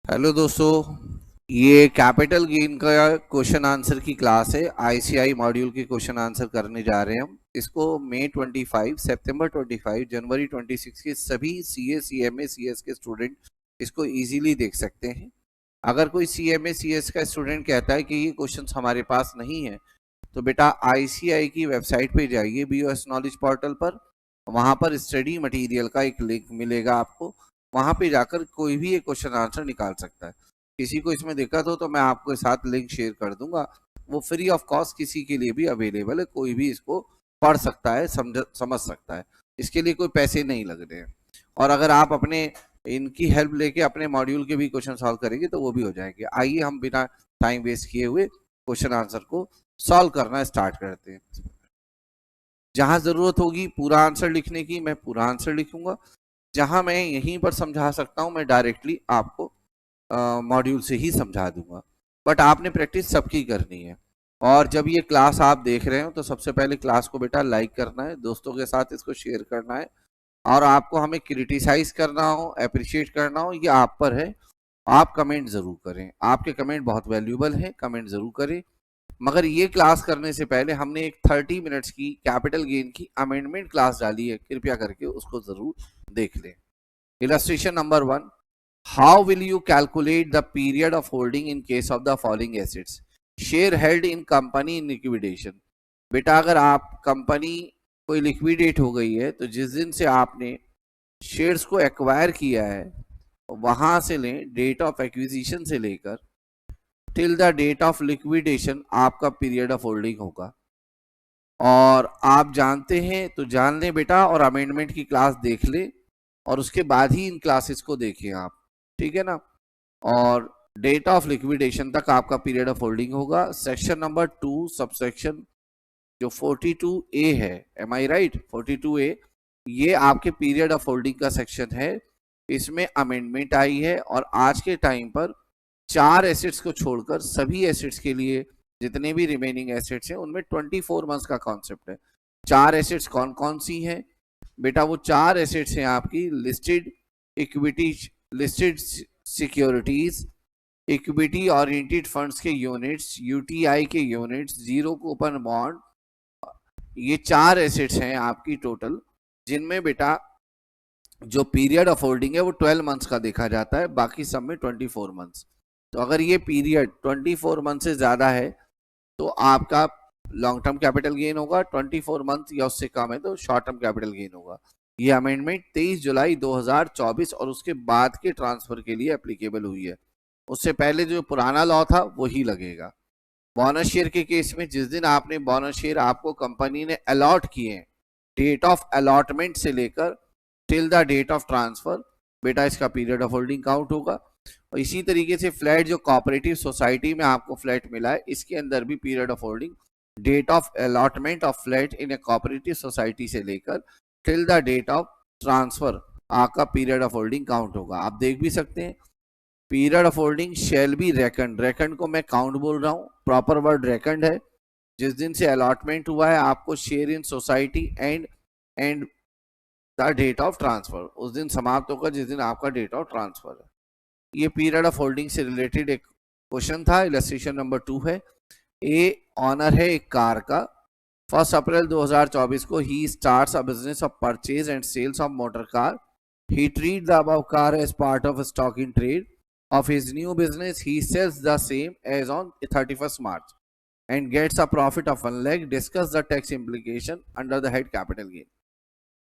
Hello दोस्तों, ये capital gain का क्वेश्चन आंसर की क्लास है। आईसीआई मॉड्यूल के क्वेश्चन आंसर करने जा रहे हैं हम। इसको मई 25, सितंबर 25, जनवरी 26 के सभी सीए, सीएमए, सीएस के स्टूडेंट इसको इजीली देख सकते हैं। अगर कोई सीएमए, सीएस का स्टूडेंट कहता है कि ये क्वेश्चंस हमारे पास नहीं है, तो बेटा आईसीआई की वेबसाइट पे जाइए, बीओएस नॉलेज पोर्टल पर। वहां पर स्टडी मटेरियल का एक लिंक मिलेगा आपको। वहां पे जाकर कोई भी एक क्वेश्चन आंसर निकाल सकता है। किसी को इसमें दिक्कत हो तो मैं आपके साथ लिंक शेयर कर दूंगा। वो फ्री ऑफ कॉस्ट किसी के लिए भी अवेलेबल है, कोई भी इसको पढ़ सकता है, समझ सकता है। इसके लिए कोई पैसे नहीं लग रहे हैं। और अगर आप अपने इनकी हेल्प लेके अपने मॉड्यूल के भी क्वेश्चन सॉल्व करेंगे तो वो भी हो जाएंगे। आइए हम बिना टाइम वेस्ट किए हुए क्वेश्चन आंसर को सॉल्व करना स्टार्ट करते हैं। जहां जरूरत होगी पूरा आंसर लिखने की, मैं पूरा आंसर लिखूंगा। जहां मैं यहीं पर समझा सकता हूं, मैं डायरेक्टली आपको मॉड्यूल से ही समझा दूंगा। बट आपने प्रैक्टिस सबकी करनी है। और जब ये क्लास आप देख रहे हो तो सबसे पहले क्लास को बेटा लाइक करना है, दोस्तों के साथ इसको शेयर करना है। और आपको हमें क्रिटिसाइज करना हो, अप्रिशिएट करना हो, ये आप पर है। आप कमेंट जरूर करें, आपके कमेंट बहुत वैल्यूबल हैं, कमेंट जरूर करें। मगर ये क्लास करने से पहले हमने एक 30 मिनट्स की कैपिटल गेन की अमेंडमेंट क्लास डाली है, कृपया करके उसको जरूर देख लें। Illustration number 1, how will you calculate the period of holding in case of the following assets? Share held in company in liquidation. बेटा अगर आप कंपनी कोई लिक्विडेट हो गई है तो जिस दिन से आपने शेयर्स को एक्वायर किया है वहां से लें, डेट ऑफ एक्विजिशन से लेकर till the date of liquidation आपका पीरियड ऑफ होल्डिंग होगा। और आप जानते हैं तो जान लें बेटा, और अमेंडमेंट की क्लास देख लें और उसके बाद ही इन क्लासेस को देखें आप, ठीक है ना। और डेट ऑफ लिक्विडेशन तक आपका पीरियड ऑफ होल्डिंग होगा। सेक्शन नंबर 2 सबसेक्शन जो 42A है, एम आई राइट, 42A, ये आपके पीरियड ऑफ होल्डिंग का सेक्शन है। इसमें अमेंडमेंट आई है और आज के टाइम पर 4 एसेट्स को छोड़कर सभी एसेट्स के लिए, जितने भी रिमेनिंग एसेट्स हैं उनमें 24 मंथ्स का कॉन्सेप्ट है। 4 एसेट्स कौन कौन सी हैं बेटा? वो 4 एसेट्स हैं आपकी listed equity, listed securities, equity oriented funds के यूनिट्स, यूटीआई के यूनिट्स, जीरो कूपन बॉन्ड। ये 4 एसेट्स हैं आपकी टोटल, जिनमें बेटा जो पीरियड ऑफ होल्डिंग है वो 12 मंथ्स का देखा जाता है, बाकी सब में 24 मंथ्स। तो अगर ये पीरियड 24 मंथ से ज्यादा है तो आपका लॉन्ग टर्म कैपिटल गेन होगा, 24 मंथ या उससे कम है तो शॉर्ट टर्म कैपिटल गेन होगा। ये अमेंडमेंट 23 जुलाई 2024 और उसके बाद के ट्रांसफर के लिए एप्लीकेबल हुई है। उससे पहले जो पुराना लॉ था वही लगेगा। बोनस शेयर के केस में जिस दिन आपने बोनस शेयर आपको कंपनी ने अलॉट किए, डेट ऑफ अलॉटमेंट से लेकर till the date of transfer, बेटा इसका पीरियड ऑफ होल्डिंग काउंट होगा। और इसी तरीके से फ्लैट जो कोऑपरेटिव सोसाइटी में आपको फ्लैट मिला है, इसके अंदर भी period of holding date of allotment of flat in a cooperative society से लेकर till the date of transfer आपका पीरियड ऑफ होल्डिंग काउंट होगा। आप देख भी सकते हैं, period of holding shall be reckoned. Reckoned को मैं काउंट बोल रहा हूं, प्रॉपर वर्ड रेकन्ड है। जिस दिन से अलॉटमेंट हुआ है आपको share in society and the date of transfer, उस दिन समाप्त होगा जिस दिन आपका डेट ऑफ ट्रांसफर है। ये पीरियड ऑफ होल्डिंग से रिलेटेड एक क्वेश्चन था। इलस्ट्रेशन नंबर 2 है। ए ऑनर है एक कार का। 1 अप्रैल 2024 को ही starts a business of purchase and sales of motor car. He treat the above car as part of stock in trade of his new business. He sells the same as on 31st March and gets a profit of 1 lakh. Discuss the tax implication under the head capital gain.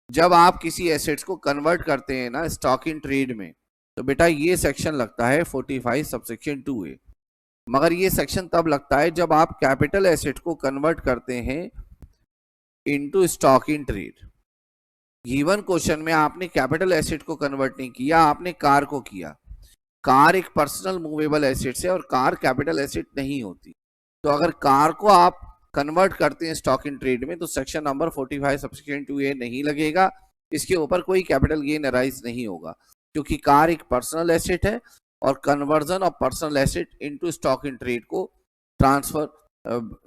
जब आप किसी assets को convert करते हैं ना stock in trade में, तो बेटा ये सेक्शन लगता है 45 सबसेक्शन 2A। मगर ये सेक्शन तब लगता है जब आप कैपिटल एसेट को कन्वर्ट करते हैं into stock in trade. Given question में आपने कैपिटल एसेट को कन्वर्ट नहीं किया, आपने कार को किया। कार एक पर्सनल मूवेबल एसेट है और कार कैपिटल एसेट नहीं होती। तो अगर कार को आप कन्वर्ट करते हैं स्टॉक इन ट्रेड में तो सेक्शन नंबर 45 सबसेक्शन 2A नहीं लगेगा, इसके ऊपर कोई कैपिटल गेन अराइज नहीं होगा, क्योंकि कार एक पर्सनल एसेट है और conversion of personal asset into stock in trade को ट्रांसफर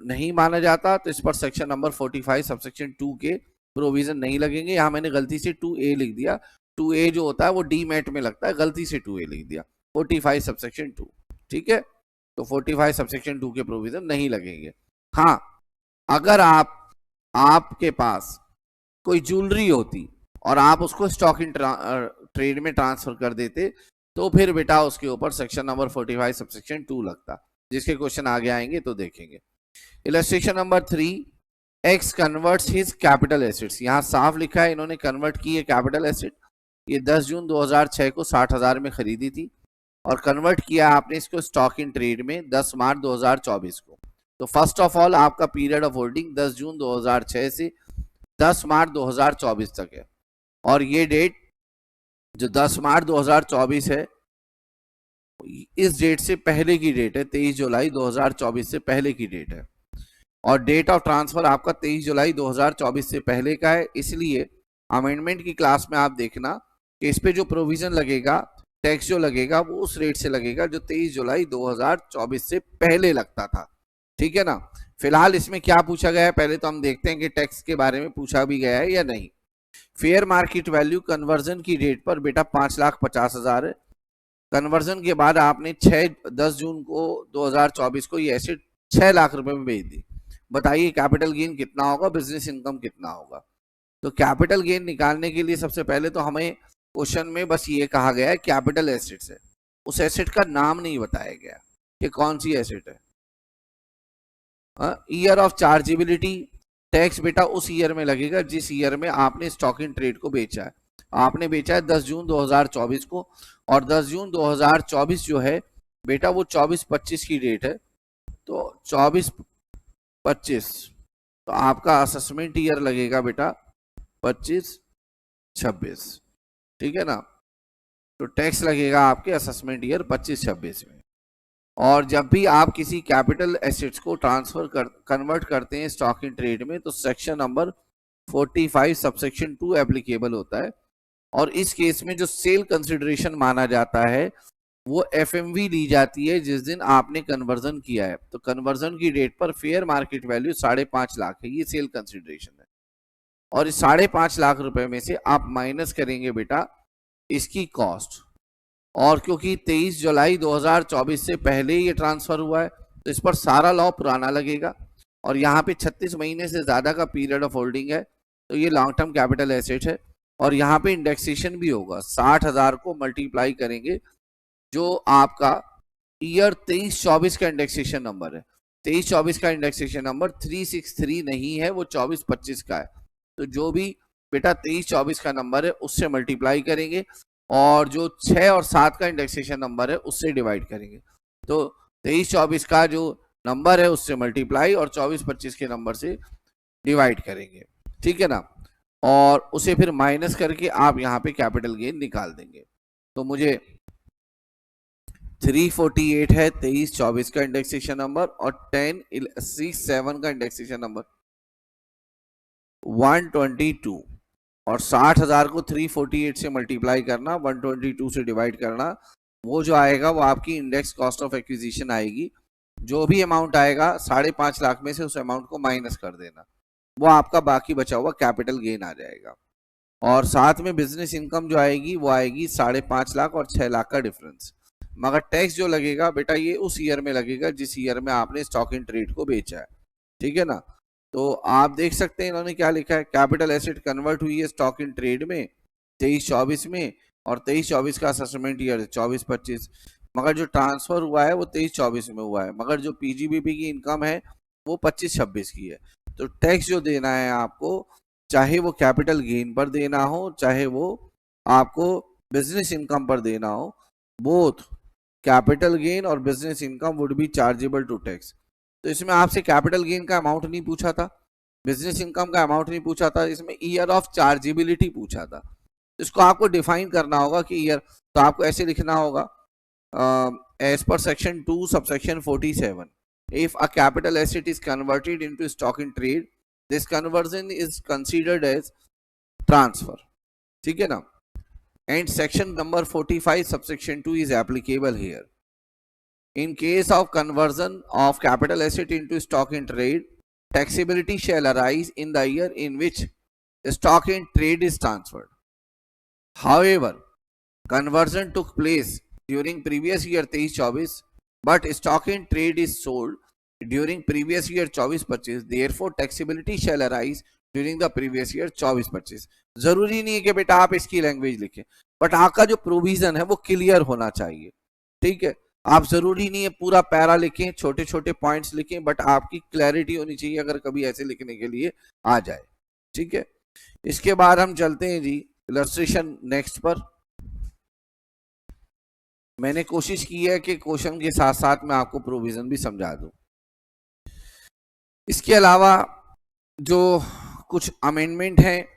नहीं माना जाता। तो इस पर सेक्शन नंबर 45 सबसेक्शन 2 के प्रोविजन नहीं लगेंगे। यहाँ मैंने गलती से 2A लिख दिया, 2A जो होता है वो डीमैट में लगता है, गलती से 2A लिख दिया। 45 सबसेक्शन 2, ठीक है। तो 45 सबसेक्शन 2 के प्रोविजन नहीं लगेंगे। हाँ, अगर आपके पास कोई ज्वेलरी होती और आप उसको स्टॉक इन ट्रेड में ट्रांसफर कर देते तो फिर बेटा उसके ऊपर सेक्शन नंबर 45 सबसेक्शन 2 लगता, जिसके क्वेश्चन आगे आएंगे तो देखेंगे। Illustration number 3, x converts his capital assets. यहाँ साफ लिखा है इन्होंने कन्वर्ट की है कैपिटल एसेट। ये 10 जून 2006 को 60,000 में खरीदी थी और कन्वर्ट किया आपने इसको स्टॉक इन ट्रेड में 10 मार्च 2024 को। तो फर्स्ट ऑफ ऑल आपका पीरियड ऑफ होल्डिंग 10 जून 2006 से 10 मार्च 2024 तक है, और ये डेट जो 10 मार्च 2024 है इस डेट से पहले की डेट है, 23 जुलाई 2024 से पहले की डेट है, और डेट ऑफ ट्रांसफर आपका 23 जुलाई 2024 से पहले का है। इसलिए अमेंडमेंट की क्लास में आप देखना कि इस पे जो प्रोविजन लगेगा, टैक्स जो लगेगा वो उस रेट से लगेगा जो 23 जुलाई 2024 से पहले लगता था, ठीक है ना। फिलहाल इसमें क्या पूछा गया है पहले तो हम देखते हैं कि टैक्स के बारे में पूछा भी गया है या नहीं। फेयर मार्केट वैल्यू कन्वर्जन की डेट पर बेटा 5,50,000 है। कन्वर्जन के बाद आपने 10 जून को 2024 को ये एसेट 6 लाख रुपए में बेच दी। बताइए कैपिटल गेन कितना होगा, बिजनेस इनकम कितना होगा। तो कैपिटल गेन निकालने के लिए सबसे पहले तो हमें क्वेश्चन में बस ये कहा गया है कैपिटल एसेट्स है, उस एसेट का नाम नहीं बताया गया कि कौन सी एसेट है। ईयर ऑफ चार्जेबिलिटी, टैक्स बेटा उस ईयर में लगेगा जिस ईयर में आपने स्टॉक इन ट्रेड को बेचा है। आपने बेचा है 10 जून 2024 को, और 10 जून 2024 जो है बेटा वो 24-25 की डेट है। तो 24-25 तो आपका असेसमेंट ईयर लगेगा बेटा 25-26, ठीक है ना। तो टैक्स लगेगा आपके असेसमेंट ईयर 25-26 में। और जब भी आप किसी कैपिटल एसेट्स को कन्वर्ट करते हैं स्टॉक इन ट्रेड में तो सेक्शन नंबर 45 सबसेक्शन 2 एप्लीकेबल होता है, और इस केस में जो सेल कंसिडरेशन माना जाता है वो एफएमवी ली जाती है जिस दिन आपने कन्वर्जन किया है। तो कन्वर्जन की डेट पर फेयर मार्केट वैल्यू 5.5 लाख है, ये सेल कंसिडरेशन है। और इस 5.5 लाख रुपए में से आप माइनस करेंगे बेटा इसकी कॉस्ट, और क्योंकि 23 जुलाई 2024 से पहले ये ट्रांसफर हुआ है तो इस पर सारा लॉ पुराना लगेगा, और यहाँ पे 36 महीने से ज्यादा का पीरियड ऑफ होल्डिंग है तो ये लॉन्ग टर्म कैपिटल एसेट है। और यहाँ पे इंडेक्सेशन भी होगा, 60,000 को मल्टीप्लाई करेंगे जो आपका ईयर 23-24 का इंडेक्सेशन नंबर है। 23-24 का इंडेक्सेशन नंबर 363 नहीं है, वो 24-25 का है। तो जो भी बेटा 23-24 का नंबर है उससे मल्टीप्लाई करेंगे, और जो 6 और 7 का इंडेक्सेशन नंबर है उससे डिवाइड करेंगे। तो 23-24 का जो नंबर है उससे मल्टीप्लाई और 24-25 के नंबर से डिवाइड करेंगे, ठीक है ना। और उसे फिर माइनस करके आप यहाँ पे कैपिटल गेन निकाल देंगे। तो मुझे 348 है 23-24 का इंडेक्सेशन नंबर, और 10-6-7 का इंडेक्सेशन नंबर 122, और 60,000 को 348 से मल्टीप्लाई करना, 122 से डिवाइड करना, वो जो आएगा वो आपकी इंडेक्स कॉस्ट ऑफ एक्विजिशन आएगी। जो भी अमाउंट आएगा 5.5 लाख में से उस अमाउंट को माइनस कर देना, वो आपका बाकी बचा हुआ कैपिटल गेन आ जाएगा। और साथ में बिजनेस इनकम जो आएगी वो आएगी 5.5 लाख और 6 लाख का डिफरेंस। मगर टैक्स जो लगेगा बेटा ये उस ईयर में लगेगा जिस ईयर में आपने स्टॉक इन ट्रेड को बेचा है, ठीक है ना। तो आप देख सकते हैं इन्होंने क्या लिखा है, कैपिटल एसेट कन्वर्ट हुई है स्टॉक इन ट्रेड में 23-24 में, और 23-24 का असेसमेंट ईयर 24-25, मगर जो ट्रांसफर हुआ है वो 23-24 में हुआ है, मगर जो पीजीबीपी की इनकम है वो 25-26 की है। तो टैक्स जो देना है आपको, चाहे वो कैपिटल गेन पर देना हो चाहे वो आपको बिजनेस इनकम पर देना हो, बोथ कैपिटल गेन और business income would be chargeable to tax. तो इसमें आपसे कैपिटल गेन का अमाउंट नहीं पूछा था, बिजनेस इनकम का अमाउंट नहीं पूछा था, इसमें ईयर ऑफ चार्जेबिलिटी पूछा था। इसको आपको डिफाइन करना होगा कि ईयर, तो आपको ऐसे लिखना होगा as per section 2 subsection 47, if a capital asset is converted into stock in trade, this conversion is considered as transfer, ठीक है ना। and section number 45 subsection 2 is applicable here. In case of conversion of capital asset into stock in trade, taxability shall arise in the year in which stock in trade is transferred. However, conversion took place during previous year 23-24 but stock in trade is sold during previous year 24-25 therefore taxability shall arise during the previous year 24-25। जरूरी नहीं है कि बेटा आप इसकी language लिखें, but आपका जो प्रोविजन है वो क्लियर होना चाहिए। ठीक है, आप जरूरी नहीं है पूरा पैरा लिखें, छोटे छोटे पॉइंट्स लिखें, बट आपकी क्लैरिटी होनी चाहिए अगर कभी ऐसे लिखने के लिए आ जाए। ठीक है, इसके बाद हम चलते हैं जी इलस्ट्रेशन नेक्स्ट पर। मैंने कोशिश की है कि क्वेश्चन के साथ साथ मैं आपको प्रोविजन भी समझा दूं। इसके अलावा जो कुछ अमेंडमेंट है,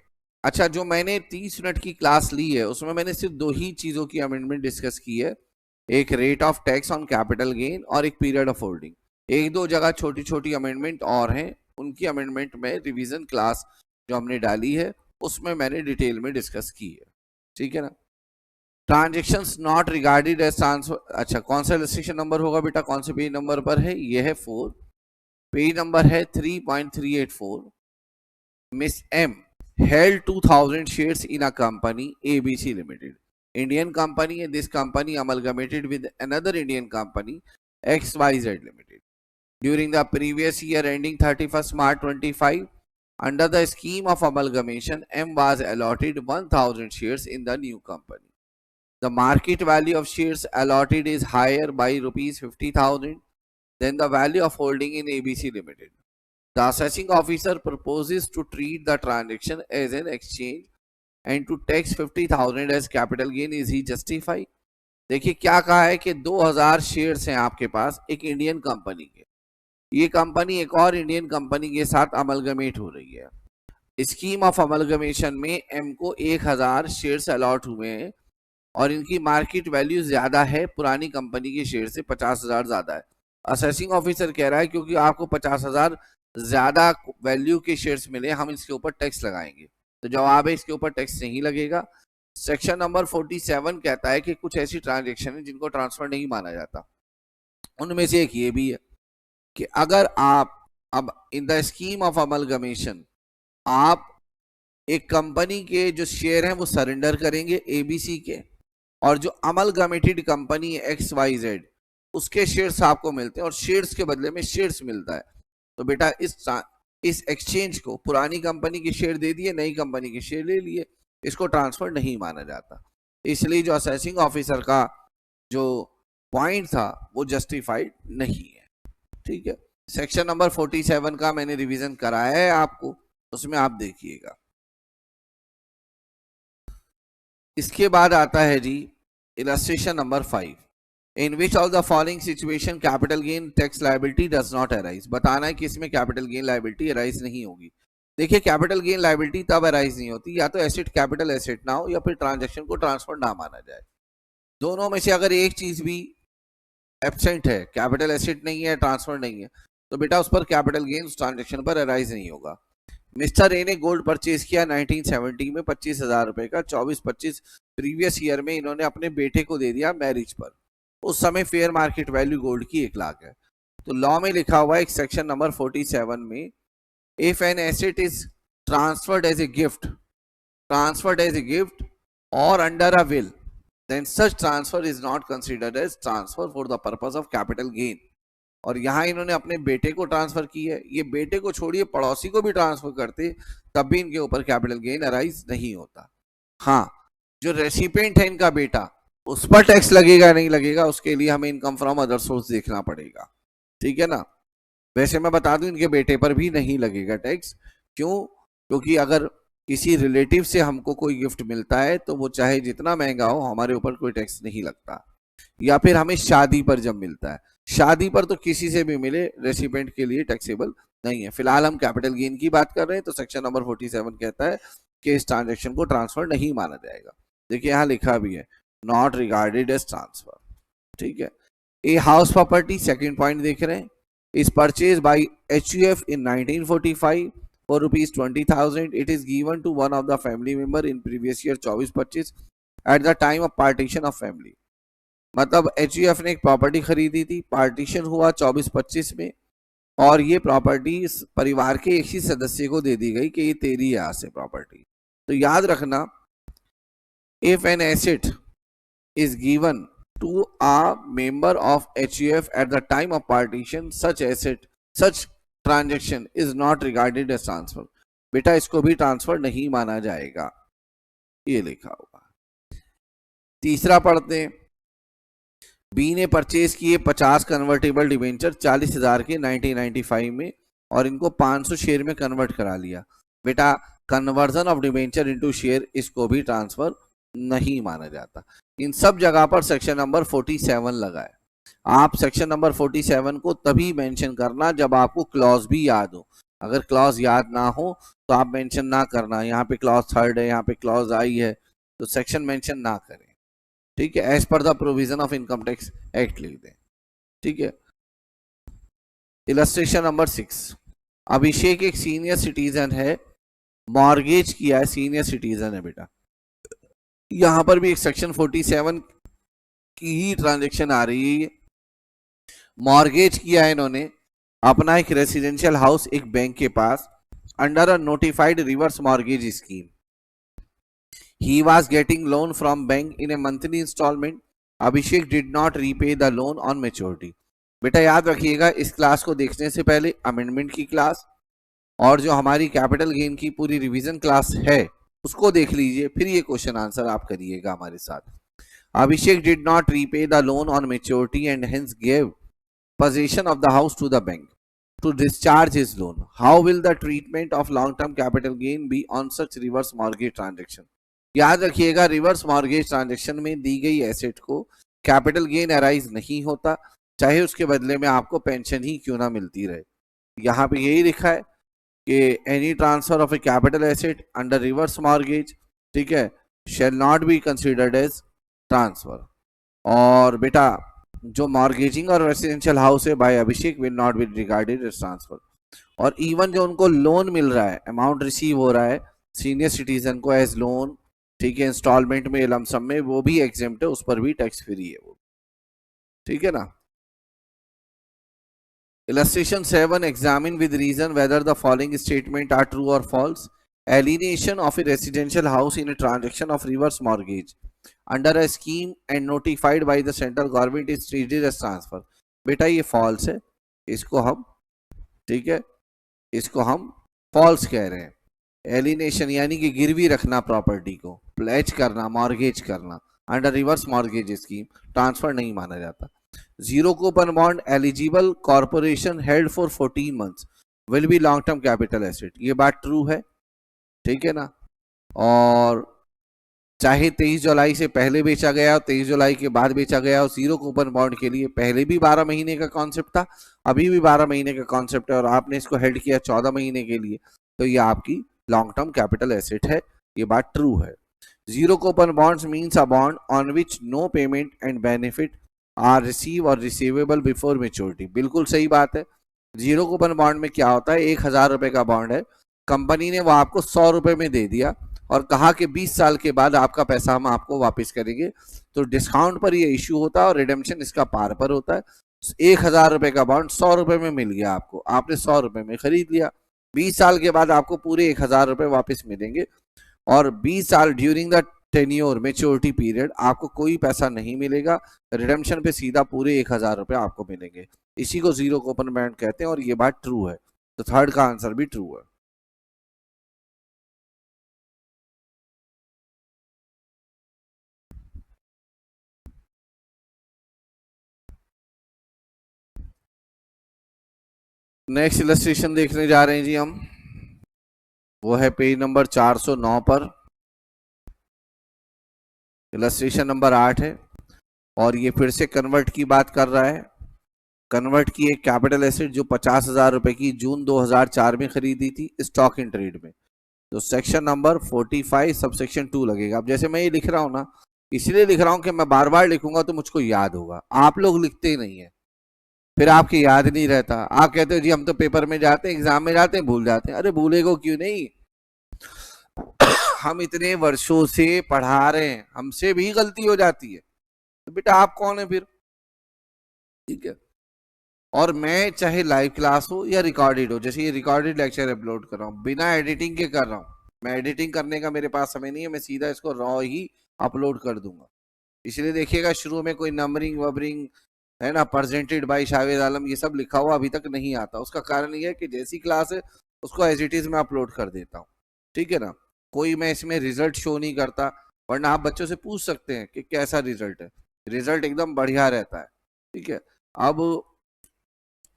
अच्छा जो मैंने 30 मिनट की क्लास ली है उसमें मैंने सिर्फ 2 ही चीजों की अमेंडमेंट डिस्कस की है, एक rate of tax on capital gain और एक पीरियड ऑफ होल्डिंग। एक दो जगह छोटी छोटी अमेंडमेंट और हैं, उनकी अमेंडमेंट में रिवीजन क्लास जो हमने डाली है उसमें मैंने डिटेल में डिस्कस की है। ठीक है ना। Transactions not regarded as transfer, अच्छा कौन सा रजिस्ट्रेशन नंबर होगा बेटा, कौन से पेज नंबर पर है, ये है 4, पेज नंबर है 3.384। Miss M held 2000 shares in a company ABC Limited, Indian company, and this company amalgamated with another Indian company XYZ Limited during the previous year ending 31st March 25. Under the scheme of amalgamation, M was allotted 1000 shares in the new company. The market value of shares allotted is higher by rupees 50,000 than the value of holding in ABC Limited. The assessing officer proposes to treat the transaction as an exchange and to tax 50,000 as capital gain. Is he justified? देखिए क्या कहा है कि 2000 shares हैं आपके पास एक Indian company के, ये कंपनी एक और इंडियन कंपनी के साथ अमलगमेट हो रही है। स्कीम ऑफ अमलगमेशन में एम को 1000 शेयर्स अलॉट हुए हैं और इनकी मार्केट वैल्यू ज्यादा है पुरानी कंपनी के शेयर से, 50,000 ज्यादा है। असेसिंग ऑफिसर कह रहा है क्योंकि आपको 50,000 ज्यादा वैल्यू के शेयर्स मिले, हम इसके ऊपर टैक्स लगाएंगे। तो जवाब है इसके ऊपर टैक्स नहीं लगेगा। सेक्शन नंबर 47 कहता है कि कुछ ऐसी ट्रांजेक्शन है जिनको ट्रांसफर नहीं माना जाता, उनमें से एक ये भी है कि अगर आप अब in the scheme of amalgamation आप एक कंपनी के जो शेयर हैं वो सरेंडर करेंगे एबीसी के, और जो अमलगमेटेड कंपनी है XYZ उसके शेयर्स आपको मिलते हैं और शेयर्स के बदले में शेयर्स मिलता है। तो बेटा इस एक्सचेंज को पुरानी कंपनी के शेयर दे दिए, नई कंपनी के शेयर ले लिए, इसको ट्रांसफर नहीं माना जाता। इसलिए जो असेसिंग ऑफिसर का जो पॉइंट था वो जस्टिफाइड नहीं है। ठीक है, सेक्शन नंबर 47 का मैंने रिवीजन कराया है आपको, उसमें आप देखिएगा। इसके बाद आता है जी illustration number 5, in which of the following situation capital gain tax liability does not arise. बताना है कि इसमें कैपिटल गेन लायबिलिटी अराइज नहीं होगी। देखिए कैपिटल गेन लायबिलिटी तब अराइज नहीं होती या तो एसेट कैपिटल एसेट ना हो या फिर ट्रांजैक्शन को ट्रांसफर ना माना जाए। दोनों में से अगर एक चीज भी एब्सेंट है, कैपिटल एसेट नहीं है, ट्रांसफर नहीं है, तो बेटा उस पर कैपिटल गेन उस ट्रांजेक्शन पर अराइज नहीं होगा। मिस्टर ए ने गोल्ड परचेज किया 1970 में 25,000 रुपए का, 24-25 प्रीवियस ईयर में इन्होंने अपने बेटे को दे दिया मैरिज पर। उस समय फेयर मार्केट वैल्यू गोल्ड की 1 लाख है। तो लॉ में लिखा हुआ है एक सेक्शन नंबर 47 में, if an asset is transferred as a gift और under a will then such transfer is not considered as transfer for the purpose of capital gain। और यहां इन्होंने अपने बेटे को ट्रांसफर की है, ये बेटे को छोड़िए पड़ोसी को भी ट्रांसफर करते तब भी इनके ऊपर कैपिटल गेन अराइज नहीं होता। हाँ, जो रेसिपिएंट है इनका बेटा उस पर टैक्स लगेगा नहीं लगेगा, उसके लिए हमें इनकम फ्रॉम अदर सोर्स देखना पड़ेगा। ठीक है ना। वैसे मैं बता दूं इनके बेटे पर भी नहीं लगेगा टैक्स। क्यों? क्योंकि अगर किसी रिलेटिव से हमको कोई गिफ्ट मिलता है तो वो चाहे जितना महंगा हो हमारे ऊपर कोई टैक्स नहीं लगता। या फिर हमें शादी पर जब मिलता है, शादी पर तो किसी से भी मिले रेसिपिएंट के लिए टैक्सेबल नहीं है। फिलहाल हम कैपिटल गेन की बात कर रहे हैं, तो सेक्शन नंबर 47 कहता है कि इस ट्रांजेक्शन को ट्रांसफर नहीं माना जाएगा। देखिए यहाँ लिखा भी है नॉट रिगार्डेड एज ट्रांसफर। ठीक है। A house property, second point देख रहे हैं, is purchase by HUF in 1945 for rupees 20,000. It is given to one of the family member in previous year 24-25 at the time of partition of family। मतलब HUF ने एक property खरीदी थी, partition हुआ 24-25 में, और ये प्रॉपर्टी परिवार के एक ही सदस्य को दे दी गई कि ये तेरी है आज से प्रॉपर्टी। तो याद रखना, if an asset is given to a member of HUF at the time of partition, such transaction is not regarded as transfer. बेटा इसको भी ट्रांसफर नहीं माना जाएगा, ये लिखा होगा। तीसरा पढ़ते हैं। बी ने परचेज किए 50 कन्वर्टेबल डिवेंचर 40,000 के 1995 में और इनको 500 शेयर में कन्वर्ट करा लिया। बेटा conversion of debenture into share इसको भी ट्रांसफर नहीं माना जाता। इन सब जगह पर सेक्शन नंबर 47 लगा है। आप सेक्शन नंबर 47 को तभी मेंशन करना जब आपको क्लॉज भी याद हो। अगर क्लॉज याद ना हो तो आप मेंशन ना करना। यहाँ पे क्लॉज 3 है, यहाँ पे क्लॉज आई है, तो सेक्शन मेंशन ना करें, ठीक है। As per the provision of income tax act लिख दें, ठीक है। Illustration number 6। अभिषेक एक सीनियर सिटीजन है, मॉर्गेज किया है, सीनियर सिटीजन है बेटा। यहां पर भी एक सेक्शन 47 की ही ट्रांजेक्शन आ रही है। मॉर्गेज किया है इन्होंने अपना एक रेसिडेंशियल हाउस एक बैंक के पास under a notified reverse mortgage scheme. He was getting loan from bank in a monthly installment. Abhishek did not repay the loan on maturity. बेटा याद रखिएगा इस क्लास को देखने से पहले अमेंडमेंट की क्लास और जो हमारी कैपिटल गेन की पूरी रिवीजन क्लास है उसको देख लीजिए, फिर ये क्वेश्चन आंसर आप करिएगा हमारे साथ। Abhishek did not repay the loan on maturity and hence give possession of the house to the bank to discharge his loan. How will the treatment of long-term capital gain be on such reverse mortgage transaction? याद रखिएगा reverse mortgage transaction में दी गई asset को capital gain arise नहीं होता, चाहे उसके बदले में आपको पेंशन ही क्यों ना मिलती रहे। यहाँ पे यही लिखा है कि any transfer of a capital asset under reverse mortgage, ठीक है, shall not be considered as transfer. और बेटा जो मॉर्गेजिंग और रेसिडेंशियल हाउस है by Abhishek will not be regarded as transfer. और इवन जो उनको लोन मिल रहा है, अमाउंट रिसीव हो रहा है सीनियर सिटीजन को एज लोन, ठीक है, इंस्टॉलमेंट में लमसम में, वो भी एग्जेम्प्ट है, उस पर भी टैक्स फ्री है वो, ठीक है ना। Illustration 7। Examine with reason whether the following statement are true और false. Alienation of a residential house in a transaction of reverse mortgage under a scheme and notified by the central government is treated as transfer. बेटा ये false है, इसको हम, ठीक है, इसको हम फॉल्स कह रहे हैं। एलिनेशन यानी कि गिरवी रखना प्रॉपर्टी को, प्लेज करना, मॉर्गेज करना under reverse mortgage scheme transfer नहीं माना जाता। Zero coupon bond eligible corporation held for 14 months will be long term capital asset, ये बात ट्रू है, ठीक है ना। और चाहे 23 जुलाई से पहले बेचा गया हो, 23 जुलाई के बाद बेचा गया हो, जीरो कूपन बॉन्ड के लिए पहले भी 12 महीने का कॉन्सेप्ट था, अभी भी 12 महीने का कॉन्सेप्ट है, और आपने इसको हेल्ड किया 14 महीने के लिए, तो ये आपकी लॉन्ग टर्म कैपिटल एसेट है, ये बात ट्रू है। Zero coupon bonds means a bond on which no payment and benefit are receive और रिसीवेबल बिफोर मेच्योरिटी, बिल्कुल सही बात है। जीरो कूपन बॉन्ड में क्या होता है, 1000 रुपए का बॉन्ड है, कंपनी ने वो आपको 100 रुपए में दे दिया और कहा कि 20 साल के बाद आपका पैसा हम आपको वापस करेंगे, तो डिस्काउंट पर ये इश्यू होता है और रिडेम्पशन इसका पार पर होता है। 1000 रुपए का बॉन्ड 100 रुपए में मिल गया आपको, आपने 100 रुपए में खरीद लिया, 20 साल के बाद आपको पूरे 1000 रुपए वापस मिलेंगे, और 20 साल during the tenure maturity period आपको कोई पैसा नहीं मिलेगा, रिडेम्पशन पे सीधा पूरे 1000 रुपए आपको मिलेंगे। इसी को जीरो कूपन बॉन्ड कहते हैं और ये बात ट्रू है, तो थर्ड का आंसर भी ट्रू है। नेक्स्ट इलस्ट्रेशन देखने जा रहे हैं जी हम, वो है पेज नंबर 409 पर, इलस्ट्रेशन नंबर 8 है, और ये फिर से कन्वर्ट की बात कर रहा है। कन्वर्ट की एक कैपिटल एसेट जो 50,000 रुपए की जून 2004 में खरीदी थी स्टॉक इन ट्रेड में, तो सेक्शन नंबर 45 सबसेक्शन 2 लगेगा। अब जैसे मैं ये लिख रहा हूं ना, इसलिए लिख रहा हूं कि मैं बार बार लिखूंगा तो मुझको याद होगा, आप लोग लिखते ही नहीं है, फिर आपके याद नहीं रहता, आप कहते हो जी हम तो पेपर में जाते हैं, एग्जाम में जाते हैं, भूल जाते हैं। अरे भूलेगो क्यों नहीं, हम इतने वर्षों से पढ़ा रहे हैं, हमसे भी गलती हो जाती है, तो बेटा आप कौन है फिर, ठीक है। और मैं चाहे लाइव क्लास हो या रिकॉर्डेड हो, जैसे ये रिकॉर्डेड लेक्चर अपलोड कर रहा हूँ, बिना एडिटिंग के कर रहा हूँ, मैं एडिटिंग करने का मेरे पास समय नहीं है, मैं सीधा इसको रॉ ही अपलोड कर दूंगा, इसलिए देखिएगा शुरू में कोई नंबरिंग वबरिंग है ना, प्रेजेंटेड बाय शावेद आलम, ये सब लिखा हुआ अभी तक नहीं आता। उसका कारण ये है कि जैसी क्लास है उसको एज इट इज मैं अपलोड कर देता हूँ, ठीक है ना। कोई मैं इसमें रिजल्ट शो नहीं करता, वरना आप बच्चों से पूछ सकते हैं कि कैसा रिजल्ट है। रिजल्ट एकदम बढ़िया रहता है, ठीक है। अब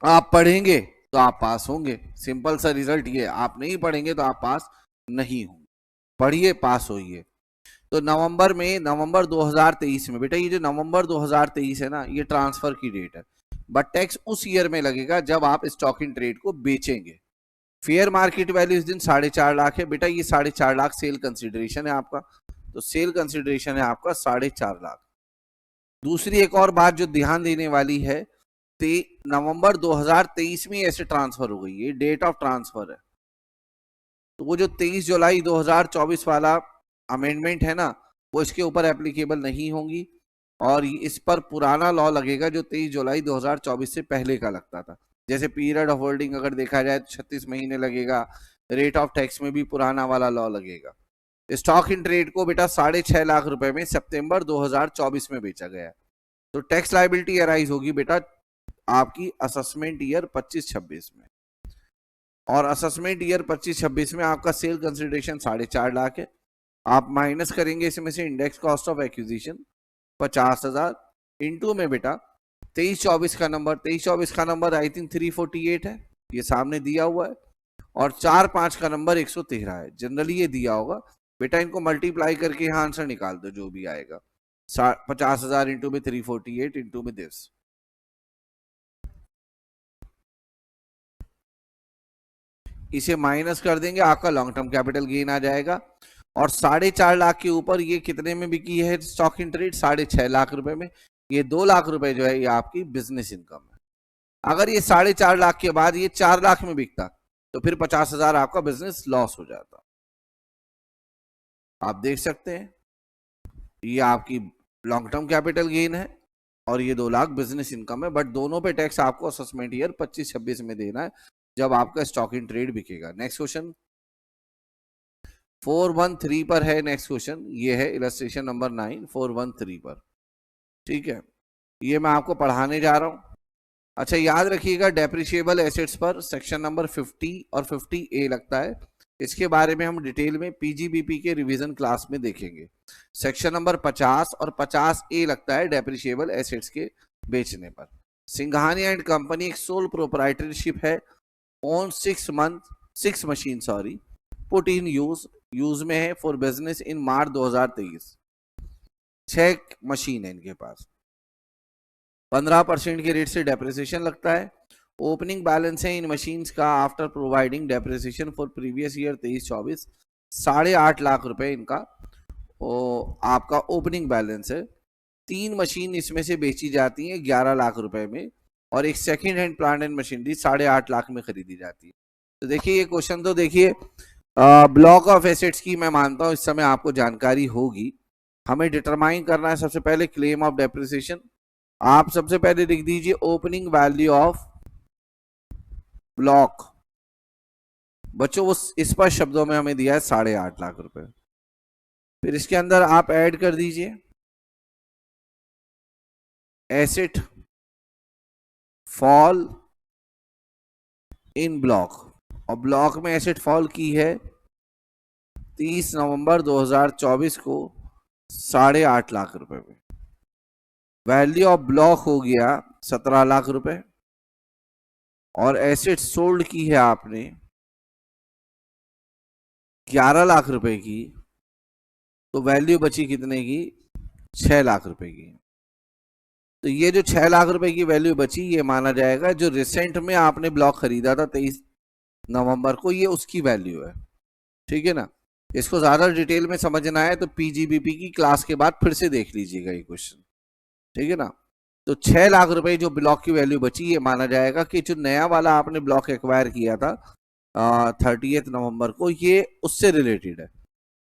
आप पढ़ेंगे तो आप पास होंगे, सिंपल सा रिजल्ट ये। आप नहीं पढ़ेंगे तो आप पास नहीं होंगे। पढ़िए, पास होइए। तो नवंबर 2023 में बेटा, ये जो नवंबर 2023 है ना, ये ट्रांसफर की डेट है, बट टैक्स उस ईयर में लगेगा जब आप स्टॉक इन ट्रेड को बेचेंगे। फेयर मार्केट वैल्यू इस दिन 4.5 लाख है बेटा, ये 4.5 लाख सेल कंसिडरेशन है आपका, तो सेल कंसिडरेशन है आपका 4.5 लाख। दूसरी एक और बात जो ध्यान देने वाली है, नवंबर 2023 में ऐसे ट्रांसफर हो गई, ये डेट ऑफ ट्रांसफर है। तो वो जो 23 जुलाई 2024 वाला अमेंडमेंट है ना, वो इसके ऊपर एप्लीकेबल नहीं होंगी, और इस पर पुराना लॉ लगेगा जो 23 जुलाई 2024 से पहले का लगता था। जैसे पीरियड ऑफ होल्डिंग अगर देखा जाए तो 36 महीने लगेगा, रेट ऑफ टैक्स में भी पुराना वाला लॉ लगेगा। स्टॉक इन ट्रेड को बेटा 6.5 लाख रुपए में सितंबर 2024 में बेचा गया, तो टैक्स लायबिलिटी अराइज होगी बेटा आपकी असेसमेंट ईयर 25-26 में। और असेसमेंट ईयर 25-26 में आपका सेल कंसिडरेशन 4.5 लाख है। आप माइनस करेंगे इसमें से index cost of acquisition 50,000, into में बेटा 23-24 का नंबर आई थिंक 348 है, ये सामने दिया हुआ है, और 4-5 का नंबर 113 है, जनरली ये दिया होगा बेटा। इनको मल्टीप्लाई करके यहाँ आंसर निकाल दो, जो भी आएगा 50,000 इंटू में 348 इंटू में दिस। इसे माइनस कर देंगे, आपका लॉन्ग टर्म कैपिटल गेन आ जाएगा। और 4.5 लाख के ऊपर ये कितने में बिकी है स्टॉक इन ट्रेड? 6.5 लाख रुपए में। ये 2 लाख रुपए जो है ये आपकी बिजनेस इनकम है। अगर ये 4.5 लाख के बाद ये 4 लाख में बिकता तो फिर 50,000 आपका बिजनेस लॉस हो जाता। आप देख सकते हैं ये आपकी लॉन्ग टर्म कैपिटल गेन है और ये 2 लाख बिजनेस इनकम है, बट दोनों पे टैक्स आपको असेसमेंट ईयर 25-26 में देना है जब आपका स्टॉक इन ट्रेड बिकेगा। नेक्स्ट क्वेश्चन 413 पर है। नेक्स्ट क्वेश्चन ये है इलस्ट्रेशन नंबर 9 413 पर, ठीक है। ये मैं आपको पढ़ाने जा रहा हूं। अच्छा याद रखिएगा, डेप्रिशिएबल एसेट्स पर सेक्शन नंबर 50 और 50A लगता है। इसके बारे में हम डिटेल में पीजीबीपी के रिवीजन क्लास में देखेंगे। सेक्शन नंबर 50 और 50A लगता है डेप्रिशिएबल एसेट्स के बेचने पर। सिंघानी एंड कंपनी एक सोल प्रोप्राइटरशिप है, on 6 machine put in use में है for business in March 2023। 6 machine है इनके पास, 15% के रेट से डेप्रिसिएशन लगता है। ओपनिंग बैलेंस है इन मशीन्स का after providing depreciation for previous year 23-24 8.5 lakh रुपए इनका आपका ओपनिंग बैलेंस है। 3 मशीन इसमें से बेची जाती हैं 11 लाख रुपए में, और एक second hand plant and machinery 8.5 lakh में खरीदी जाती है। तो देखिए ये क्वेश्चन तो देखिए ब्लॉक ऑफ एसेट्स की मैं मानता हूं इस समय आपको जानकारी होगी। हमें डिटरमाइन करना है सबसे पहले क्लेम ऑफ डेप्रिसिएशन। आप सबसे पहले लिख दीजिए ओपनिंग वैल्यू ऑफ ब्लॉक। बच्चों वो इस पर शब्दों में हमें दिया है 8.5 लाख रुपए। फिर इसके अंदर आप ऐड कर दीजिए एसेट फॉल इन ब्लॉक, और ब्लॉक में एसेट फॉल की है 30 नवंबर 2024 को 8.5 लाख रुपए में। वैल्यू ऑफ ब्लॉक हो गया 17 लाख रुपए, और एसेट सोल्ड की है आपने 11 लाख रुपए की, तो वैल्यू बची कितने की? 6 लाख रुपए की। तो ये जो 6 लाख रुपए की वैल्यू बची ये माना जाएगा जो रिसेंट में आपने ब्लॉक खरीदा था 23 नवंबर को, ये उसकी वैल्यू है, ठीक है ना। इसको ज्यादा डिटेल में समझना है तो पीजीबीपी की क्लास के बाद फिर से देख लीजिएगा ये क्वेश्चन, ठीक है ना। तो 6 लाख रुपए जो ब्लॉक की वैल्यू बची ये माना जाएगा कि जो नया वाला आपने ब्लॉक एक्वायर किया था 30 नवंबर को, ये उससे रिलेटेड है।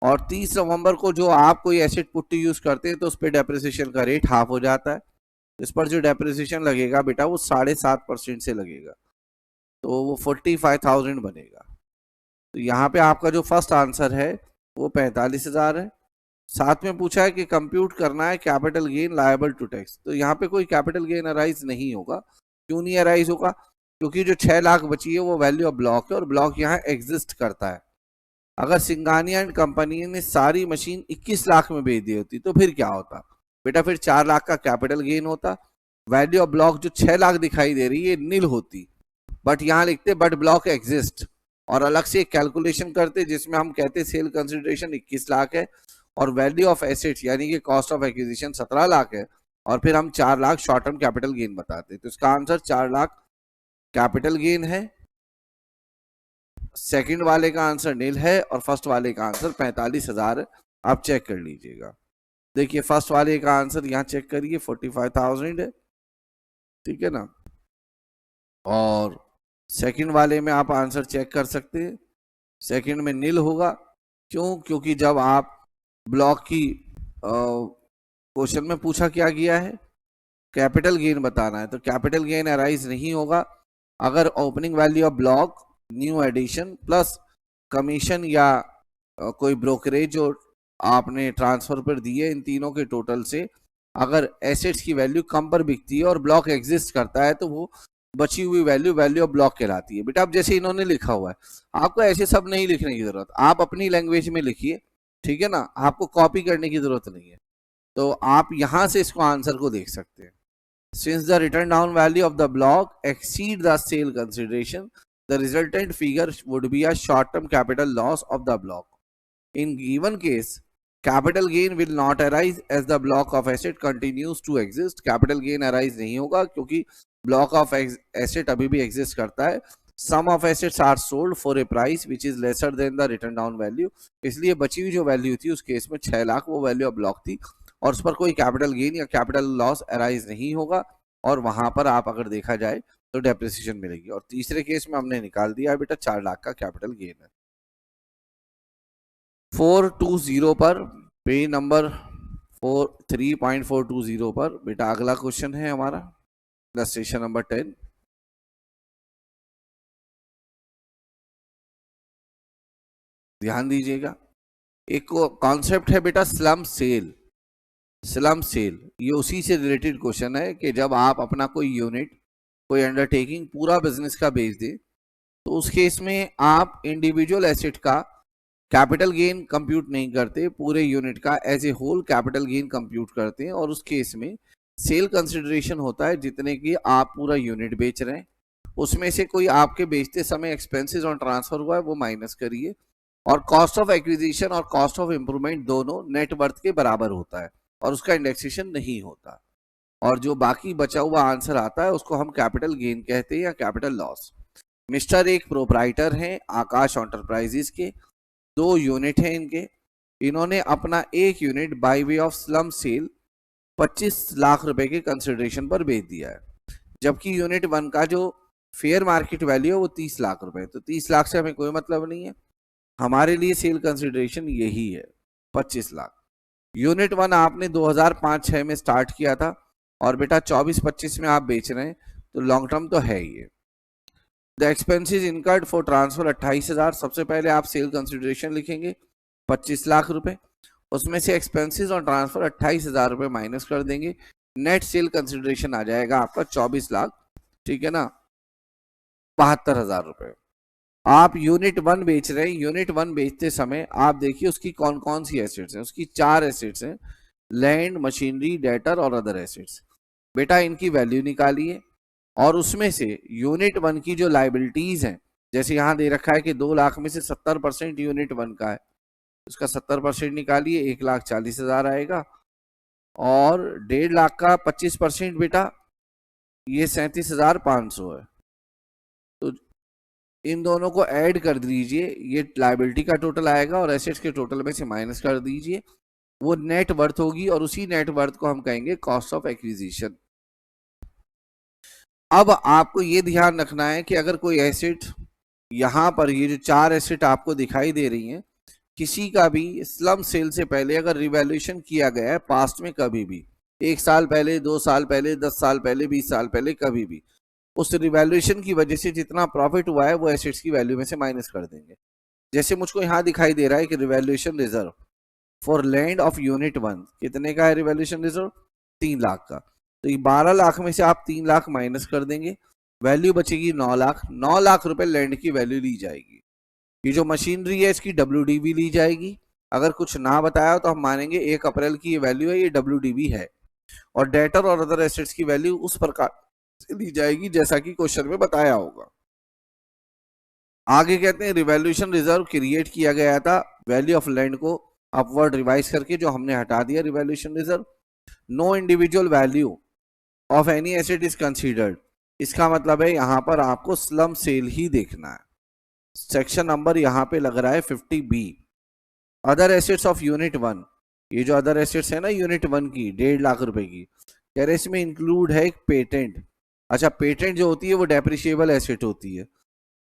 और 30 नवंबर को जो आप कोई एसेट पुट टू यूज करते हैं तो उस पर डेप्रिसिएशन का रेट हाफ हो जाता है। इस पर जो डेप्रिसिएशन लगेगा बेटा वो 7.5% से लगेगा, तो वो 45,000 बनेगा। तो यहाँ पे आपका जो फर्स्ट आंसर है वो 45,000 है, साथ में पूछा है कि कंप्यूट करना है capital gain liable to tax, तो यहाँ पे कोई कैपिटल गेन अराइज नहीं होगा। क्यों नहीं अराइज होगा? क्योंकि जो 6 लाख बची है वो वैल्यू ऑफ ब्लॉक है और ब्लॉक यहाँ एग्जिस्ट करता है। अगर सिंघानिया एंड कंपनी ने सारी मशीन 21 लाख में बेच दी होती तो फिर क्या होता बेटा? फिर 4 लाख का कैपिटल गेन होता, वैल्यू ऑफ ब्लॉक जो 6 लाख दिखाई दे रही है नील होती। बट यहाँ लिखते बट ब्लॉक एग्जिस्ट, और अलग से एक कैलकुलेशन करते जिसमें हम कहते सेल कंसिडरेशन 21 लाख है और वैल्यू ऑफ एसेट्स यानी कि कॉस्ट ऑफ एक्विजिशन 17 लाख है, और फिर हम 4 lakh short term capital gain बताते। तो इसका आंसर 4 लाख कैपिटल गेन है। सेकंड वाले का आंसर नील है और फर्स्ट वाले का आंसर 45,000 है। आप चेक कर लीजिएगा। देखिए फर्स्ट वाले का आंसर यहाँ चेक करिए 45,000 है, ठीक है ना। और सेकंड वाले में आप आंसर चेक कर सकते हैं, सेकंड में नील होगा। क्यों? क्योंकि जब आप ब्लॉक की क्वेश्चन में पूछा क्या गया है, कैपिटल गेन बताना है, तो कैपिटल गेन अराइज नहीं होगा अगर opening value of block, new addition plus commission या कोई ब्रोकरेज जो आपने ट्रांसफर पर दिए, इन तीनों के टोटल से अगर एसेट्स की वैल्यू कम पर बिकती है और ब्लॉक एग्जिस्ट करता है तो वो बची हुई वैल्यू वैल्यू ऑफ ब्लॉक कहलाती है। बेटा अब जैसे इन्होंने लिखा हुआ है, आपको ऐसे सब नहीं लिखने की जरूरत, आप अपनी लैंग्वेज में लिखिए, ठीक है ना, आपको कॉपी करने की जरूरत नहीं है। तो आप यहां से इसको आंसर को देख सकते हैं। Since the written down value of the block exceed the sale consideration, the resultant figure would be a short-term capital loss of the block. In given case, capital gain will not arise as the block of asset continues to exist. Capital gain arise नहीं होगा क्योंकि block of asset अभी भी exist करता है। Some of assets are sold for a price which is lesser than the written down value. इसलिए बची हुई जो वैल्यू थी उस केस में 6 लाख वो वैल्यू ऑफ ब्लॉक थी और उस पर कोई कैपिटल गेन या कैपिटल लॉस अराइज नहीं होगा और वहां पर आप अगर देखा जाए तो डेप्रिसिएशन मिलेगी। और तीसरे केस में हमने निकाल दिया बेटा 4 लाख का कैपिटल गेन है। 420 पर पेज नंबर 3.420 पर बेटा अगला क्वेश्चन है हमारा इलस्ट्रेशन नंबर 10। ध्यान दीजिएगा, एक कॉन्सेप्ट है बेटा स्लम सेल। स्लम सेल ये उसी से रिलेटेड क्वेश्चन है कि जब आप अपना कोई यूनिट, कोई अंडरटेकिंग पूरा बिजनेस का बेच दे तो उस केस में आप इंडिविजुअल एसेट का कैपिटल गेन कंप्यूट नहीं करते, पूरे यूनिट का as a whole capital gain compute करते हैं और उस केस में सेल कंसिडरेशन होता है जितने की आप पूरा यूनिट बेच रहे हैं, उसमें से कोई आपके बेचते समय एक्सपेंसेस और ट्रांसफर हुआ है वो माइनस करिए, और कॉस्ट ऑफ एक्विजिशन और कॉस्ट ऑफ इंप्रूवमेंट दोनों नेट वर्थ के बराबर होता है और उसका इंडेक्सेशन नहीं होता, और जो बाकी बचा हुआ आंसर आता है उसको हम कैपिटल गेन कहते हैं या कैपिटल लॉस। मिस्टर एक प्रोप्राइटर हैं आकाश एंटरप्राइजेस के, 2 यूनिट हैं इनके, इन्होंने अपना एक unit by way of slump sale 25 lakh रुपए के कंसिडरेशन पर बेच दिया है, जबकि यूनिट 1 का जो फेयर मार्केट वैल्यू है वो 30 लाख रुपए है। तो 30 लाख से हमें कोई मतलब नहीं है, हमारे लिए सेल कंसिडरेशन यही है 25 लाख। यूनिट 1 आपने 2005-6 में स्टार्ट किया था और बेटा 24-25 में आप बेच रहे हैं, तो लॉन्ग टर्म तो है ही। The expenses incurred for transfer 28,000। सबसे पहले आप सेल कंसिडरेशन लिखेंगे 25 लाख रुपए, उसमें से एक्सपेंसेस और ट्रांसफर 28,000 रुपए माइनस कर देंगे, नेट सेल कंसिडरेशन आ जाएगा आपका 24 लाख, ठीक है ना, 72,000 रुपए। आप यूनिट 1 बेच रहे हैं, यूनिट 1 बेचते समय आप देखिए उसकी कौन कौन सी एसेट्स हैं, उसकी 4 एसेट्स हैं, लैंड, मशीनरी, डेटर और अदर एसेट्स। बेटा इनकी वैल्यू निकालिए और उसमें से यूनिट 1 की जो लाइबिलिटीज हैं, जैसे यहां दे रखा है कि 2 लाख में से 70% यूनिट 1 का है, उसका 70% निकालिए 1,40,000 आएगा, और 1.5 लाख का 25% बेटा ये 37,500 है। तो इन दोनों को ऐड कर दीजिए, ये लाइबिलिटी का टोटल आएगा और एसेट्स के टोटल में से माइनस कर दीजिए, वो नेट वर्थ होगी और उसी नेट वर्थ को हम कहेंगे कॉस्ट ऑफ एक्विजिशन। अब आपको ये ध्यान रखना है कि अगर कोई एसेट, यहां पर ये जो 4 एसेट आपको दिखाई दे रही हैं, किसी का भी स्लम सेल से पहले अगर रिवैल्यूएशन किया गया है पास्ट में, कभी भी 1 साल पहले, 2 साल पहले, 10 साल पहले, 20 साल पहले, कभी भी उस रिवैल्यूएशन की वजह से जितना प्रॉफिट हुआ है वो एसेट्स की वैल्यू में से माइनस कर देंगे। जैसे मुझको यहाँ दिखाई दे रहा है कि revaluation reserve, for land of unit 1 कितने का है रिवैल्यूएशन रिजर्व? 3 लाख का। तो ये 12 लाख में से आप 3 लाख माइनस कर देंगे, वैल्यू बचेगी 9 लाख। 9 लाख रुपए लैंड की वैल्यू ली जाएगी। ये जो मशीनरी है इसकी WDV ली जाएगी। अगर कुछ ना बताया तो हम मानेंगे 1 अप्रैल की ये वैल्यू है, ये WDV है। और डेटर और अदर एसेट्स की वैल्यू उस प्रकार से ली जाएगी जैसा कि क्वेश्चन में बताया होगा। आगे कहते हैं रिवैल्यूएशन रिजर्व क्रिएट किया गया था वैल्यू ऑफ लैंड को अपवर्ड रिवाइज करके, जो हमने हटा दिया revaluation reserve. No individual value of any asset is considered, इसका मतलब है यहां पर आपको स्लम सेल ही देखना है। सेक्शन नंबर यहां पे लग रहा है 50B। Other assets of unit 1, ये जो अदर एसेट्स है ना यूनिट 1 की 1.5 लाख रुपए की, कह रहे इसमें इंक्लूड है एक पेटेंट। अच्छा, पेटेंट जो होती है वो डेप्रिशिएबल एसेट होती है।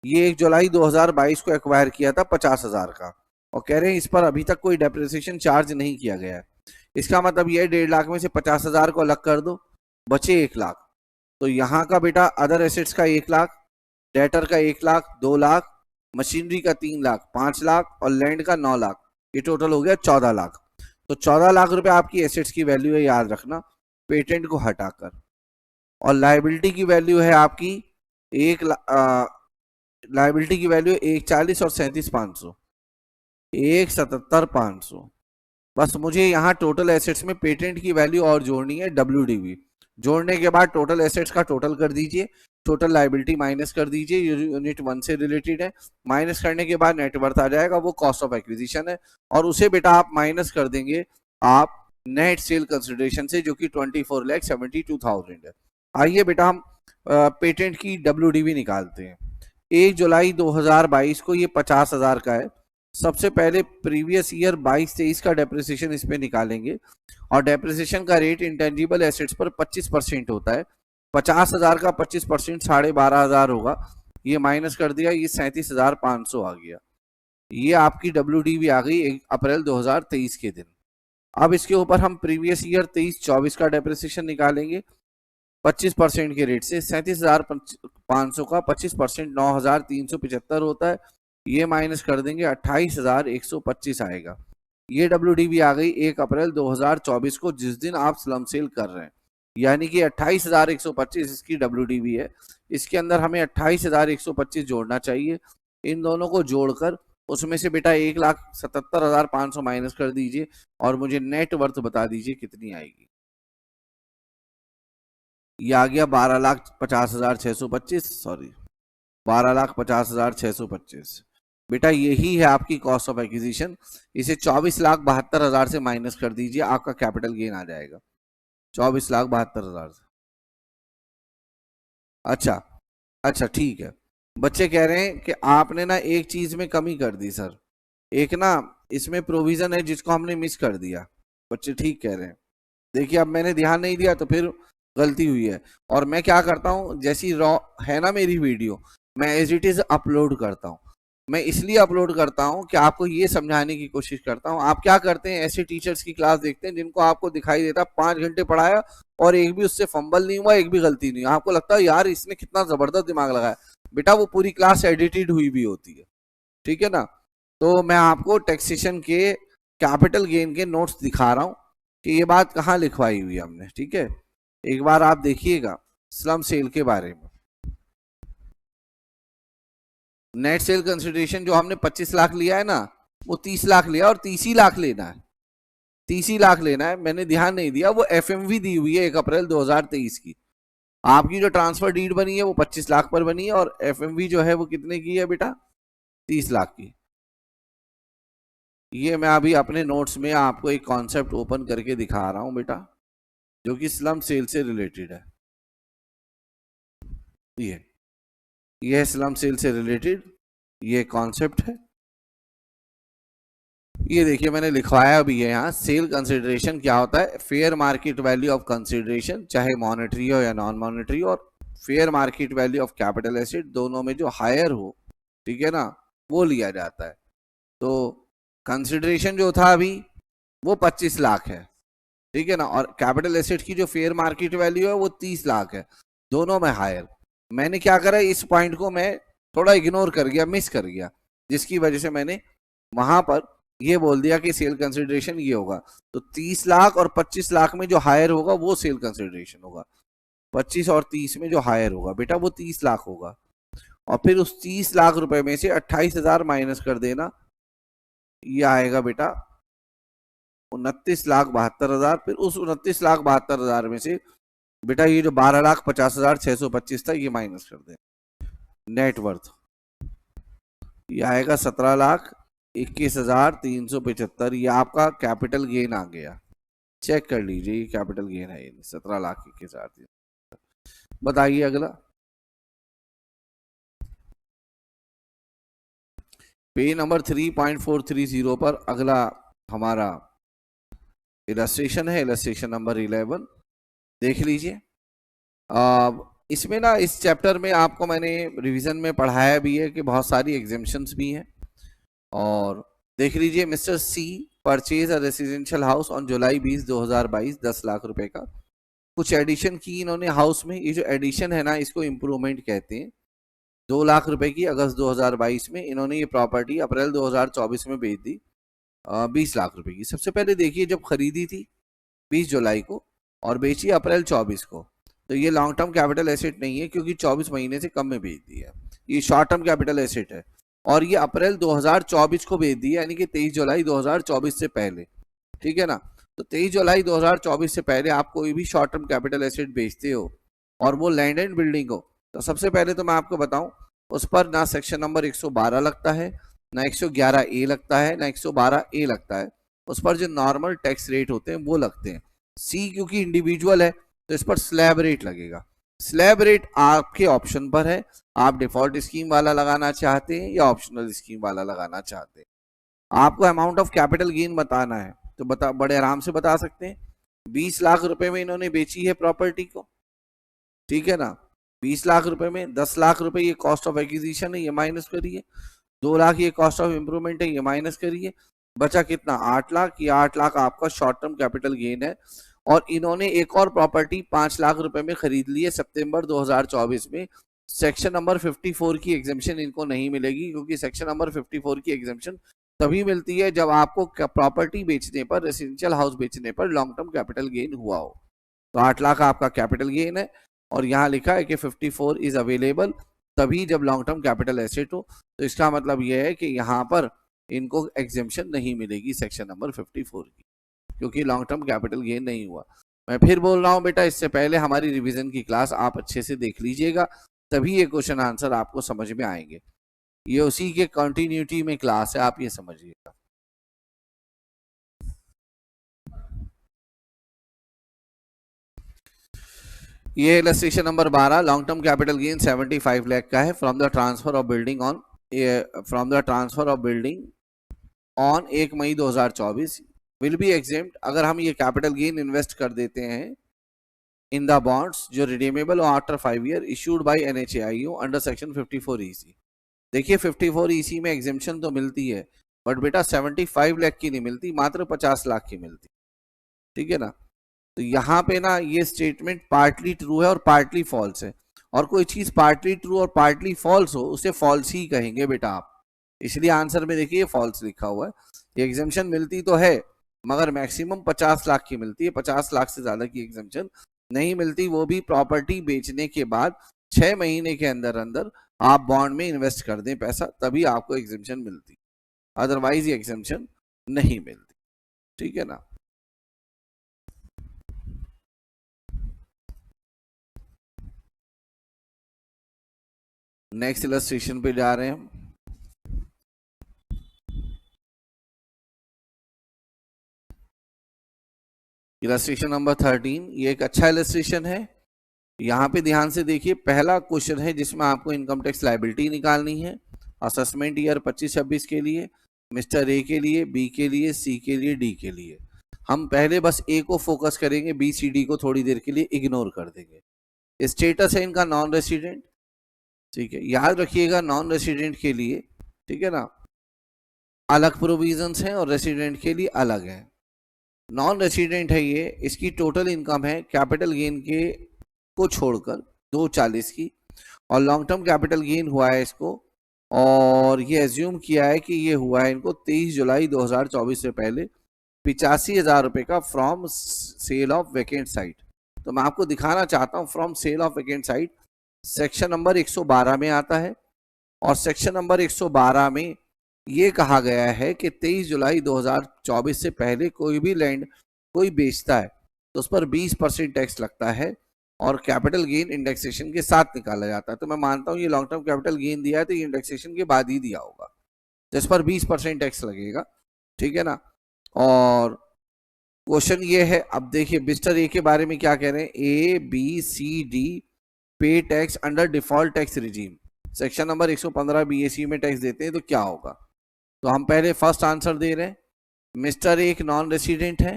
ये 1 जुलाई 2022 को एक्वायर किया था 50,000 का, और कह रहे हैं इस पर अभी तक कोई डेप्रिसिएशन चार्ज नहीं किया गया है। इसका मतलब ये 1.5 लाख में से 50,000 को अलग कर दो, बचे 1 लाख। तो यहाँ का बेटा अदर एसेट्स का 1 लाख, डेटर का 1 लाख, 2 लाख, मशीनरी का 3 लाख, 5 लाख और लैंड का 9 लाख, ये टोटल हो गया 14 लाख। तो 14 लाख रुपए आपकी एसेट्स की वैल्यू है, याद रखना, पेटेंट को हटाकर। और लायबिलिटी की वैल्यू है आपकी 1 लायबिलिटी की वैल्यू 140 और 37,500, 177,500। बस मुझे यहाँ टोटल एसेट्स में पेटेंट की वैल्यू और जोड़नी है WDV। जोड़ने के बाद टोटल एसेट्स का टोटल कर दीजिए, टोटल लायबिलिटी माइनस कर दीजिए, यूनिट 1 से रिलेटेड है। माइनस करने के बाद नेटवर्थ आ जाएगा, वो कॉस्ट ऑफ एक्विजिशन है, और उसे बेटा आप माइनस कर देंगे आप नेट सेल कंसिडरेशन से, जो कि 24,72,000 है। आइए बेटा हम पेटेंट की WDV निकालते हैं। 1 जुलाई 2022 को ये 50,000 का है। सबसे पहले प्रीवियस ईयर 22-23 का डेप्रिसिएशन इस पे निकालेंगे, और डेप्रिसिएशन का रेट इंटेंजिबल एसेट्स पर 25% होता है। 50,000 का 25% 12,500 होगा, ये माइनस कर दिया, ये 37,500 आ गया। ये आपकी WDV आ गई 1 अप्रैल 2023 के दिन। अब इसके ऊपर हम प्रीवियस ईयर 23-24 का डेप्रिसिएशन निकालेंगे 25% के रेट से। 37,500 का 25% 9,375 होता है, ये माइनस कर देंगे 28,125 आएगा। ये WDV आ गई 1 अप्रैल 2024 को, जिस दिन आप स्लम सेल कर रहे हैं, यानी कि 28,125 इसकी WDV है। इसके अंदर हमें 28,125 जोड़ना चाहिए। इन दोनों को जोड़कर उसमें से बेटा 1,77,500 माइनस कर दीजिए, और मुझे नेट वर्थ बता दीजिए कितनी आएगी। ये आ गया 12,50,625, सॉरी 12,50,625। बेटा यही है आपकी कॉस्ट ऑफ एक्विजिशन। इसे 24,72,000 से माइनस कर दीजिए, आपका कैपिटल गेन आ जाएगा 24,72,000 से। अच्छा ठीक है। बच्चे कह रहे हैं कि आपने ना एक चीज में कमी कर दी सर, एक ना इसमें प्रोविजन है जिसको हमने मिस कर दिया। बच्चे ठीक कह रहे हैं। देखिए अब मैंने ध्यान नहीं दिया तो फिर गलती हुई है। और मैं क्या करता हूँ, जैसी रॉ है ना मेरी वीडियो, मैं एज इट इज अपलोड करता हूँ। मैं इसलिए अपलोड करता हूँ कि आपको ये समझाने की कोशिश करता हूँ। आप क्या करते हैं, ऐसे टीचर्स की क्लास देखते हैं जिनको आपको दिखाई देता 5 घंटे पढ़ाया और एक भी उससे फंबल नहीं हुआ, एक भी गलती नहीं हुई। आपको लगता है यार इसने कितना जबरदस्त दिमाग लगाया। बेटा वो पूरी क्लास एडिटेड हुई भी होती है, ठीक है ना। तो मैं आपको टैक्सेशन के कैपिटल गेन के नोट्स दिखा रहा हूँ कि ये बात कहाँ लिखवाई हुई हमने, ठीक है। एक बार आप देखिएगा स्लम सेल के बारे में। नेट सेल कंसिडरेशन जो हमने 25 लाख लिया है ना, वो 30 लाख लिया और 30 ही लाख लेना है, 30 ही लाख लेना है। मैंने ध्यान नहीं दिया, वो FMV दी हुई है 1 अप्रैल 2023 की। आपकी जो ट्रांसफर डीड बनी है वो 25 लाख पर बनी है, और FMV जो है वो कितने की है बेटा, 30 लाख की। ये मैं अभी अपने नोट्स में आपको एक कॉन्सेप्ट ओपन करके दिखा रहा हूं बेटा, जो कि स्लम सेल से रिलेटेड है। ये स्लम सेल से रिलेटेड ये कॉन्सेप्ट है। ये देखिए मैंने लिखवाया भी है यहाँ। सेल कंसिडरेशन क्या होता है, fair market value of consideration, चाहे मॉनेटरी हो या नॉन मॉनेटरी, और fair market value of capital asset, दोनों में जो हायर हो, ठीक है ना, वो लिया जाता है। तो कंसिडरेशन जो था अभी वो 25 लाख है, ठीक है ना, और कैपिटल एसेट की जो फेयर मार्केट वैल्यू है वो 30 लाख है, दोनों में हायर। मैंने क्या करा, इस पॉइंट को मैं थोड़ा इग्नोर कर गया, मिस कर गया, जिसकी वजह से मैंने वहां पर ये बोल दिया कि सेल कंसिडरेशन ये होगा, तो 30 लाख और 25 लाख में जो हायर होगा वो सेल कंसिडरेशन होगा। 25 और 30 में जो हायर होगा बेटा वो 30 लाख होगा, और फिर उस 30 लाख रुपए में से 28,000 माइनस कर देना, ये आएगा बेटा 29,72,000। फिर उस 29,72,000 में से बेटा ये जो 12,50,625 था ये माइनस कर दे, नेट वर्थ ये आएगा 17,21,375। ये आपका कैपिटल गेन आ गया, चेक कर लीजिए, ये कैपिटल गेन है, 17,21,375। बताइए अगला पेज नंबर 3.430 पर अगला हमारा इलस्ट्रेशन है, इलस्ट्रेशन नंबर 11 देख लीजिए। इसमें ना इस चैप्टर में आपको मैंने रिवीजन में पढ़ाया भी है कि बहुत सारी एग्जेम्पशंस भी हैं, और देख लीजिए mister C purchase a residential house on July 20, 2022 10 lakh रुपए का। कुछ एडिशन की इन्होंने हाउस में, ये जो एडिशन है ना इसको इम्प्रूवमेंट कहते हैं। 2 लाख रुपए की अगस्त 2022 में इन्होंने ये प्रॉपर्टी अप्रैल 2024 में बेच दी 20 लाख रुपए की। सबसे पहले देखिए जब खरीदी थी 20 जुलाई को और बेची अप्रैल 24 को, तो ये लॉन्ग टर्म कैपिटल एसेट नहीं है क्योंकि 24 महीने से कम में बेच दी है, ये शॉर्ट टर्म कैपिटल एसेट है। और ये अप्रैल 2024 को बेच दी है, यानी कि 23 जुलाई 2024 से पहले, ठीक है ना। तो 23 जुलाई 2024 से पहले आप कोई भी शॉर्ट टर्म कैपिटल एसेट बेचते हो और वो लैंड एंड बिल्डिंग हो, तो सबसे पहले तो मैं आपको बताऊं उस पर ना सेक्शन नंबर 112 लगता है, ना 111A लगता है, ना 112A लगता है। उस पर जो नॉर्मल टैक्स रेट होते हैं वो लगते हैं। सी क्योंकि इंडिविजुअल है तो इस पर स्लैब रेट लगेगा। स्लैब रेट आपके ऑप्शन पर है, आप डिफॉल्ट स्कीम वाला लगाना चाहते हैं या ऑप्शनल स्कीम वाला लगाना चाहते हैं। आपको अमाउंट ऑफ कैपिटल गेन बताना है तो बड़े आराम से बता सकते हैं। 20 लाख रुपए में इन्होंने बेची है प्रॉपर्टी को, ठीक है ना। 20 लाख रुपए में 10 लाख रुपए ये कॉस्ट ऑफ एक्विजिशन है, ये माइनस करिए। 2 लाख ये कॉस्ट ऑफ इंप्रूवमेंट है, ये माइनस करिए। बचा कितना 8 लाख। ये 8 लाख आपका शॉर्ट टर्म कैपिटल गेन है। और इन्होंने एक और प्रॉपर्टी 5 लाख रुपए में खरीद ली है सितंबर 2024 में। सेक्शन नंबर 54 की एग्जेम्पशन इनको नहीं मिलेगी, क्योंकि सेक्शन नंबर 54 की एग्जेम्पशन तभी मिलती है जब आपको प्रॉपर्टी बेचने पर, रेसिडेंशियल हाउस बेचने पर लॉन्ग टर्म कैपिटल गेन हुआ हो। तो 8 लाख आपका कैपिटल गेन है, और यहाँ लिखा है कि 54 इज अवेलेबल तभी जब लॉन्ग टर्म कैपिटल एसेट हो। तो इसका मतलब यह है कि यहाँ पर इनको एग्जेम्पशन नहीं मिलेगी सेक्शन नंबर 54 की, क्योंकि लॉन्ग टर्म कैपिटल गेन नहीं हुआ। मैं फिर बोल रहा हूँ बेटा, इससे पहले हमारी रिवीजन की क्लास आप अच्छे से देख लीजिएगा, तभी ये क्वेश्चन आंसर आपको समझ में आएंगे। ये उसी के कंटिन्यूटी में क्लास है, आप ये समझिएगा। ये illustration number 12, long term capital gain 75 lakh का है from the transfer of building on 1 May 2024 will be exempt. अगर हम ये कैपिटल गेन इन्वेस्ट कर देते हैं इन द बॉन्ड्स जो redeemable after 5 year issued by NHAIO under section 54 EC। देखिए 54 EC में एग्जेम्पशन तो मिलती है, बट बेटा 75 लाख की नहीं मिलती, मात्र 50 लाख की मिलती, ठीक है ना। तो यहाँ पे ना ये स्टेटमेंट पार्टली ट्रू है और पार्टली फॉल्स है, और कोई चीज पार्टली ट्रू और पार्टली फॉल्स हो उसे फॉल्स ही कहेंगे बेटा आप। इसलिए आंसर में देखिए फॉल्स लिखा हुआ है। एग्जेम्पशन मिलती तो है मगर मैक्सिमम 50 लाख की मिलती है, 50 लाख से ज्यादा की एग्जेम्पशन नहीं मिलती, वो भी प्रॉपर्टी बेचने के बाद 6 महीने के अंदर अंदर आप बॉन्ड में इन्वेस्ट कर दें पैसा, तभी आपको एग्जेम्पशन मिलती, अदरवाइज ये एग्जेम्पशन नहीं मिलती, ठीक है ना। नेक्स्ट इलस्ट्रेशन पे जा रहे हैं हम। इलस्ट्रेशन नंबर 13, ये एक अच्छा इलस्ट्रेशन है। यहाँ पे ध्यान से देखिए, पहला क्वेश्चन है जिसमें आपको इनकम टैक्स लायबिलिटी निकालनी है असेसमेंट ईयर 25-26 के लिए, मिस्टर ए के लिए, बी के लिए, सी के लिए, डी के लिए। हम पहले बस ए को फोकस करेंगे, बी सी डी को थोड़ी देर के लिए इग्नोर कर देंगे। स्टेटस है इनका नॉन रेसिडेंट, ठीक है, याद रखिएगा नॉन रेसिडेंट के लिए, ठीक है ना, अलग प्रोविजंस हैं और रेसिडेंट के लिए अलग है। नॉन रेसिडेंट है ये, इसकी टोटल इनकम है कैपिटल गेन के को छोड़कर 240 की, और लॉन्ग टर्म कैपिटल गेन हुआ है इसको और ये एज्यूम किया है कि ये हुआ है इनको 23 जुलाई 2024 से पहले 85,000 रुपए का from sale of vacant site. तो मैं आपको दिखाना चाहता हूँ from sale of vacant site section number 112 में आता है, और सेक्शन नंबर 112 में ये कहा गया है कि 23 जुलाई 2024 से पहले कोई भी लैंड कोई बेचता है तो उस पर 20% टैक्स लगता है और कैपिटल गेन इंडेक्सेशन के साथ निकाला जाता है। तो मैं मानता हूँ ये लॉन्ग टर्म कैपिटल गेन दिया है तो ये इंडेक्सेशन के बाद ही दिया होगा, जिस पर 20% टैक्स लगेगा, ठीक है ना। और क्वेश्चन ये है, अब देखिए मिस्टर ए के बारे में क्या कह रहे हैं, A B C D pay tax under default tax regime, section number 115 BAC में टैक्स देते हैं तो क्या होगा। तो हम पहले फर्स्ट आंसर दे रहे हैं, मिस्टर ए एक नॉन रेसिडेंट है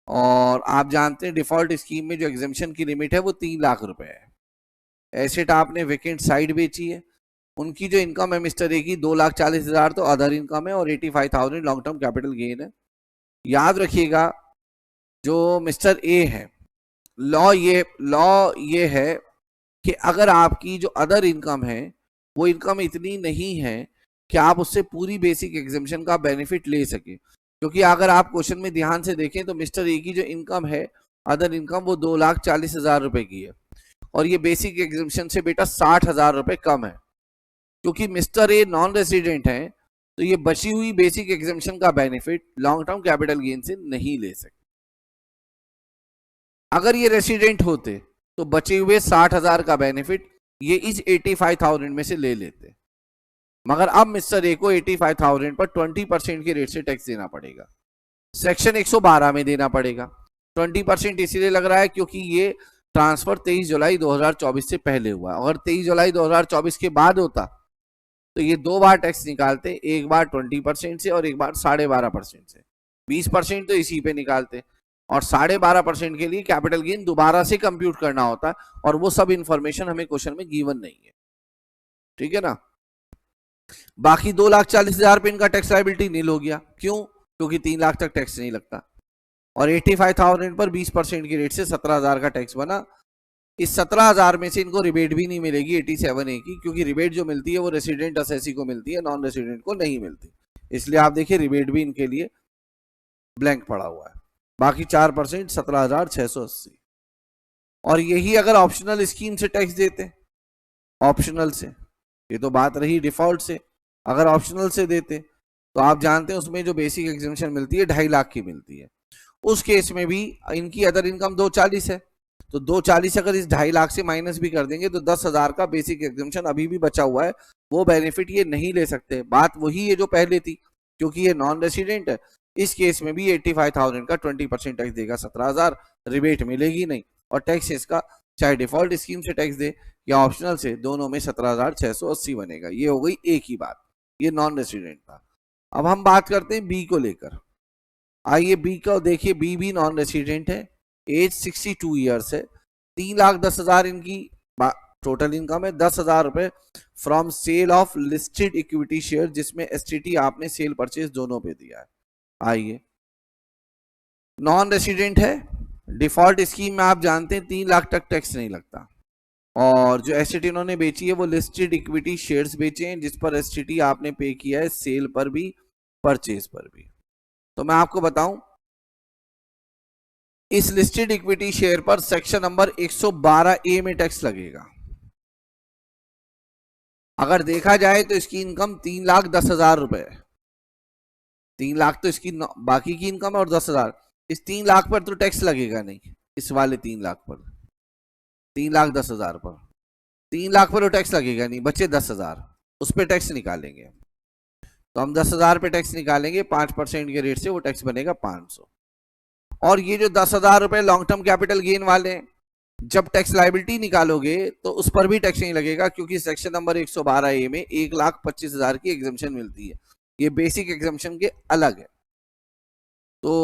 और आप जानते हैं डिफॉल्ट स्कीम में जो एग्जेम्पशन की लिमिट है वो 3 लाख रुपए है। एसेट आपने वेकेंट साइड बेची है, उनकी जो इनकम है मिस्टर ए की 2,40,000 तो अदर इनकम है और 85,000 लॉन्ग टर्म कैपिटल गेन है। याद रखिएगा जो मिस्टर ए है, लॉ ये है कि अगर आपकी जो अदर इनकम है वो इनकम इतनी नहीं है कि आप उससे पूरी बेसिक एग्जेम्पशन का बेनिफिट ले सके, क्योंकि अगर आप क्वेश्चन में ध्यान से देखें तो मिस्टर ए की जो इनकम है अदर इनकम वो 2,40,000 रुपए की है और ये बेसिक एग्जेम्पशन से बेटा 60,000 रुपए कम है। क्योंकि मिस्टर ए नॉन रेसिडेंट है तो ये बची हुई बेसिक एग्जेम्पशन का benefit long term capital gain से नहीं ले सकते। अगर ये रेसिडेंट होते तो बचे हुए 60,000 का बेनिफिट ये इस 85,000 में से ले लेते, मगर अब मिस्टर ए को 85,000 पर 20% के रेट से टैक्स देना पड़ेगा, सेक्शन 112 में देना पड़ेगा। 20% इसीलिए लग रहा है क्योंकि ये ट्रांसफर 23 जुलाई 2024 से पहले हुआ। अगर 23 जुलाई 2024 के बाद होता तो ये 2 बार टैक्स निकालते, एक बार 20% से और एक बार 12.5% से। 20% तो इसी पे निकालते और 12.5% के लिए कैपिटल गेन दोबारा से कंप्यूट करना होता है और वो सब इंफॉर्मेशन हमें क्वेश्चन में गिवन नहीं है, ठीक है ना। बाकी 2,40,000 पे इनका टैक्स लायबिलिटी नील हो गया, क्यों, क्योंकि 3 लाख तक टैक्स नहीं लगता और 85,000 पर 20% की रेट से 17,000 का टैक्स बना। इस 17,000 में से इनको रिबेट भी नहीं मिलेगी 87A की, क्योंकि रिबेट जो मिलती है वो रेसिडेंट असेसी को मिलती है, नॉन रेसिडेंट को नहीं मिलती, इसलिए आप देखिए रिबेट भी इनके लिए ब्लैंक पड़ा हुआ है। बाकी 4% 17,680। और यही अगर ऑप्शनल स्कीम से टैक्स देते, ऑप्शनल से, ये तो बात रही डिफॉल्ट से, अगर ऑप्शनल से देते तो आप जानते हैं उसमें जो बेसिक एग्जेम्पशन मिलती है 2.5 लाख की मिलती है। उस केस में भी इनकी अदर इनकम 240 है तो 240 अगर इस 2.5 लाख से माइनस भी कर देंगे तो 10,000 का बेसिक एग्जेम्पशन अभी भी बचा हुआ है, वो बेनिफिट ये नहीं ले सकते। बात वही है जो पहले थी, क्योंकि ये नॉन रेसिडेंट है। इस केस में भी 85,000 का 20% टैक्स देगा, 17,000 रिबेट मिलेगी नहीं और टैक्स इसका चाहे डिफॉल्ट स्कीम से टैक्स दे या ऑप्शनल से, दोनों में 17,680 बनेगा। ये हो गई एक ही बात, ये नॉन रेसिडेंट था। अब हम बात करते हैं बी को लेकर। आइए बी को देखिए, बी भी नॉन रेसिडेंट है, एज 62 ईयर्स है, 3,10,000 इनकी टोटल इनकम है, 10,000 रुपए from sale of listed equity share, जिसमें एसटीटी आपने सेल परचेज दोनों पे दिया है। आइए, नॉन रेसिडेंट है, डिफॉल्ट स्कीम में आप जानते हैं 3 लाख तक टैक्स नहीं लगता और जो एसटीटी इन्होंने बेची है वो लिस्टेड इक्विटी शेयर्स बेचे हैं, जिस पर एसटीटी आपने पे किया है सेल पर भी परचेज पर भी। तो मैं आपको बताऊं, इस लिस्टेड इक्विटी शेयर पर सेक्शन नंबर 112A में टैक्स लगेगा। अगर देखा जाए तो इसकी इनकम 3,10,000 रुपए है, 3 लाख तो इसकी बाकी की इनकम है और 10,000, इस 3 लाख पर तो टैक्स लगेगा नहीं, इस वाले 3 लाख पर, 3,10,000 पर, 3 लाख पर तो टैक्स लगेगा नहीं, बच्चे 10,000, उस पर टैक्स निकालेंगे। तो हम 10,000 पे टैक्स निकालेंगे, 5% के रेट से वो टैक्स बनेगा 500। और ये जो 10,000 रुपए लॉन्ग टर्म कैपिटल गेन वाले, जब टैक्स लायबिलिटी निकालोगे तो उस पर भी टैक्स नहीं लगेगा, क्योंकि सेक्शन नंबर 112A में 1,25,000 की एग्जेम्पशन मिलती है, ये बेसिक एग्जेम्पशन के अलग है। तो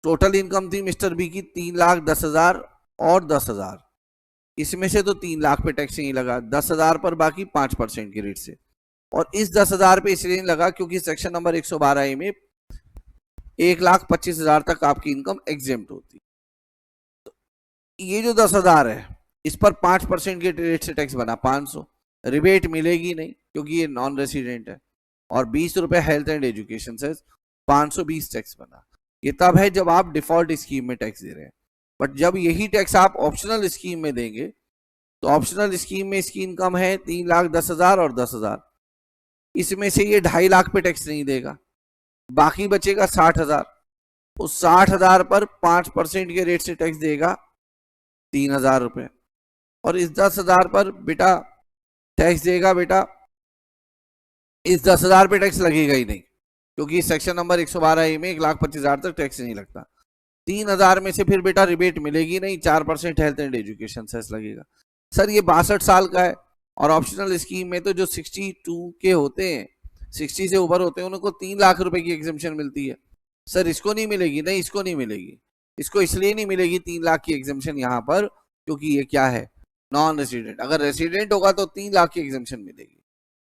टोटल इनकम थी मिस्टर बी की 3,10,000 और 10,000, इसमें से तो 3 लाख पे टैक्स नहीं लगा, 10,000 पर बाकी 5% के रेट से, और इस 10,000 पे इसलिए नहीं लगा क्योंकि सेक्शन नंबर 112A में 1,25,000 तक आपकी इनकम एग्जेम्प्ट होती। तो ये जो 10,000 है इस पर 5% के रेट से टैक्स बना 500, रिबेट मिलेगी नहीं, क्योंकि ये नॉन रेसिडेंट है, और 20 रुपए हेल्थ एंड एजुकेशन से 520 टैक्स बना। ये तब है जब आप डिफॉल्ट स्कीम में टैक्स दे रहे हैं। बट जब यही टैक्स आप ऑप्शनल स्कीम में देंगे, तो ऑप्शनल स्कीम में इसकी इनकम है 3,10,000 और 10,000, इसमें से ये 2.5 लाख पे टैक्स नहीं देगा, बाकी बचेगा 60,000। उस 60,000 पर 5% के रेट से टैक्स देगा 3,000 रुपए, और इस 10,000 पर बेटा टैक्स देगा, बेटा इस 10,000 पे टैक्स लगेगा ही नहीं, क्योंकि सेक्शन नंबर 112A में 1,25,000 तक टैक्स नहीं लगता। 3,000 में से फिर बेटा रिबेट मिलेगी नहीं, 4% हेल्थ एंड एजुकेशन सेस लगेगा। सर ये 62 साल का है, और ऑप्शनल स्कीम में तो जो 62 के होते हैं, 60 से ऊपर होते हैं, उनको 3 लाख रुपए की एग्जेम्पशन मिलती है। सर इसको नहीं मिलेगी, नहीं इसको नहीं मिलेगी। इसको इसलिए नहीं मिलेगी 3 लाख की एग्जेम्पशन यहाँ पर, क्योंकि ये क्या है, नॉन रेसिडेंट। अगर रेसिडेंट होगा तो 3 लाख की एग्जेम्पशन मिलेगी।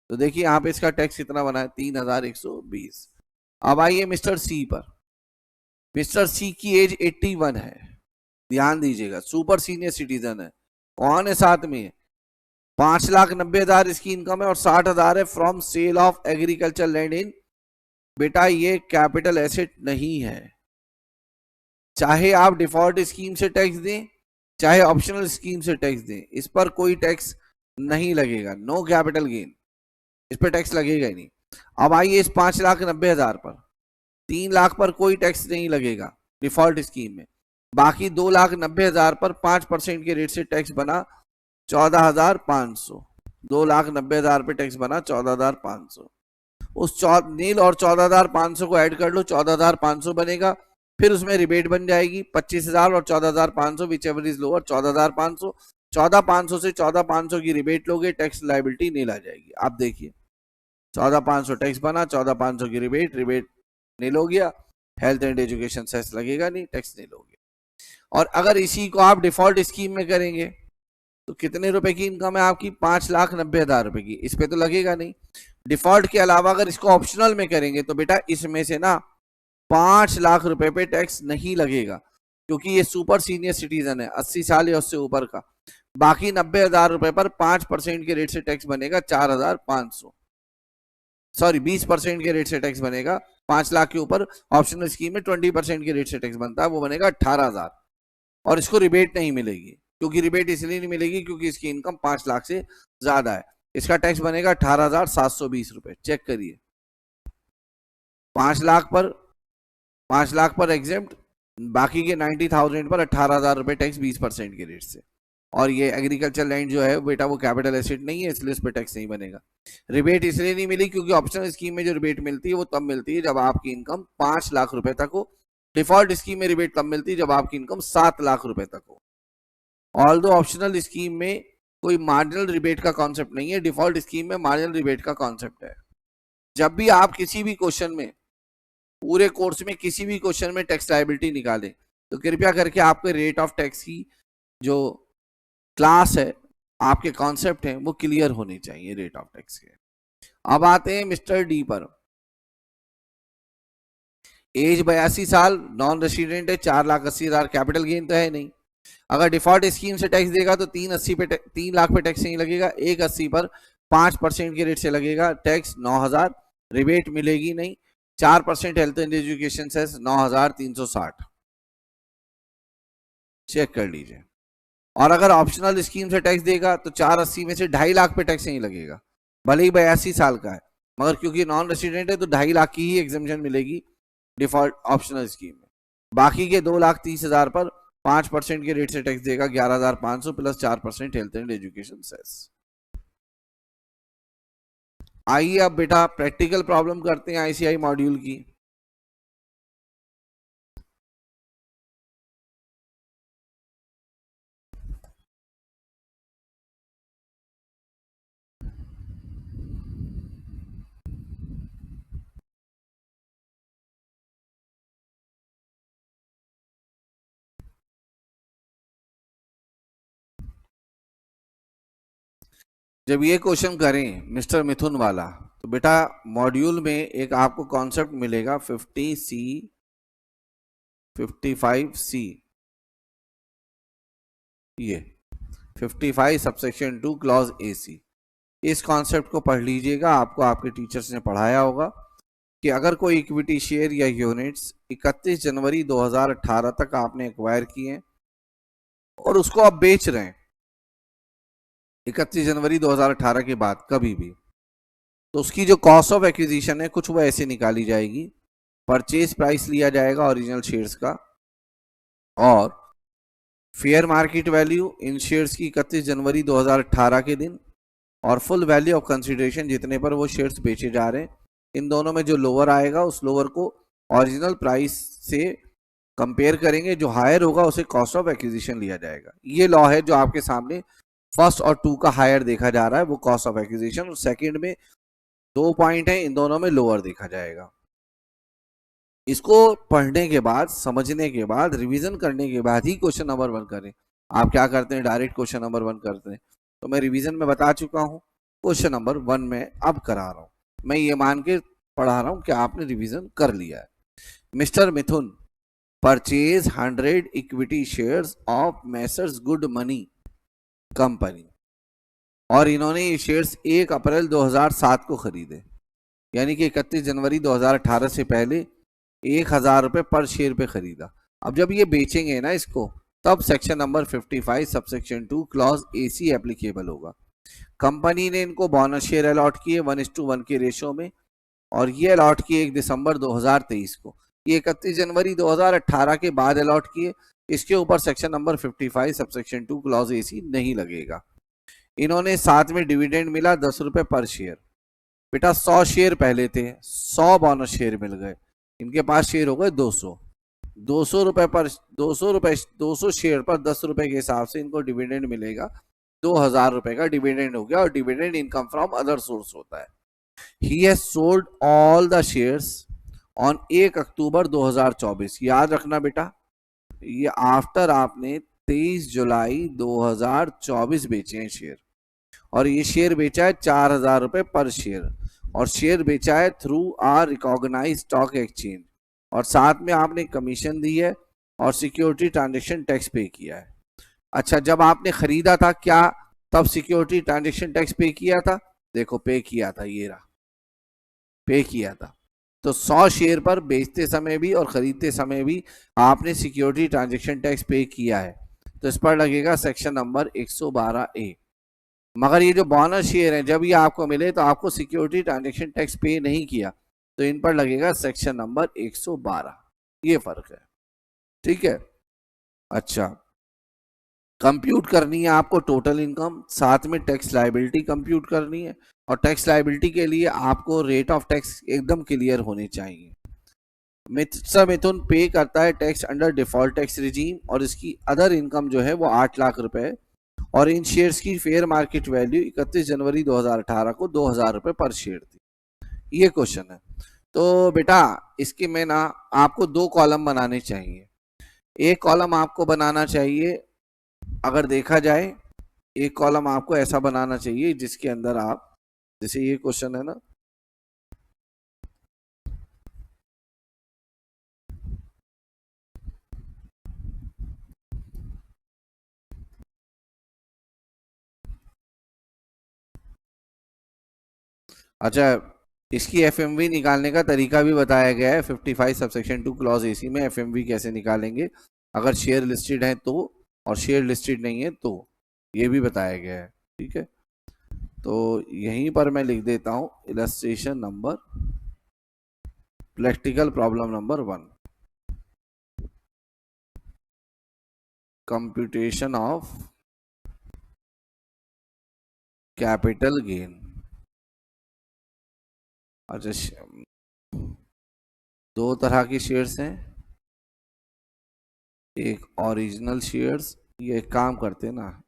तो देखिए यहाँ पे इसका टैक्स कितना बना है, 3,120। अब आइए मिस्टर सी पर। मिस्टर सी की एज 81 है, ध्यान दीजिएगा, सुपर सीनियर सिटीजन है। कौन है साथ में, 5,90,000 इसकी इनकम है, और 60,000 है from sale of agriculture land in. बेटा ये कैपिटल एसेट नहीं है, चाहे आप डिफॉल्ट स्कीम से टैक्स दें, चाहे ऑप्शनल स्कीम से टैक्स दें, इस पर कोई टैक्स नहीं लगेगा। नो कैपिटल गेन, इस पर टैक्स लगेगा ही नहीं। अब आइए इस 5,90,000 पर, 3 लाख पर कोई टैक्स नहीं लगेगा डिफॉल्ट स्कीम में, बाकी 2,90,000 पर 5% के रेट से टैक्स बना 14,500। 2,90,000 पे टैक्स बना 14,500। उस नील और 14,500 को ऐड कर लो, 14,500 बनेगा। फिर उसमें रिबेट बन जाएगी 25,000 और 14,500, विच एवर इज लोअर 14,500। 14,500 से 14,500 की रिबेट लोगे, टैक्स लायबिलिटी नील आ जाएगी। आप देखिए 14,500 टैक्स बना, 14,500 की रिबेट, रिबेट नील हो गया, हेल्थ एंड एजुकेशन सेस लगेगा नहीं, टैक्स नील हो गया। और अगर इसी को आप डिफॉल्ट स्कीम में करेंगे तो कितने रुपए की इनकम है आपकी, 5,90,000 रुपए की, इस पे तो लगेगा नहीं। डिफॉल्ट के अलावा अगर इसको ऑप्शनल में करेंगे तो बेटा इसमें से ना 5 लाख रुपए पे टैक्स नहीं लगेगा, क्योंकि ये सुपर सीनियर सिटीजन है, 80 साल या उससे ऊपर का। बाकी 90,000 रुपए पर 5% के रेट से टैक्स बनेगा 4,500, सॉरी 20% के रेट से टैक्स बनेगा। 5 लाख के ऊपर ऑप्शनल स्कीम में 20% के रेट से टैक्स बनता है, वो बनेगा 18,000, और इसको रिबेट नहीं मिलेगी। क्योंकि रिबेट इसलिए नहीं मिलेगी क्योंकि इसकी इनकम 5 लाख से ज्यादा है। इसका टैक्स बनेगा 18,720 रुपए। चेक करिए, 5 लाख पर 5 लाख पर एग्जेम्प्ट, बाकी के 90,000 पर 18,000 रुपए टैक्स 20% के रेट से। और ये एग्रीकल्चर लैंड जो है बेटा वो कैपिटल एसेट नहीं है, इसलिए इस पर टैक्स नहीं बनेगा। रिबेट इसलिए नहीं मिली क्योंकि ऑप्शनल स्कीम में जो रिबेट मिलती है वो तब मिलती है जब आपकी इनकम 5 लाख रुपए तक हो। डिफॉल्ट स्कीम में रिबेट तब मिलती है जब आपकी इनकम 7 लाख रुपए तक हो। ऑल्दो ऑप्शनल स्कीम में कोई मार्जिनल रिबेट का कॉन्सेप्ट नहीं है, डिफॉल्ट स्कीम में मार्जिनल रिबेट का कॉन्सेप्ट है। जब भी आप किसी भी क्वेश्चन में, पूरे कोर्स में किसी भी क्वेश्चन में टैक्स लायबिलिटी निकालें, तो कृपया करके आपके रेट ऑफ टैक्स की जो क्लास है, आपके कॉन्सेप्ट हैं, वो क्लियर होने चाहिए रेट ऑफ टैक्स के। अब आते हैं मिस्टर डी पर। एज 82 साल, नॉन रेसिडेंट है, 4,80,000, कैपिटल गेन तो है नहीं। अगर डिफॉल्ट स्कीम से टैक्स देगा तो 3 लाख पे टैक्स नहीं लगेगा, 180 पर 5% के रेट से लगेगा टैक्स 9,000, रिबेट मिलेगी नहीं। 4% health and education cess 9,360। Check कर लीजिए। और अगर ऑप्शनल स्कीम से टैक्स देगा तो 480 में से 2.5 लाख पे टैक्स नहीं लगेगा, भले ही 82 साल का है, मगर क्योंकि नॉन रेसिडेंट है तो 2.5 लाख की ही एग्जेम्पशन मिलेगी डिफॉल्ट ऑप्शनल स्कीम में। बाकी के 2,30,000 पर 5% के रेट से टैक्स देगा 11,500 plus 4% health and education cess. आइए अब बेटा प्रैक्टिकल प्रॉब्लम करते हैं आईसीआई मॉड्यूल की। जब ये क्वेश्चन करें मिस्टर मिथुन वाला, तो बेटा मॉड्यूल में एक आपको कॉन्सेप्ट मिलेगा 50C 55C, ये 55 सबसेक्शन 2 क्लॉज AC। इस कॉन्सेप्ट को पढ़ लीजिएगा, आपको आपके टीचर्स ने पढ़ाया होगा कि अगर कोई इक्विटी शेयर या यूनिट्स 31 जनवरी 2018 तक आपने एक्वायर किए और उसको आप बेच रहे हैं 31 जनवरी 2018 के बाद कभी भी, तो उसकी जो कॉस्ट ऑफ एक्विजिशन है कुछ वो ऐसे निकाली जाएगी। परचेज प्राइस लिया जाएगा ओरिजिनल शेयर्स का, और fair market value in shares की 31 जनवरी 2018 के दिन, और फुल वैल्यू ऑफ कंसिडरेशन जितने पर वो शेयर्स बेचे जा रहे हैं। इन दोनों में जो लोअर आएगा उस लोअर को ओरिजिनल प्राइस से कंपेयर करेंगे, जो हायर होगा उसे कॉस्ट ऑफ एक्विजिशन लिया जाएगा। ये लॉ है जो आपके सामने फर्स्ट और टू का हायर देखा जा रहा है वो कॉस्ट ऑफ एक्विजिशन, और सेकंड में 2 पॉइंट है, इन दोनों में लोअर देखा जाएगा। इसको पढ़ने के बाद, समझने के बाद, रिवीजन करने के बाद ही क्वेश्चन नंबर 1 करें। आप क्या करते हैं, डायरेक्ट क्वेश्चन नंबर 1 करते हैं। तो मैं रिवीजन में बता चुका हूं, क्वेश्चन नंबर 1 में अब करा रहा हूं। मैं ये मान के पढ़ा रहा हूं कि आपने रिवीजन कर लिया है। Mister Mithun purchase 100 equity shares of Messrs good money company, और इन्होंने ये शेयर्स 1 अप्रैल 2007 को खरीदे, यानी कि 31 जनवरी 2018 से पहले 1000 रुपये पर शेयर पे खरीदा। अब जब ये बेचेंगे ना इसको, तब section number 55 subsection 2 clause AC applicable होगा। कंपनी ने इनको बोनस शेयर अलॉट किए 1:1 के रेशो में, और ये अलॉट किए 1 दिसंबर 2023 को। ये 31 जनवरी 2018 के बाद अलॉट किए, इसके ऊपर section number 55 subsection 2 clause AC नहीं लगेगा। इन्होंने साथ में डिविडेंड मिला 10 रुपये पर शेयर। बेटा 100 शेयर पहले थे, 100 बोनस शेयर मिल गए, इनके पास शेयर हो गए 200। 200 रुपए पर 200 शेयर पर 10 रुपए के हिसाब से इनको डिविडेंड मिलेगा। 2000 रुपए का डिविडेंड हो गया, और dividend income from other source होता है। He has sold all the shares on 1 अक्टूबर 2024। याद रखना बेटा, ये आफ्टर आपने 23 जुलाई 2024 बेचे हैं शेयर, और ये शेयर बेचा है 4000 रुपए पर शेयर, और शेयर बेचा है through are recognise stock exchange, और साथ में आपने कमीशन दी है और सिक्योरिटी ट्रांजेक्शन टैक्स पे किया है। अच्छा, जब आपने खरीदा था क्या तब सिक्योरिटी ट्रांजेक्शन टैक्स पे किया था? देखो पे किया था, ये रहा, पे किया था। तो 100 शेयर पर बेचते समय भी और खरीदते समय भी आपने सिक्योरिटी ट्रांजेक्शन टैक्स पे किया है, तो इस पर लगेगा सेक्शन नंबर 112A। मगर ये जो बोनस शेयर है जब ये आपको मिले तो आपको सिक्योरिटी ट्रांजेक्शन टैक्स पे नहीं किया, तो इन पर लगेगा सेक्शन नंबर 112। ये फर्क है, ठीक है। अच्छा, कंप्यूट करनी है आपको टोटल इनकम, साथ में टैक्स लायबिलिटी कंप्यूट करनी है, और टैक्स लायबिलिटी के लिए आपको रेट ऑफ टैक्स एकदम क्लियर होने चाहिए। मिस्टर मिथुन पे करता है tax under default tax regime, और इसकी अदर इनकम जो है वो 8 लाख रुपए, और इन शेयर्स की फेयर मार्केट वैल्यू 31 जनवरी 2018 को 2000 रुपए पर शेयर थी। ये क्वेश्चन है। तो बेटा इसके में ना आपको 2 कॉलम बनाने चाहिए। एक कॉलम आपको बनाना चाहिए, अगर देखा जाए, एक कॉलम आपको ऐसा बनाना चाहिए जिसके अंदर आप, जैसे ये क्वेश्चन है ना, अच्छा इसकी FMV निकालने का तरीका भी बताया गया है 55 सबसेक्शन 2 क्लॉज AC में। FMV कैसे निकालेंगे अगर शेयर लिस्टेड है तो, और शेयर लिस्टेड नहीं है तो, ये भी बताया गया है, ठीक है। तो यहीं पर मैं लिख देता हूं illustration number, practical problem number 1, computation of capital gain. अच्छा, 2 तरह की शेयर्स हैं, एक ओरिजिनल शेयर्स, ये एक काम करते हैं ना,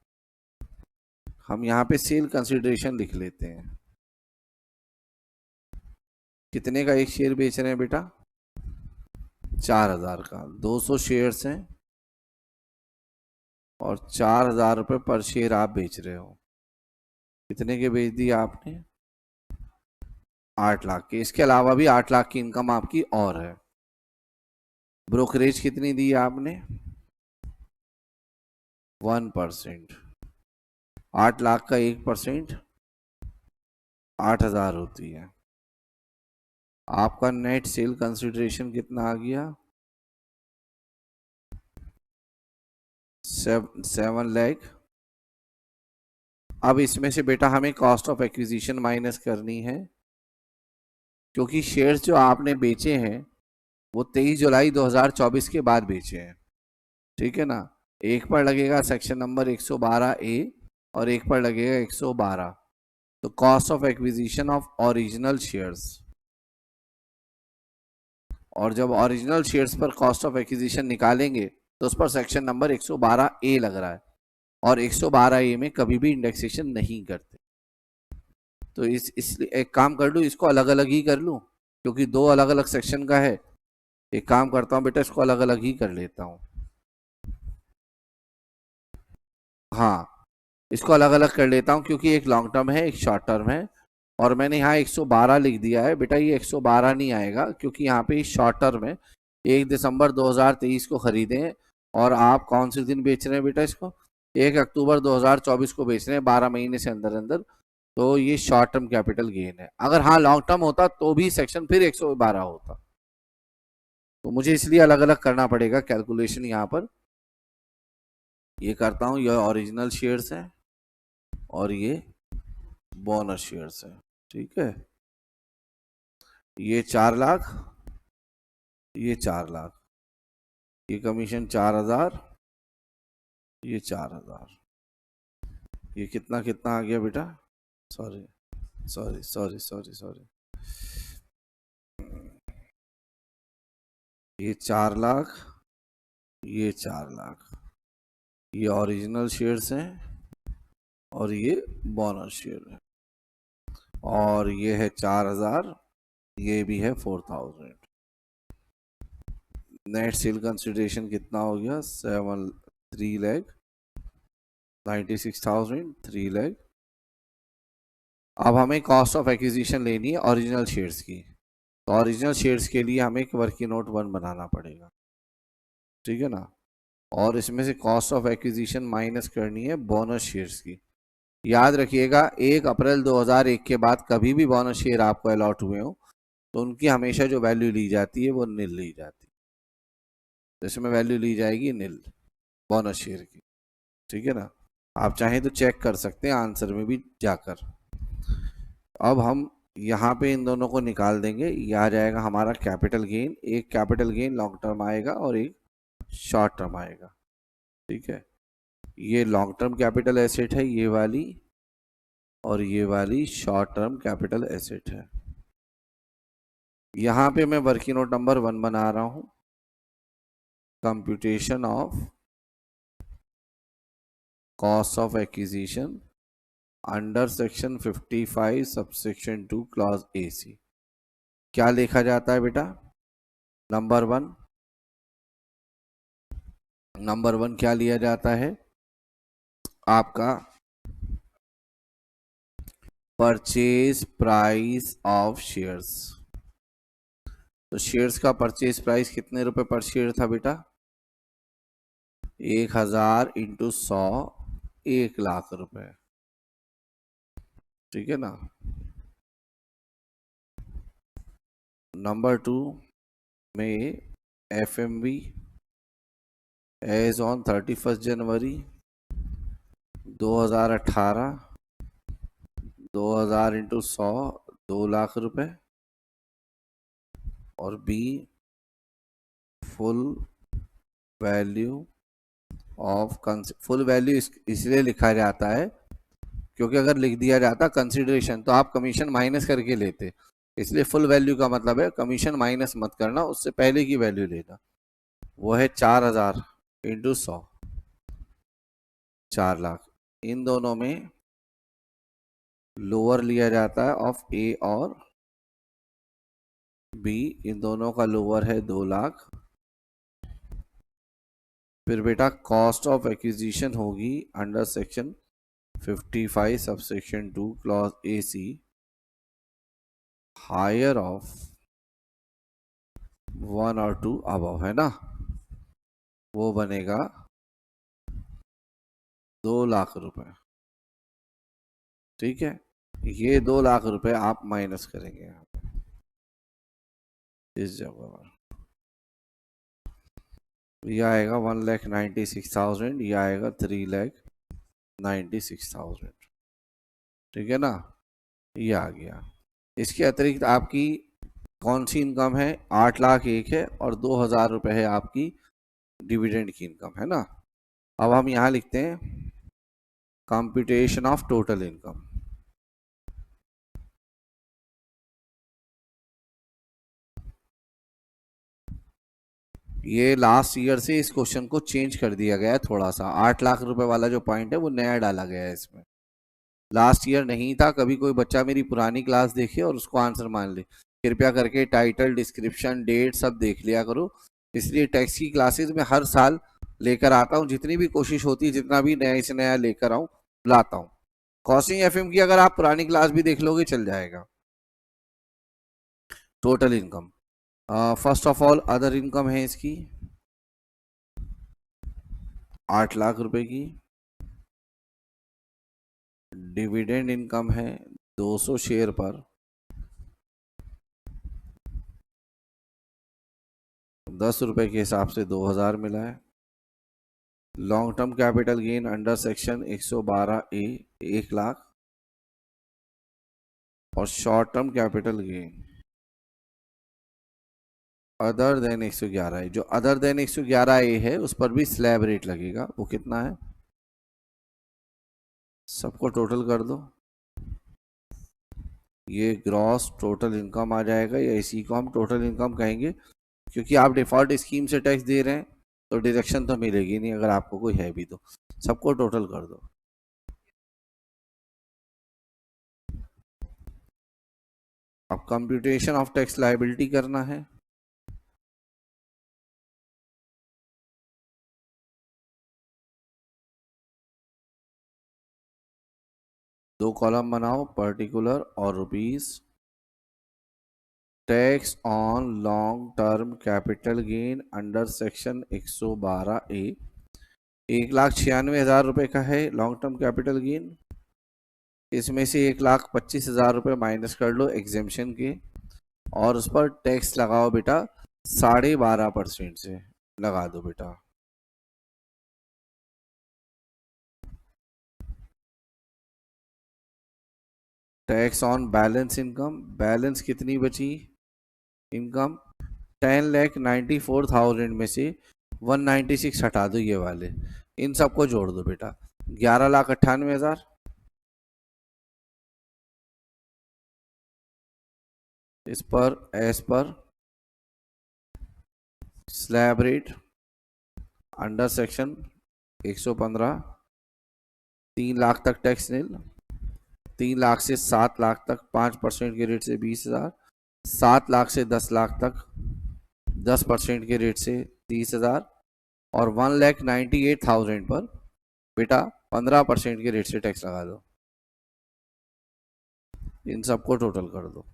हम यहाँ पे सेल कंसिडरेशन लिख लेते हैं। कितने का एक शेयर बेच रहे हैं बेटा? 4000 का। 200 शेयर्स हैं और 4000 रुपये पर शेयर आप बेच रहे हो। कितने के बेच दिए आपने? 8 लाख के। इसके अलावा भी 8 लाख की इनकम आपकी और है। ब्रोकरेज कितनी दी आपने? 1%। 8 लाख का 1%, 8,000 होती है। आपका नेट सेल कंसिडरेशन कितना आ गया? 7 लाख। अब इसमें से बेटा हमें कॉस्ट ऑफ एक्विजिशन माइनस करनी है, क्योंकि शेयर्स जो आपने बेचे हैं वो 23 जुलाई 2024 के बाद बेचे हैं, ठीक है ना। एक पर लगेगा सेक्शन नंबर 112 ए और एक पर लगेगा 112। तो cost of acquisition of original shares, और जब ओरिजिनल शेयर्स पर कॉस्ट ऑफ एक्विजिशन निकालेंगे तो उस पर सेक्शन नंबर 112 ए लग रहा है, और 112 ए में कभी भी इंडेक्सेशन नहीं करते। तो इसलिए एक काम कर लूँ, इसको अलग अलग ही कर लूँ, क्योंकि दो अलग अलग सेक्शन का है। एक काम करता हूँ बेटा, इसको अलग अलग ही कर लेता हूँ। हाँ, इसको अलग अलग कर लेता हूँ, क्योंकि एक लॉन्ग टर्म है एक शॉर्ट टर्म है। और मैंने यहाँ 112 लिख दिया है बेटा, ये 112 नहीं आएगा, क्योंकि यहाँ पे शॉर्ट टर्म है। 1 दिसंबर 2023 को खरीदे, और आप कौन से दिन बेच रहे हैं बेटा इसको? 1 अक्टूबर 2024 को बेच रहे हैं, 12 महीने से अंदर अंदर। तो ये शॉर्ट टर्म कैपिटल गेन है। अगर हाँ लॉन्ग टर्म होता तो भी सेक्शन फिर 112 होता। तो मुझे इसलिए अलग अलग करना पड़ेगा कैलकुलेशन यहाँ पर। ये करता हूँ, ये ओरिजिनल शेयर्स है और ये बोनस शेयर्स है, ठीक है। ये 4 लाख, ये 4 लाख, ये कमीशन 4,000, ये 4,000। ये कितना कितना आ गया बेटा? Sorry sorry sorry sorry sorry, ये 4 लाख, ये 4 लाख, ये ओरिजिनल शेयर्स हैं और ये बोनस शेयर है। और ये है 4,000, ये भी है 4,000। नेट सेल कंसिडरेशन कितना हो गया? 3,96,000, 3 लाख। अब हमें कॉस्ट ऑफ एक्विजिशन लेनी है ओरिजिनल शेयर्स की। तो ओरिजिनल शेयर्स के लिए हमें एक वर्किंग नोट 1 बनाना पड़ेगा, ठीक है ना। और इसमें से कॉस्ट ऑफ एक्विजिशन माइनस करनी है बोनस शेयर्स की। याद रखिएगा, 1 अप्रैल 2001 के बाद कभी भी बोनस शेयर आपको अलॉट हुए हो तो उनकी हमेशा जो वैल्यू ली जाती है वो नील ली जाती है। तो इसमें वैल्यू ली जाएगी नील बोनस शेयर की, ठीक है ना। आप चाहें तो चेक कर सकते हैं आंसर में भी जाकर। अब हम यहाँ पे इन दोनों को निकाल देंगे, ये आ जाएगा हमारा कैपिटल गेन। एक कैपिटल गेन लॉन्ग टर्म आएगा और एक शॉर्ट टर्म आएगा, ठीक है। ये लॉन्ग टर्म कैपिटल एसेट है ये वाली, और ये वाली शॉर्ट टर्म कैपिटल एसेट है। यहाँ पे मैं वर्किंग नोट नंबर 1 बना रहा हूँ, computation of cost of acquisition under section 55 subsection 2 clause AC। क्या लिखा जाता है बेटा? नंबर 1 क्या लिया जाता है आपका? Purchase price of shares. तो शेयर्स का परचेज प्राइस कितने रुपए पर शेयर था बेटा? 1,000 इंटू 100, 1 लाख रुपए, ठीक है ना। नंबर 2 में FMV as on 31 January 2018, 2,000 into 100, 2 lakh रुपए। और B full value of, full value इसलिए लिखा जाता है क्योंकि अगर लिख दिया जाता कंसिडरेशन तो आप कमीशन माइनस करके लेते, इसलिए फुल वैल्यू का मतलब है कमीशन माइनस मत करना, उससे पहले की वैल्यू लेना। वो है 4,000 इंटू 100, 4 लाख। इन दोनों में लोअर लिया जाता है ऑफ A और B, इन दोनों का लोअर है 2 लाख। फिर बेटा कॉस्ट ऑफ एक्विजिशन होगी under section 55 subsection 2 clause AC higher of 1 और 2 अबव, है ना। वो बनेगा 2 लाख रुपए, ठीक है। ये 2 लाख रुपए आप माइनस करेंगे यहाँ पे इस जगह पर। ये आएगा 1,96,000, ये आएगा 3,96,000। ठीक है ना, ये आ गया। इसके अतिरिक्त आपकी कौन सी इनकम है? 8 लाख एक है और 2,000 रुपए है आपकी डिविडेंड की इनकम, है ना। अब हम यहाँ लिखते हैं कंप्यूटेशन ऑफ टोटल इनकम। ये लास्ट ईयर से इस क्वेश्चन को चेंज कर दिया गया है थोड़ा सा। 8 लाख रुपए वाला जो पॉइंट है वो नया डाला गया है इसमें, लास्ट ईयर नहीं था। कभी कोई बच्चा मेरी पुरानी क्लास देखे और उसको आंसर मान ले, कृपया करके टाइटल, डिस्क्रिप्शन, डेट सब देख लिया करो। इसलिए टैक्स की क्लासेस में हर साल लेकर आता हूँ, जितनी भी कोशिश होती है जितना भी नया से नया लेकर आऊँ लाता हूँ। कॉस्टिंग एफएम की अगर आप पुरानी क्लास भी देख लोगे चल जाएगा। Total income, first of all other income है इसकी 8 लाख रुपए की। डिविडेंड इनकम है 200 शेयर पर 10 रुपए के हिसाब से 2,000 मिला है। Long term capital gain under section 112A 1 lakh, और short term capital gain other than 111 है। जो अदर देन 111A है उस पर भी स्लैब रेट लगेगा। वो कितना है? सबको टोटल कर दो, ये ग्रॉस टोटल इनकम आ जाएगा, या इसी को हम टोटल इनकम कहेंगे क्योंकि आप डिफॉल्ट स्कीम से टैक्स दे रहे हैं तो डिडक्शन तो मिलेगी नहीं अगर आपको कोई है भी तो। सबको टोटल कर दो। अब कंप्यूटेशन ऑफ टैक्स लायबिलिटी करना है। दो कॉलम बनाओ, पर्टिकुलर और rupees. Tax on long term capital gain under section 112A 1,96,000 रुपए का है लॉन्ग टर्म कैपिटल गेन। इसमें से 1,25,000 रुपए माइनस कर लो एग्जेम्पशन के, और उस पर टैक्स लगाओ बेटा 12.5% से लगा दो बेटा। Tax on balance income, balance कितनी बची इनकम? 10,94,000 में से 196 हटा दो ये वाले, इन सबको जोड़ दो बेटा 11,98,000। इस पर एस पर slab rate under section 115 3 lakh तक टैक्स निल, 3 लाख से 7 लाख तक 5% के रेट से 20,000, 7 लाख से 10 लाख तक 10% के रेट से 30,000, और 1,98,000 पर बेटा 15% के रेट से टैक्स लगा दो। इन सबको टोटल कर दो।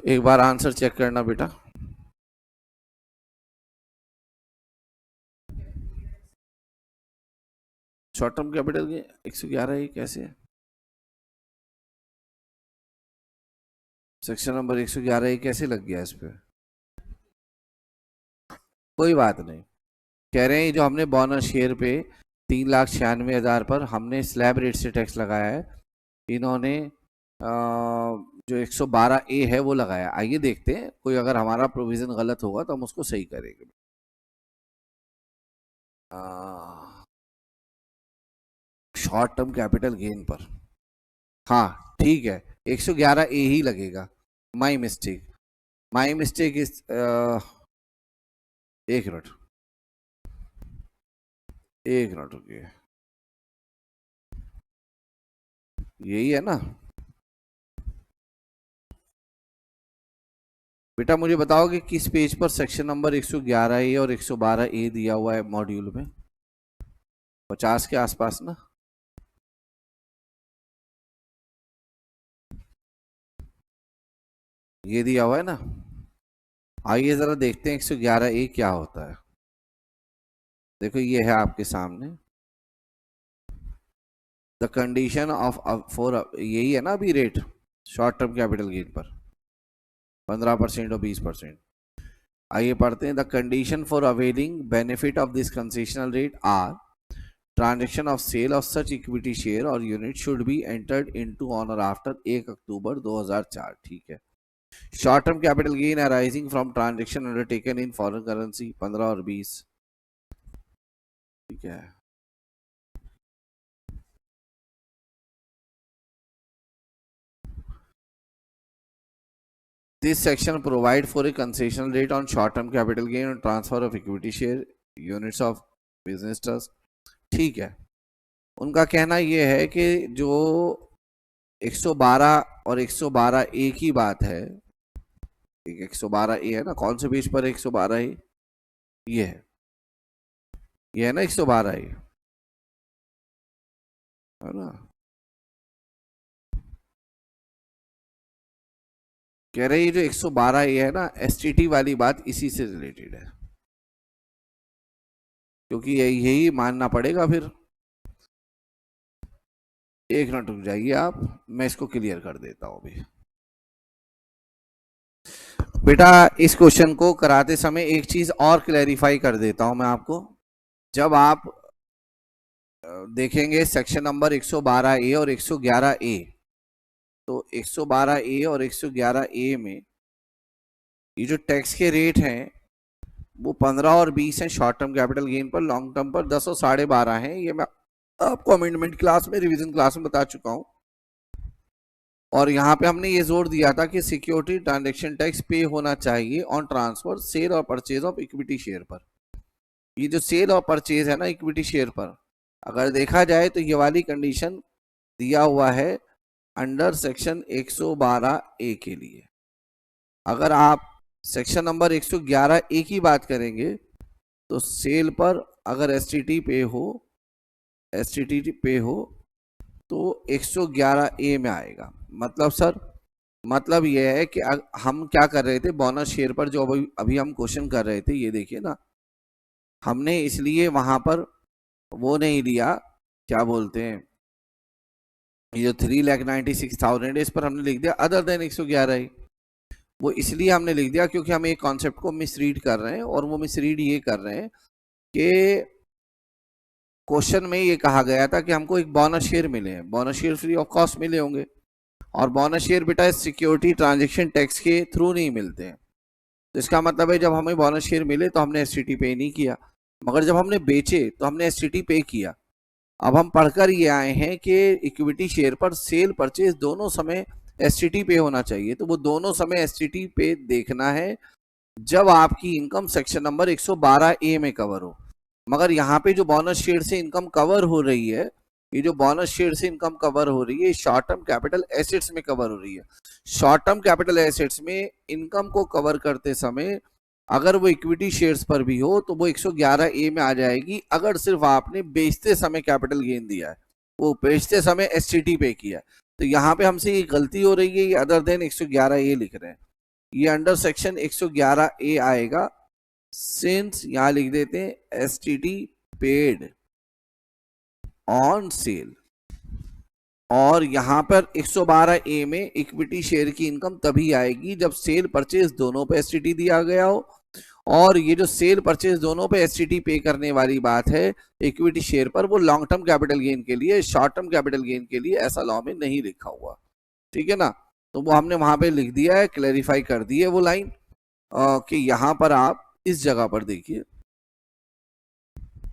एक बार आंसर चेक करना बेटा। शॉर्ट टर्म कैपिटल के 111 ये कैसे है? सेक्शन नंबर 111 ये कैसे लग गया इस पे? कोई बात नहीं, कह रहे हैं जो हमने बोनस शेयर पे 3,96,000 पर हमने स्लैब रेट से टैक्स लगाया है, इन्होंने जो 112A है वो लगाया। आइए देखते हैं, कोई अगर हमारा प्रोविजन गलत होगा तो हम उसको सही करेंगे। शॉर्ट टर्म कैपिटल गेन पर, हाँ ठीक है, 111A ही लगेगा। My mistake, my mistake is, एक मिनट, एक मिनट रुकिए, यही है ना बेटा? मुझे बताओगे किस पेज पर सेक्शन नंबर 111A और 112A दिया हुआ है मॉड्यूल में? 50 के आसपास ना? ये दिया हुआ है ना? आइए जरा देखते हैं 111A क्या होता है। देखो ये है आपके सामने, द कंडीशन ऑफ फॉर, यही है ना अभी rate short term capital gain पर 15% और 20%। आइए पढ़ते हैं। The condition for availing benefit of this concessional rate are transaction of sale of such equity share और unit should be entered into on और आफ्टर 1 अक्टूबर 2004। ठीक है। Short term capital gain arising from transaction undertaken in foreign currency 15 और 20। ठीक है। This section provide for a concessional rate on short-term capital gain and transfer of equity share units of business trust। ठीक है। उनका कहना यह है कि जो 112 और 112 एक ही बात है। एक 112 ए है ना, कौन से पेज पर 112 ए? ये है, ये है ना 112 ए, है ना। कह रहे ये जो 112 ए है ना, एसटीटी वाली बात इसी से रिलेटेड है, क्योंकि यही मानना पड़ेगा फिर। एक मिनट रुक जाइए आप, मैं इसको क्लियर कर देता हूं अभी। बेटा इस क्वेश्चन को कराते समय एक चीज और क्लैरिफाई कर देता हूं मैं आपको। जब आप देखेंगे सेक्शन नंबर 112 ए और 111 ए, तो 112 ए और 111 ए में ये जो टैक्स के रेट हैं वो 15 और 20 हैं शॉर्ट टर्म कैपिटल गेन पर, लॉन्ग टर्म पर 10 और 12.5 हैं। ये मैं आपको अमेंडमेंट क्लास में, रिवीजन क्लास में बता चुका हूं। और यहाँ पे हमने ये जोर दिया था कि सिक्योरिटी ट्रांजैक्शन टैक्स पे होना चाहिए ऑन ट्रांसफर सेल और परचेज ऑफ इक्विटी शेयर पर। ये जो सेल और परचेज है ना इक्विटी शेयर पर, अगर देखा जाए तो ये वाली कंडीशन दिया हुआ है अंडर सेक्शन 112 ए के लिए। अगर आप सेक्शन नंबर 111 ए की बात करेंगे तो सेल पर अगर एसटीटी पे हो, एसटीटी पे हो तो 111 ए में आएगा। मतलब सर, मतलब यह है कि हम क्या कर रहे थे, बोनस शेयर पर जो अभी हम क्वेश्चन कर रहे थे, ये देखिए ना, हमने इसलिए वहां पर वो नहीं लिया, क्या बोलते हैं, ये 3,96,000 इस पर हमने लिख दिया अदर देन 111। वो इसलिए हमने लिख दिया क्योंकि हम एक कॉन्सेप्ट को मिसरीड कर रहे हैं, और वो मिसरीड ये कर रहे हैं कि क्वेश्चन में ये कहा गया था कि हमको एक बोनस शेयर मिले हैं, bonus share free of cost मिले होंगे, और बोनस शेयर बेटा सिक्योरिटी ट्रांजैक्शन टैक्स के थ्रू नहीं मिलते हैं। तो इसका मतलब है जब हमें बोनस शेयर मिले तो हमने एसटीटी पे नहीं किया, मगर जब हमने बेचे तो हमने एसटीटी पे किया। अब हम पढ़कर ये आए हैं कि इक्विटी शेयर पर सेल परचेज दोनों समय एसटीटी पे होना चाहिए, तो वो दोनों समय एसटीटी पे देखना है जब आपकी इनकम सेक्शन नंबर 112 ए में कवर हो। मगर यहाँ पे जो बोनस शेयर से इनकम कवर हो रही है, ये जो बोनस शेयर से इनकम कवर हो रही है, शॉर्ट टर्म कैपिटल एसेट्स में कवर हो रही है। शॉर्ट टर्म कैपिटल एसेट्स में इनकम को कवर करते समय अगर वो इक्विटी शेयर्स पर भी हो तो वो 111 ए में आ जाएगी, अगर सिर्फ आपने बेचते समय कैपिटल गेन दिया है, वो बेचते समय एसटीटी पे किया है। तो यहाँ पे हमसे ये गलती हो रही है, ये अदर देन 111 ए लिख रहे हैं, ये अंडर सेक्शन 111 ए आएगा। सिंस यहां लिख देते हैं एसटीटी पेड ऑन सेल, और यहां पर 112 ए में इक्विटी शेयर की इनकम तभी आएगी जब सेल परचेज दोनों पे एसटीटी दिया गया हो। और ये जो सेल परचेज दोनों पे एसटीटी पे करने वाली बात है इक्विटी शेयर पर, वो लॉन्ग टर्म कैपिटल गेन के लिए, शॉर्ट टर्म कैपिटल गेन के लिए ऐसा लॉ में नहीं लिखा हुआ। ठीक है ना, तो वो हमने वहां पे लिख दिया है, क्लैरिफाई कर दी है वो लाइन कि यहां पर आप इस जगह पर देखिए,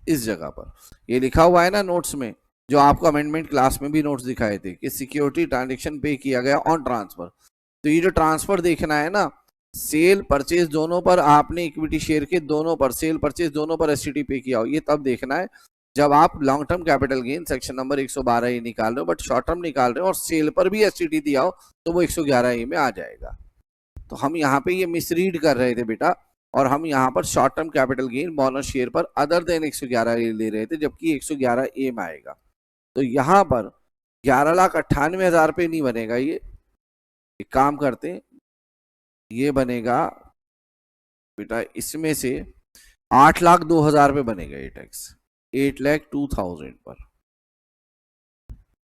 इस जगह पर ये लिखा हुआ है ना नोट्स में, जो आपको अमेंडमेंट क्लास में भी नोट्स दिखाए थे कि सिक्योरिटी ट्रांजैक्शन पे किया गया ऑन ट्रांसफर। तो ये जो ट्रांसफर देखना है ना, सेल परचेज दोनों पर आपने इक्विटी शेयर के दोनों पर, सेल परचेज दोनों पर एसटीटी पे किया हो, ये तब देखना है जब आप long term capital gain section number 112 ए निकाल रहे हो, बट शॉर्ट टर्म निकाल रहे हो और सेल पर भी एसटीटी दिया हो, तो वो 111 ए में आ जाएगा। तो हम यहाँ पे ये मिसरीड कर रहे थे बेटा, और हम यहाँ पर short term capital gain bonus share पर अदर देन 111 ले रहे थे, जबकि 111 ए में आएगा। तो यहाँ पर 11,98,000 रुपये नहीं बनेगा, ये एक काम करते हैं, ये बनेगा बेटा इसमें से 8,02,000 रुपये बनेगा ये टैक्स, 8,02,000 पर।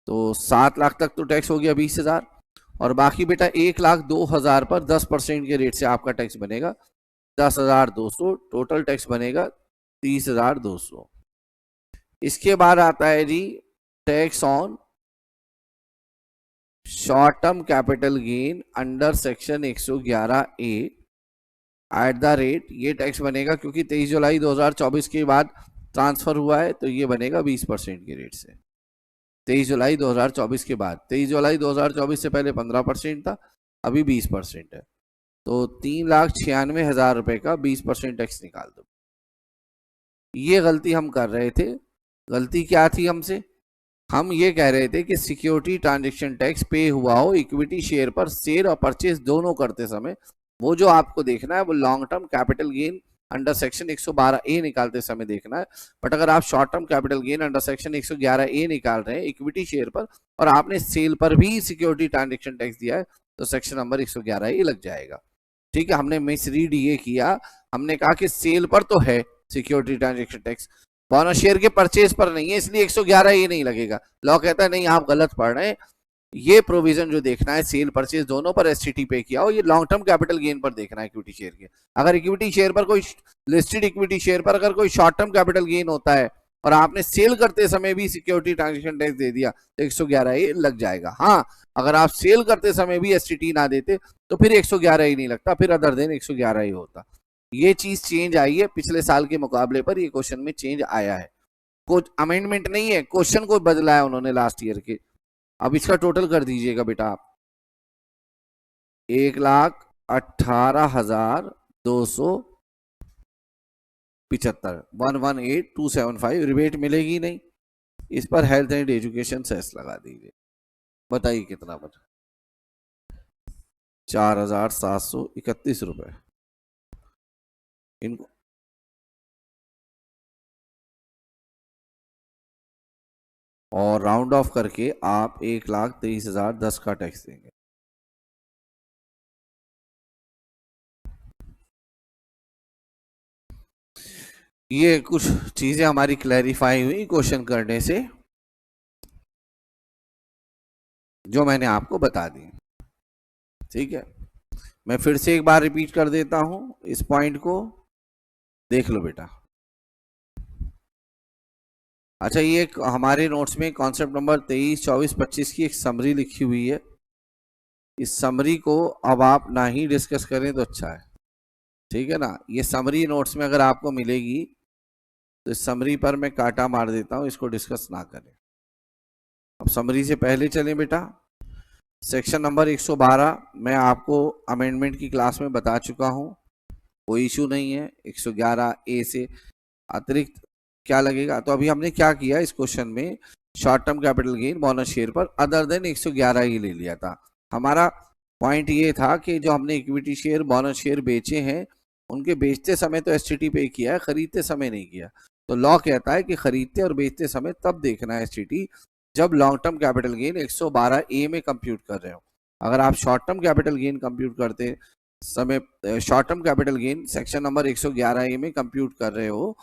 तो 7 लाख तक तो टैक्स हो गया 20,000, और बाकी बेटा 1,02,000 पर 10% के रेट से आपका टैक्स बनेगा 10,200, टोटल टैक्स बनेगा 30,200। इसके बाद आता है जी tax on short term capital gain under section 111A at the rate, ये टैक्स बनेगा क्योंकि 23 जुलाई 2024 के बाद ट्रांसफर हुआ है, तो ये बनेगा 20% के रेट से। 23 जुलाई 2024 के बाद, 23 जुलाई 2024 से पहले 15% था, अभी 20% है, तो 3,96,000 रुपए का 20% टैक्स निकाल दो। ये गलती हम कर रहे थे। गलती क्या थी हमसे? हम ये कह रहे थे कि सिक्योरिटी ट्रांजैक्शन टैक्स पे हुआ हो इक्विटी शेयर पर सेल और परचेज दोनों करते समय, वो जो आपको देखना है वो long term capital gain under section 112A निकालते समय देखना है। बट अगर आप short term capital gain under section 111A निकाल रहे हैं इक्विटी शेयर पर और आपने सेल पर भी सिक्योरिटी ट्रांजैक्शन टैक्स दिया है, तो सेक्शन नंबर 111A लग जाएगा। ठीक है, हमने मिसरीड ये किया, हमने कहा कि सेल पर तो है security transaction tax, bonus share के परचेज पर नहीं है, इसलिए 111 ये नहीं लगेगा। लॉ कहता है नहीं आप गलत पढ़ रहे हैं, ये प्रोविजन जो देखना है सेल परचेज दोनों पर एसटीटी पे किया हो, ये लॉन्ग टर्म कैपिटल गेन पर देखना है इक्विटी शेयर के। अगर इक्विटी शेयर पर कोई लिस्टेड इक्विटी शेयर पर अगर कोई शॉर्ट टर्म कैपिटल गेन होता है और आपने सेल करते समय भी सिक्योरिटी ट्रांजेक्शन टैक्स दे दिया तो 111 ये लग जाएगा। हाँ, अगर आप सेल करते समय भी एसटीटी ना देते तो फिर 111 ही नहीं लगता, फिर अदर दिन 111 ही होता। ये चीज चेंज आई है पिछले साल के मुकाबले पर, ये क्वेश्चन में चेंज आया है, कुछ अमेंडमेंट नहीं है, क्वेश्चन को बदला है उन्होंने लास्ट ईयर के। अब इसका टोटल कर दीजिएगा बेटा आप, 1,18,275, 118,275 रिबेट मिलेगी नहीं, इस पर हेल्थ एंड एजुकेशन सेस लगा दीजिए, बताइए कितना बचा? 4,731 रुपए। इनको और राउंड ऑफ करके आप 1,23,010 का टैक्स देंगे। ये कुछ चीजें हमारी क्लैरिफाई हुई क्वेश्चन करने से, जो मैंने आपको बता दी। ठीक है, मैं फिर से एक बार रिपीट कर देता हूं इस पॉइंट को, देख लो बेटा। अच्छा, ये हमारे नोट्स में कॉन्सेप्ट नंबर 23, 24, 25 की एक समरी लिखी हुई है, इस समरी को अब आप ना ही डिस्कस करें तो अच्छा है। ठीक है ना, ये समरी नोट्स में अगर आपको मिलेगी तो इस समरी पर मैं काटा मार देता हूं, इसको डिस्कस ना करें। अब समरी से पहले चलें बेटा, सेक्शन नंबर 112 मैं आपको अमेंडमेंट की क्लास में बता चुका हूं, कोई इशू नहीं है। 111A से अतिरिक्त क्या लगेगा, तो अभी हमने क्या किया इस क्वेश्चन में, short term capital gain bonus share पर अदर देन 111 ही ले लिया था। हमारा पॉइंट ये था कि जो हमने इक्विटी शेयर बोनस शेयर बेचे हैं उनके बेचते समय तो एसटीटी पे किया है, खरीदते समय नहीं किया। तो लॉ कहता है कि खरीदते और बेचते समय तब देखना है एसटीटी जब long term capital gain 112A में कंप्यूट कर रहे हो। अगर आप short term capital gain compute करते समय short term capital gain section number 111A में कंप्यूट कर रहे हो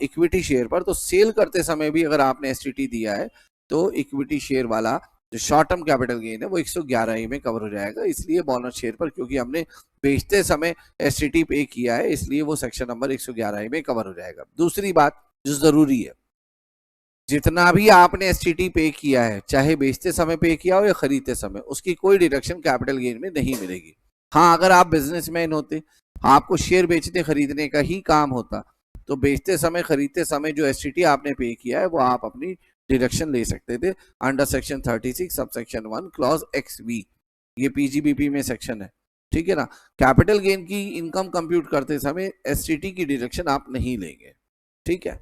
इक्विटी शेयर पर, तो सेल करते समय भी अगर आपने एसटीटी दिया है तो इक्विटी शेयर वाला जो शॉर्ट टर्म कैपिटल गेन है वो 111 में कवर हो जाएगा। इसलिए बोनस शेयर पर क्योंकि हमने बेचते समय एसटीटी पे किया है, इसलिए वो सेक्शन नंबर 111 में कवर हो जाएगा। दूसरी बात जो जरूरी है, जितना भी आपने एसटीटी पे किया है चाहे बेचते समय पे किया हो या खरीदते समय, उसकी कोई डिडक्शन कैपिटल गेन में नहीं मिलेगी। हाँ, अगर आप बिजनेसमैन होते, आपको शेयर बेचने खरीदने का ही काम होता, तो बेचते समय खरीदते समय जो एसटीटी आपने पे किया है वो आप अपनी डिडक्शन ले सकते थे under section 36 sub section 1 clause XB, ये पीजीबीपी में सेक्शन है। ठीक है ना, कैपिटल गेन की इनकम कंप्यूट करते समय एसटीटी की डिडक्शन आप नहीं लेंगे। ठीक है,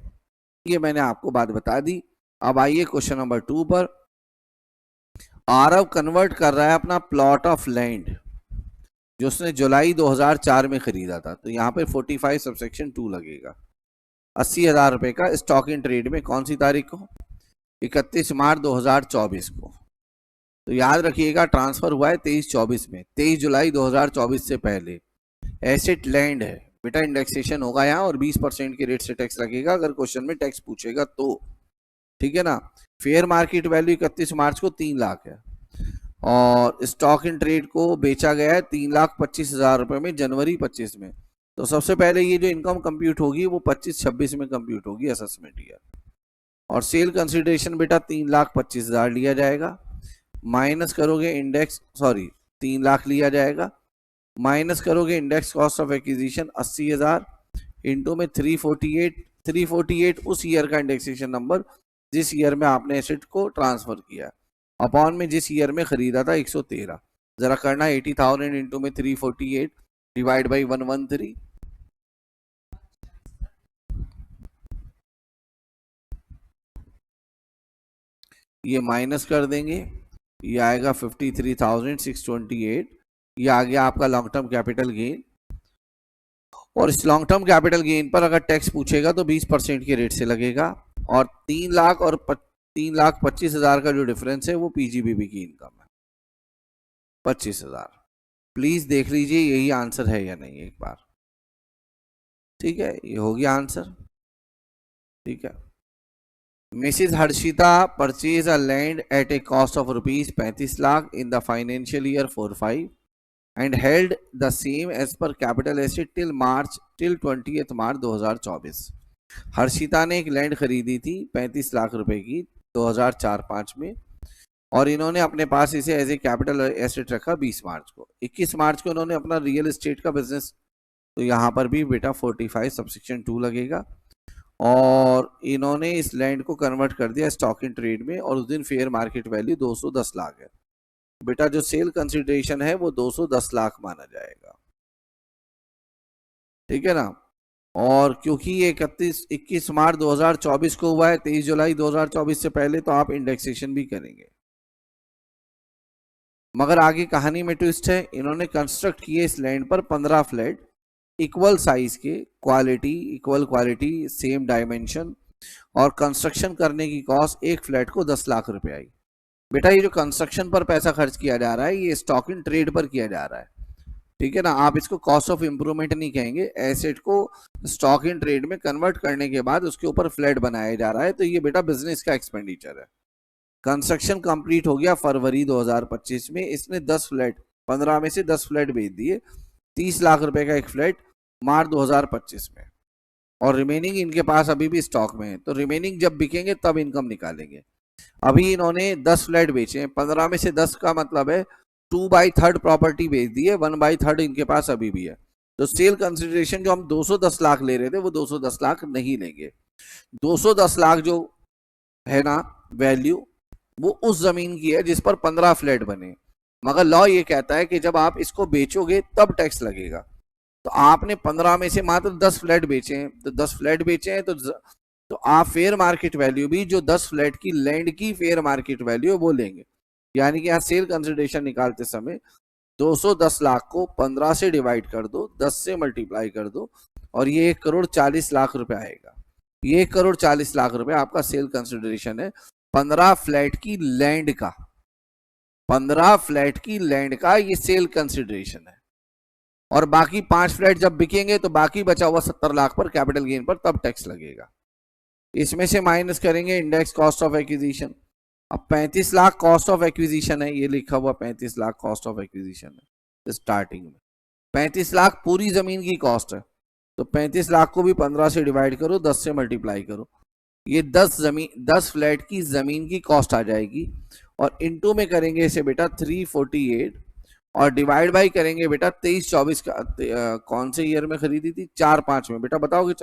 ये मैंने आपको बात बता दी। अब आइए क्वेश्चन नंबर 2 पर। आरव कन्वर्ट कर रहा है अपना प्लॉट ऑफ लैंड जो उसने जुलाई 2004 में खरीदा था, तो यहाँ पे 45 सबसेक्शन 2 लगेगा। 80,000 रुपए का स्टॉक इन ट्रेड में कौन सी तारीख को? 31 मार्च 2024 को। तो याद रखिएगा ट्रांसफर हुआ है 23-24 में, 23 जुलाई 2024 से पहले। एसेट लैंड है बेटा, इंडेक्सेशन होगा यहाँ और 20% के रेट से टैक्स लगेगा अगर क्वेश्चन में टैक्स पूछेगा तो। ठीक है ना, फेयर मार्केट वैल्यू 31 मार्च को 3 लाख है और स्टॉक इन ट्रेड को बेचा गया है 3,25,000 रुपए में जनवरी 25 में। तो सबसे पहले ये जो इनकम कंप्यूट होगी वो 25-26 में कंप्यूट होगी असेसमेंट ईयर। और सेल कंसिडरेशन बेटा 3,25,000 लिया जाएगा, माइनस करोगे इंडेक्स 3 लाख लिया जाएगा, माइनस करोगे index cost of acquisition 80,000 into में 348 उस ईयर का इंडेक्सेशन नंबर जिस ईयर में आपने एसेट को ट्रांसफर किया, अपॉन में जिस ईयर में खरीदा था 113। जरा करना 80,000 इंटू में 348 डिवाइड बाई 113, ये माइनस कर देंगे, ये आएगा 53,628। ये आ गया आपका लॉन्ग टर्म कैपिटल गेन। और इस लॉन्ग टर्म कैपिटल गेन पर अगर टैक्स पूछेगा तो 20% के रेट से लगेगा। और 3 लाख और 3,25,000 का जो डिफरेंस है वो पीजीबीबी की इनकम है 25,000। प्लीज देख लीजिए यही आंसर है या नहीं एक बार। ठीक है, ये हो गया आंसर। ठीक है, Mrs. Harshita purchased a land at a cost of rupees 35 lakh in the financial year 45 and held the same as per capital asset till 20th March 2024। Harshita ने एक लैंड खरीदी थी 35 लाख रुपए की 2004-5 में और इन्होंने अपने पास इसे एज ए कैपिटल एसेट रखा 20 मार्च को। 21 मार्च को इन्होंने अपना रियल एस्टेट का बिजनेस, तो यहाँ पर भी बेटा 45 सबसेक्शन 2 लगेगा। और इन्होंने इस लैंड को कन्वर्ट कर दिया स्टॉक इन ट्रेड में और उस दिन फेयर मार्केट वैल्यू 210 लाख है। बेटा जो सेल कंसिडरेशन है वो 210 लाख माना जाएगा। ठीक है ना। और क्योंकि ये 21 मार्च 2024 को हुआ है, 23 जुलाई 2024 से पहले, तो आप इंडेक्सेशन भी करेंगे। मगर आगे कहानी में ट्विस्ट है, इन्होंने कंस्ट्रक्ट किए इस लैंड पर 15 फ्लैट इक्वल साइज के, इक्वल क्वालिटी, सेम डायमेंशन, और कंस्ट्रक्शन करने की कॉस्ट एक फ्लैट को 10 लाख रुपए आई। बेटा ये जो कंस्ट्रक्शन पर पैसा खर्च किया जा रहा है ये स्टॉक इन ट्रेड पर किया जा रहा है। ठीक है ना, आप इसको कॉस्ट ऑफ इंप्रूवमेंट नहीं कहेंगे। एसेट को स्टॉक इन ट्रेड में कन्वर्ट करने के बाद उसके ऊपर फ्लैट बनाया जा रहा है, तो ये बेटा बिजनेस का एक्सपेंडिचर है। कंस्ट्रक्शन कंप्लीट हो गया फरवरी 2025 में। इसने 10 फ्लैट, 15 में से 10 फ्लैट बेच दिए, 30 लाख रुपए का एक फ्लैट मार्च 2025 में, और रिमेनिंग इनके पास अभी भी स्टॉक में है। तो रिमेनिंग जब बिकेंगे तब इनकम निकालेंगे। अभी इन्होंने 10 फ्लैट बेचे हैं, 15 में से 10 का मतलब है 2/3 प्रॉपर्टी बेच दी है, 1/3 इनके पास अभी भी है। तो सेल कंसिडरेशन जो हम 210 लाख ले रहे थे वो 210 लाख नहीं लेंगे। 210 लाख जो है ना वैल्यू, वो उस जमीन की है जिस पर 15 फ्लैट बने। मगर लॉ ये कहता है कि जब आप इसको बेचोगे तब टैक्स लगेगा। तो आपने 15 में से मात्र 10 फ्लैट बेचे हैं, तो 10 फ्लैट बेचे हैं तो आप फेयर मार्केट वैल्यू भी जो 10 फ्लैट की लैंड की फेयर मार्केट वैल्यू वो लेंगे। यानी कि यहाँ सेल कंसिडरेशन निकालते समय 210 लाख को 15 से डिवाइड कर दो, 10 से मल्टीप्लाई कर दो, और ये 1,40,00,000 रुपए आएगा। ये 1,40,00,000 रुपए आपका सेल कंसिडरेशन है 15 फ्लैट की लैंड का। 15 फ्लैट की लैंड का ये सेल कंसिडरेशन है। और बाकी 5 फ्लैट जब बिकेंगे तो बाकी बचा हुआ 70 लाख पर कैपिटल गेन पर तब टैक्स लगेगा। इसमें से माइनस करेंगे इंडेक्स कॉस्ट ऑफ एक्विजिशन। अब 35 लाख कॉस्ट ऑफ एक्विजिशन है, ये लिखा हुआ 35 लाख कॉस्ट ऑफ एक्विजिशन है स्टार्टिंग में। 35 लाख पूरी जमीन की कॉस्ट है, तो 35 लाख को भी 15 से डिवाइड करो, 10 से मल्टीप्लाई करो, ये 10 फ्लैट की जमीन की कॉस्ट आ जाएगी। और इनटू में करेंगे इसे बेटा 348 और डिवाइड बाई करेंगे बेटा 23-24 का, कौन से ईयर में खरीदी थी, 4-5 में। बेटा बताओगे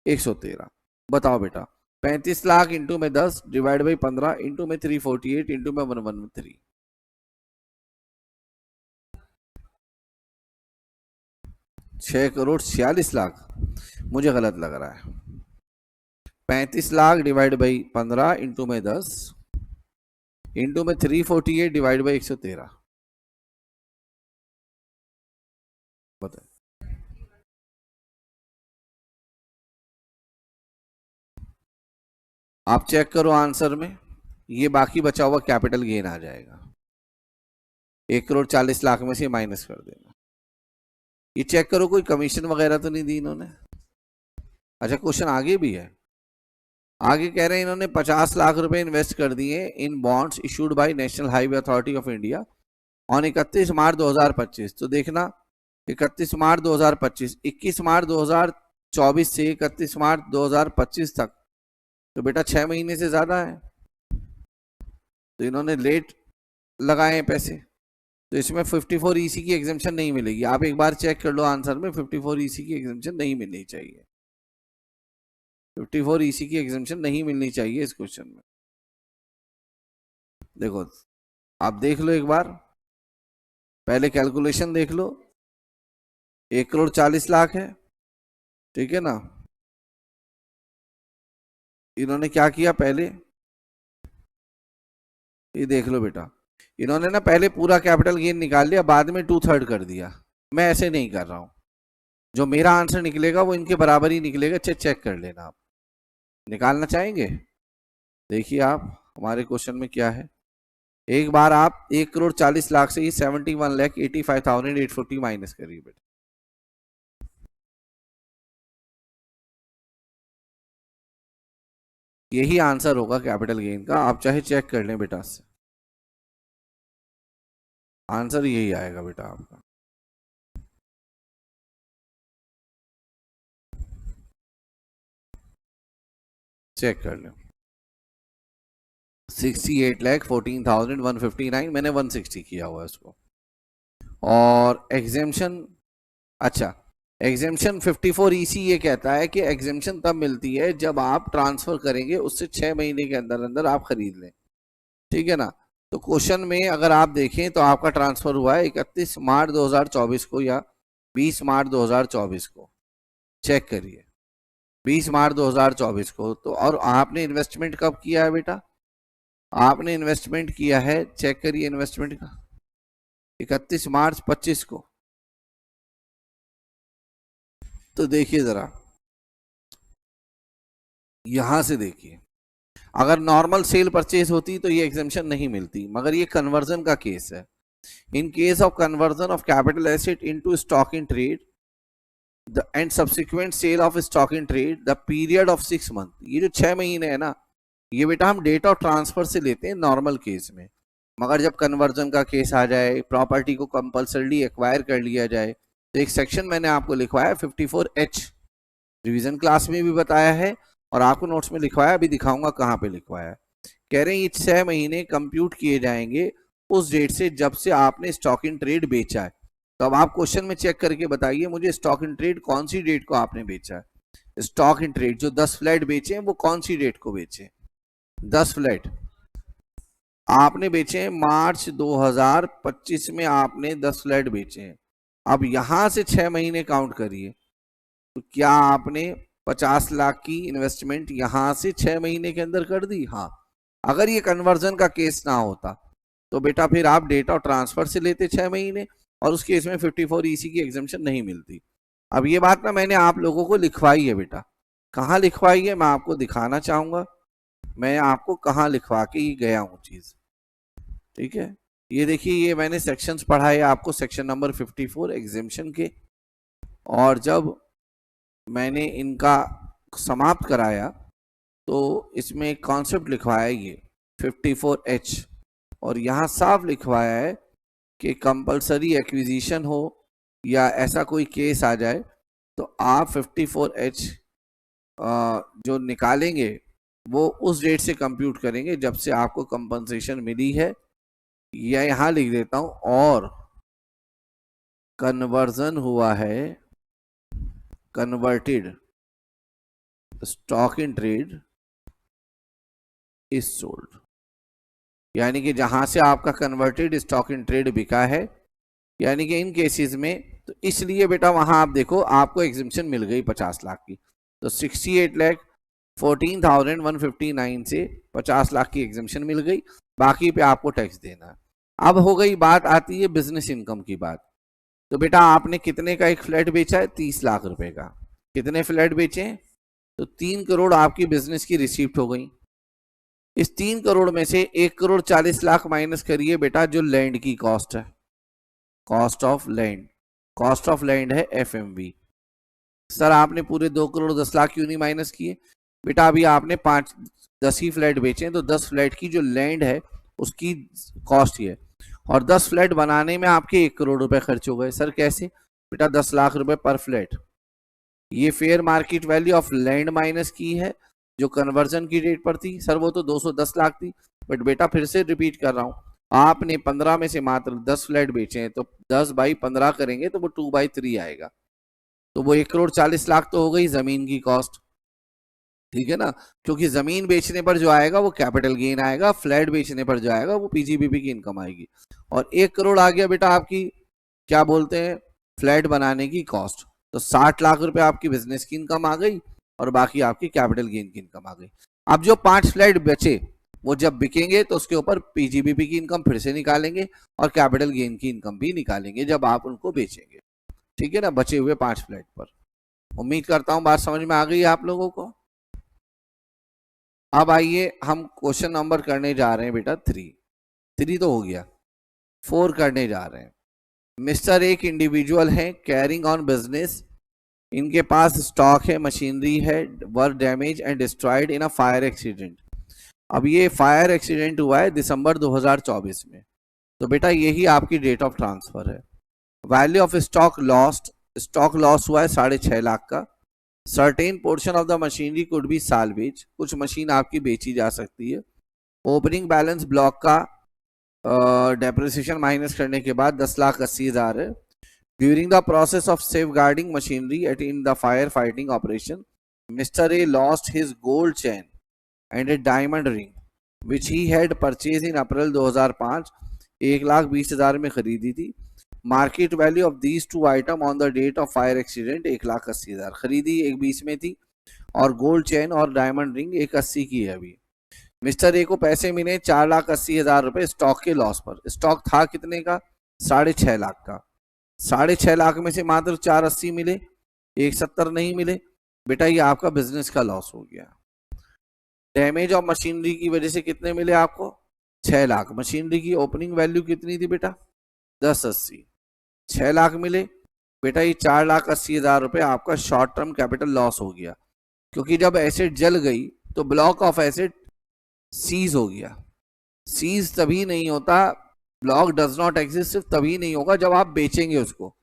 113। बताओ बेटा 35 लाख इंटू में 10 डिवाइड बाई 15 इंटू में 348 इंटू में 113, 6,46,00,000। मुझे गलत लग रहा है। 35 लाख डिवाइड बाई 15 इंटू में 10 इंटू में 348 डिवाइड बाई 113। बताए आप चेक करो आंसर में, ये बाकी बचा हुआ कैपिटल गेन आ जाएगा। 1,40,00,000 में से माइनस कर देना। ये चेक करो कोई कमीशन वगैरह तो नहीं दी इन्होंने। अच्छा क्वेश्चन आगे भी है, आगे कह रहे हैं इन्होंने 50 लाख रुपए इन्वेस्ट कर दिए in bonds issued by National Highway Authority of India on 31 March 2025। तो देखना 31 मार्च 2025, 21 मार्च 2024 से 31 मार्च 2025 तक, तो बेटा 6 महीने से ज्यादा है, तो इन्होंने लेट लगाए हैं पैसे, तो इसमें 54 ईसी की एग्जेम्पशन नहीं मिलेगी। आप एक बार चेक कर लो आंसर में, 54 ईसी की एग्जेम्पशन नहीं मिलनी चाहिए, 54 ईसी की एग्जेम्पशन नहीं मिलनी चाहिए इस क्वेश्चन में। देखो आप देख लो एक बार, पहले कैलकुलेशन देख लो, 1,40,00,000 है, ठीक है ना। इन्होंने क्या किया पहले, ये देख लो बेटा, इन्होंने ना पहले पूरा कैपिटल गेन निकाल लिया, बाद में 2/3 कर दिया। मैं ऐसे नहीं कर रहा हूं, जो मेरा आंसर निकलेगा वो इनके बराबर ही निकलेगा, चेक कर लेना आप। निकालना चाहेंगे, देखिए आप हमारे क्वेश्चन में क्या है। एक बार आप 1,40,00,000 से ही 71,85,840 माइनस करिए बेटा। यही आंसर होगा कैपिटल गेन का, आप चाहे चेक कर लें बेटा से, आंसर यही आएगा बेटा आपका। चेक कर लें, 68,14,159, मैंने 160 किया हुआ है इसको। और एग्जेम्पशन, अच्छा एग्जेम्पशन 54 ईसी ये कहता है कि एग्जेम्पशन तब मिलती है जब आप ट्रांसफर करेंगे उससे 6 महीने के अंदर अंदर आप खरीद लें, ठीक है ना। तो क्वेश्चन में अगर आप देखें तो आपका ट्रांसफर हुआ है 31 मार्च 2024 को या 20 मार्च 2024 को, चेक करिए 20 मार्च 2024 को। तो और आपने इन्वेस्टमेंट कब किया है बेटा, आपने इन्वेस्टमेंट किया है, चेक करिए इन्वेस्टमेंट का 31 मार्च 25 को। तो देखिए जरा यहां से देखिए, अगर नॉर्मल सेल परचेज होती तो ये एग्जेम्पशन नहीं मिलती, मगर ये कन्वर्जन का केस है। In case of conversion of capital asset into stock in trade and subsequent sale of stock in trade the period of 6 month, ये जो 6 महीने है ना, ये बेटा हम डेट ऑफ ट्रांसफर से लेते हैं नॉर्मल केस में। मगर जब कन्वर्जन का केस आ जाए, प्रॉपर्टी को कंपल्सरली एक्वायर कर लिया जाए, तो एक सेक्शन मैंने आपको लिखवाया 54H, रिवीजन क्लास में भी बताया है और आपको नोट्स में लिखवाया, अभी दिखाऊंगा कहाँ पे लिखवाया। कह रहे हैं ये 6 महीने कंप्यूट किए जाएंगे उस डेट से जब से आपने स्टॉक इन ट्रेड बेचा है। तो अब आप क्वेश्चन में चेक करके बताइए मुझे, स्टॉक इन ट्रेड कौन सी डेट को आपने बेचा है। स्टॉक इन ट्रेड जो 10 फ्लैट बेचे हैं वो कौन सी डेट को बेचे, 10 फ्लैट आपने बेचे हैं मार्च 2025 में, आपने 10 फ्लैट बेचे हैं। अब यहां से 6 महीने काउंट करिए, तो क्या आपने 50 लाख की इन्वेस्टमेंट यहां से 6 महीने के अंदर कर दी। हाँ, अगर ये कन्वर्जन का केस ना होता तो बेटा फिर आप डेट ऑफ ट्रांसफर से लेते 6 महीने, और उस केस में 54 ईसी की एग्जेम्पशन नहीं मिलती। अब ये बात ना मैंने आप लोगों को लिखवाई है बेटा, कहाँ लिखवाई है मैं आपको दिखाना चाहूंगा, मैं आपको कहाँ लिखवा के ही गया हूँ चीज, ठीक है। ये देखिए, ये मैंने सेक्शंस पढ़ाए आपको, सेक्शन नंबर 54 एग्जेम्पशन के, और जब मैंने इनका समाप्त कराया तो इसमें एक कॉन्सेप्ट लिखवाया ये 54H, और यहाँ साफ लिखवाया है कि कंपलसरी एक्विजिशन हो या ऐसा कोई केस आ जाए तो आप 54H जो निकालेंगे वो उस डेट से कंप्यूट करेंगे जब से आपको कंपनसेशन मिली है, या यहाँ लिख देता हूं, और कन्वर्जन हुआ है, converted stock in trade is sold, यानी कि जहां से आपका कन्वर्टेड स्टॉक इन ट्रेड बिका है, यानी कि इन केसेस में, तो इसलिए बेटा वहां आप देखो आपको एग्जिबिशन मिल गई 50 लाख की, तो 68,14,159 से 50 लाख की एग्जिबिशन मिल गई, बाकी पे आपको टैक्स देना है। अब हो गई बात, आती है बिजनेस इनकम की बात। तो बेटा आपने कितने का एक फ्लैट बेचा है, 30 लाख रुपए का, कितने फ्लैट बेचे हैं, तो 3 करोड़ आपकी बिजनेस की रिसीप्ट हो गई। इस 3 करोड़ में से 1,40,00,000 माइनस करिए बेटा जो लैंड की कॉस्ट है, cost of land, cost of land है FMV। सर आपने पूरे 2,10,00,000 क्यों नहीं माइनस किए, बेटा अभी आपने 10 ही फ्लैट बेचे हैं, तो 10 फ्लैट की जो लैंड है उसकी कॉस्ट ही है, और 10 फ्लैट बनाने में आपके 1 करोड़ रुपए खर्च हो गए। सर कैसे? बेटा 10 लाख रुपए पर फ्लैट, ये fair market value of land minus की है जो कन्वर्जन की डेट पर थी। सर वो तो 210 लाख थी, बट बेटा फिर से रिपीट कर रहा हूं, आपने 15 में से मात्र 10 फ्लैट बेचे हैं, तो 10 बाई 15 करेंगे तो वो 2/3 आएगा, तो वो 1,40,00,000 तो हो गई जमीन की कॉस्ट, ठीक है ना। क्योंकि जमीन बेचने पर जो आएगा वो कैपिटल गेन आएगा, फ्लैट बेचने पर जो आएगा वो पीजीबीपी की इनकम आएगी। और 1 करोड़ आ गया बेटा आपकी, क्या बोलते हैं, फ्लैट बनाने की कॉस्ट। तो 60 लाख रुपए आपकी बिजनेस की इनकम आ गई, और बाकी आपकी कैपिटल गेन की इनकम आ गई। अब जो 5 फ्लैट बचे वो जब बिकेंगे तो उसके ऊपर पीजीबीपी की इनकम फिर से निकालेंगे, और कैपिटल गेन की इनकम भी निकालेंगे जब आप उनको बेचेंगे, ठीक है ना, बचे हुए 5 फ्लैट पर। उम्मीद करता हूं बात समझ में आ गई आप लोगों को। अब आइए हम क्वेश्चन नंबर करने जा रहे हैं बेटा 3 तो हो गया, 4 करने जा रहे हैं। मिस्टर एक इंडिविजुअल है, कैरिंग ऑन बिजनेस, इनके पास स्टॉक है, मशीनरी है, were damaged and destroyed in a fire accident. अब ये फायर एक्सीडेंट हुआ है दिसंबर 2024 में, तो बेटा यही आपकी डेट ऑफ ट्रांसफर है। Value of stock lost, stock loss हुआ है 6.5 लाख का। Certain portion of the machinery could be salvage, कुछ मशीन आपकी बेची जा सकती है। ओपनिंग बैलेंस ब्लॉक का डेप्रिसिएशन माइनस करने के बाद 10,80,000 है। During the process of safeguarding machinery at in the fire fighting operation, mister A lost his gold chain and a diamond ring which he had purchase in April 2005, 1,20,000 में खरीदी थी। Market value of these two item on the date of fire accident 1,80,000, खरीदी 1,20 में थी, और gold chain और diamond ring 1,80 की है। अभी मिस्टर ए को पैसे मिले 4,80,000 रुपए स्टॉक के लॉस पर। स्टॉक था कितने का? 6.5 लाख का। 6.5 लाख में से मात्र 4,80 मिले, 1,70 नहीं मिले, बेटा ये आपका बिजनेस का लॉस हो गया। डैमेज ऑफ मशीनरी की वजह से कितने मिले आपको? 6 लाख। मशीनरी की ओपनिंग वैल्यू कितनी थी बेटा? 10,80, 6 लाख मिले, बेटा ये 4,80,000 रुपए आपका शॉर्ट टर्म कैपिटल लॉस हो गया, क्योंकि जब एसेट जल गई तो ब्लॉक ऑफ एसेट सीज हो गया। सीज तभी नहीं होता, ब्लॉक डज नॉट एग्जिस्ट सिर्फ तभी नहीं होगा जब आप बेचेंगे उसको।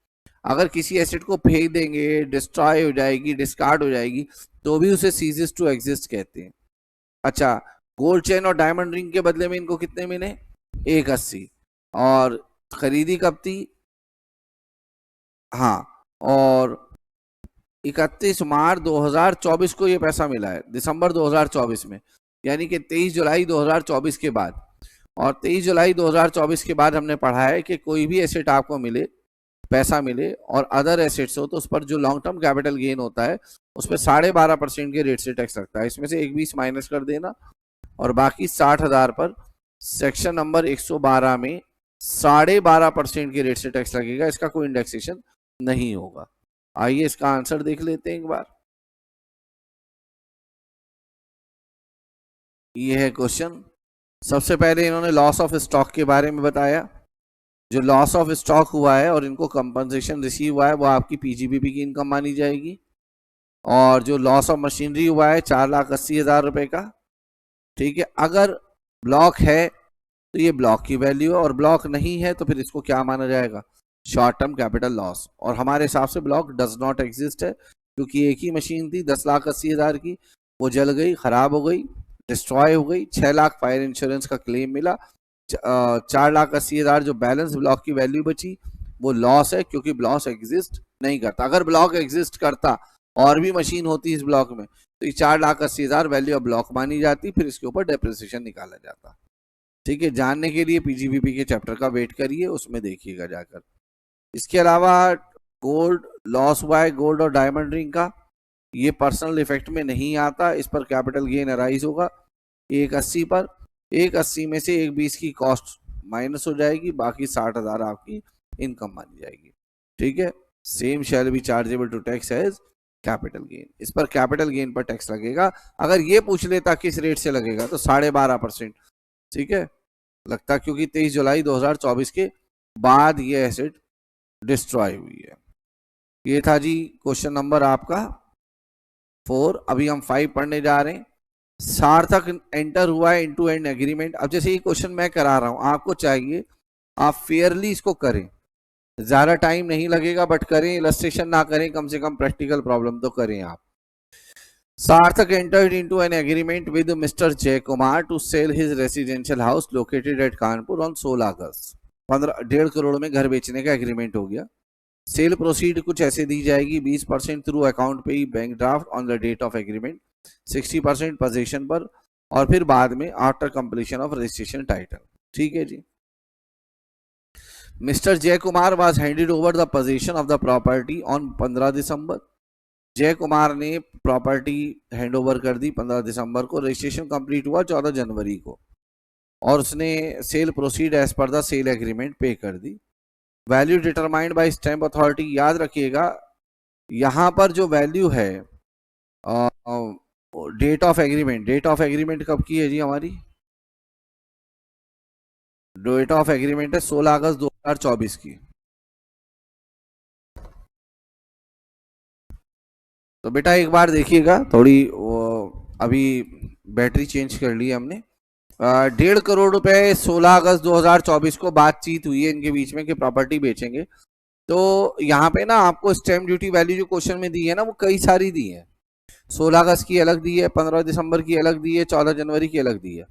अगर किसी एसेट को फेंक देंगे, डिस्ट्रॉय हो जाएगी, डिस्कार्ड हो जाएगी, तो भी उसे सीजेस टू एग्जिस्ट कहते हैं। अच्छा, गोल्ड चेन और डायमंड रिंग के बदले में इनको कितने मिले? 1,80, और खरीदी कब थी? हाँ, और 31 मार्च 2024 को ये पैसा मिला है, दिसंबर 2024 में, यानी कि 23 जुलाई 2024 के बाद। और 23 जुलाई 2024 के बाद हमने पढ़ा है कि कोई भी एसेट आपको मिले, पैसा मिले और अदर एसेट्स हो, तो उस पर जो लॉन्ग टर्म कैपिटल गेन होता है उस पर 12.5% के रेट से टैक्स लगता है। इसमें से 1,20 माइनस कर देना, और बाकी 60,000 पर सेक्शन नंबर 112 में 12.5% के रेट से टैक्स लगेगा। इसका कोई इंडेक्सेशन नहीं होगा। आइए इसका आंसर देख लेते हैं एक बार। ये है क्वेश्चन। सबसे पहले इन्होंने लॉस ऑफ स्टॉक के बारे में बताया। जो लॉस ऑफ स्टॉक हुआ है और इनको कंपनसेशन रिसीव हुआ है वो आपकी पीजीबीपी की इनकम मानी जाएगी। और जो लॉस ऑफ मशीनरी हुआ है 4,80,000 रुपए का, ठीक है। अगर ब्लॉक है तो ये ब्लॉक की वैल्यू है, और ब्लॉक नहीं है तो फिर इसको क्या माना जाएगा? Short term capital loss. और हमारे हिसाब से ब्लॉक डज नॉट एग्जिस्ट है, क्योंकि एक ही मशीन थी 10,80,000 की, वो जल गई, खराब हो गई, डिस्ट्रॉय हो गई। 6 लाख फायर इंश्योरेंस का क्लेम मिला। 4,80,000 जो बैलेंस ब्लॉक की वैल्यू बची वो लॉस है, क्योंकि ब्लॉक एग्जिस्ट नहीं करता। अगर ब्लॉक एग्जिस्ट करता और भी मशीन होती इस ब्लॉक में, तो ये 4,80,000 वैल्यू ऑफ ब्लॉक मानी जाती, फिर इसके ऊपर डेप्रिसिएशन निकाला जाता। ठीक है, जानने के लिए पीजीबीपी के चैप्टर का वेट करिए, उसमें देखिएगा जाकर। इसके अलावा गोल्ड लॉस हुआ है, गोल्ड और डायमंड रिंग का, ये पर्सनल इफेक्ट में नहीं आता, इस पर कैपिटल गेन अराइज होगा 1,80 पर। 1,80 में से 1,20 की कॉस्ट माइनस हो जाएगी, बाकी 60,000 आपकी इनकम मानी जाएगी। ठीक है, same shall be chargeable to tax as capital gain. इस पर कैपिटल गेन पर टैक्स लगेगा। अगर ये पूछ लेता किस रेट से लगेगा तो 12.5%, ठीक है, लगता, क्योंकि 23 जुलाई 2024 के बाद ये एसेट डिस्ट्रॉय हुई है। ये था जी क्वेश्चन नंबर आपका 4, अभी हम 5 पढ़ने जा रहे हैं। सार्थक एंटर हुआ है इनटू एन एग्रीमेंट। अब जैसे ये क्वेश्चन मैं करा रहा हूं, आपको चाहिए आप फेयरली इसको करें, ज्यादा टाइम नहीं लगेगा, बट करें, इलस्ट्रेशन ना करें, कम से कम प्रैक्टिकल प्रॉब्लम तो करें आप। Sarthak entered into an agreement with Mr. Jay Kumar to sell his residential house located at Kanpur on 16 अगस्त। 1.5 करोड़ में घर बेचने का एग्रीमेंट हो गया। सेल प्रोसीड कुछ ऐसे दी जाएगी, 20% through account payee bank draft on the date of agreement, 60% possession पर, और फिर बाद में after completion of registration title. ठीक है जी। Mister Jai Kumar was handed over the possession of the property on 15 December. Jai Kumar ने प्रॉपर्टी हैंडओवर कर दी 15 दिसंबर को। रजिस्ट्रेशन कंप्लीट हुआ 14 जनवरी को, और उसने sale proceed as per the sale agreement pay कर दी। Value determined by stamp authority, याद रखिएगा यहां पर जो वैल्यू है date of agreement, date of agreement कब की है जी हमारी? डेट ऑफ एग्रीमेंट है 16 अगस्त 2024 की। तो बेटा एक बार देखिएगा, थोड़ी अभी बैटरी चेंज कर ली हमने। 1.5 करोड़ रुपए 16 अगस्त 2024 को बातचीत हुई है इनके बीच में कि प्रॉपर्टी बेचेंगे। तो यहाँ पे ना आपको स्टैम्प ड्यूटी वैल्यू जो क्वेश्चन में दी है ना, वो कई सारी दी है। 16 अगस्त की अलग दी है, 15 दिसंबर की अलग दी है, 14 जनवरी की अलग दी है।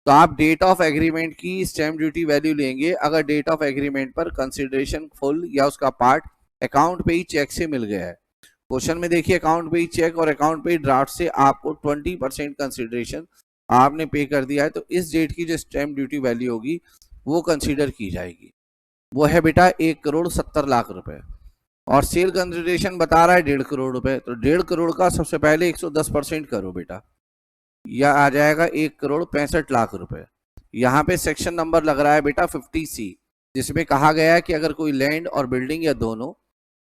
तो आप डेट ऑफ एग्रीमेंट की स्टैम्प ड्यूटी वैल्यू लेंगे अगर डेट ऑफ एग्रीमेंट पर कंसिडरेशन फुल या उसका पार्ट अकाउंट पे ही चेक से मिल गया है। क्वेश्चन में देखिए अकाउंट पे ही चेक और अकाउंट पे ही ड्राफ्ट से आपको 20% कंसिडरेशन आपने पे कर दिया है, तो इस डेट की जो स्टैम्प ड्यूटी वैल्यू होगी वो कंसीडर की जाएगी। वो है बेटा 1,70,00,000 रुपए, और सेल कंसिडरेशन बता रहा है 1.5 करोड़ रुपए। तो 1.5 करोड़ का सबसे पहले 110% करो बेटा, यह आ जाएगा 1,65,00,000 रुपए। यहाँ पे सेक्शन नंबर लग रहा है बेटा 50C, जिसमें कहा गया है कि अगर कोई लैंड और बिल्डिंग या दोनों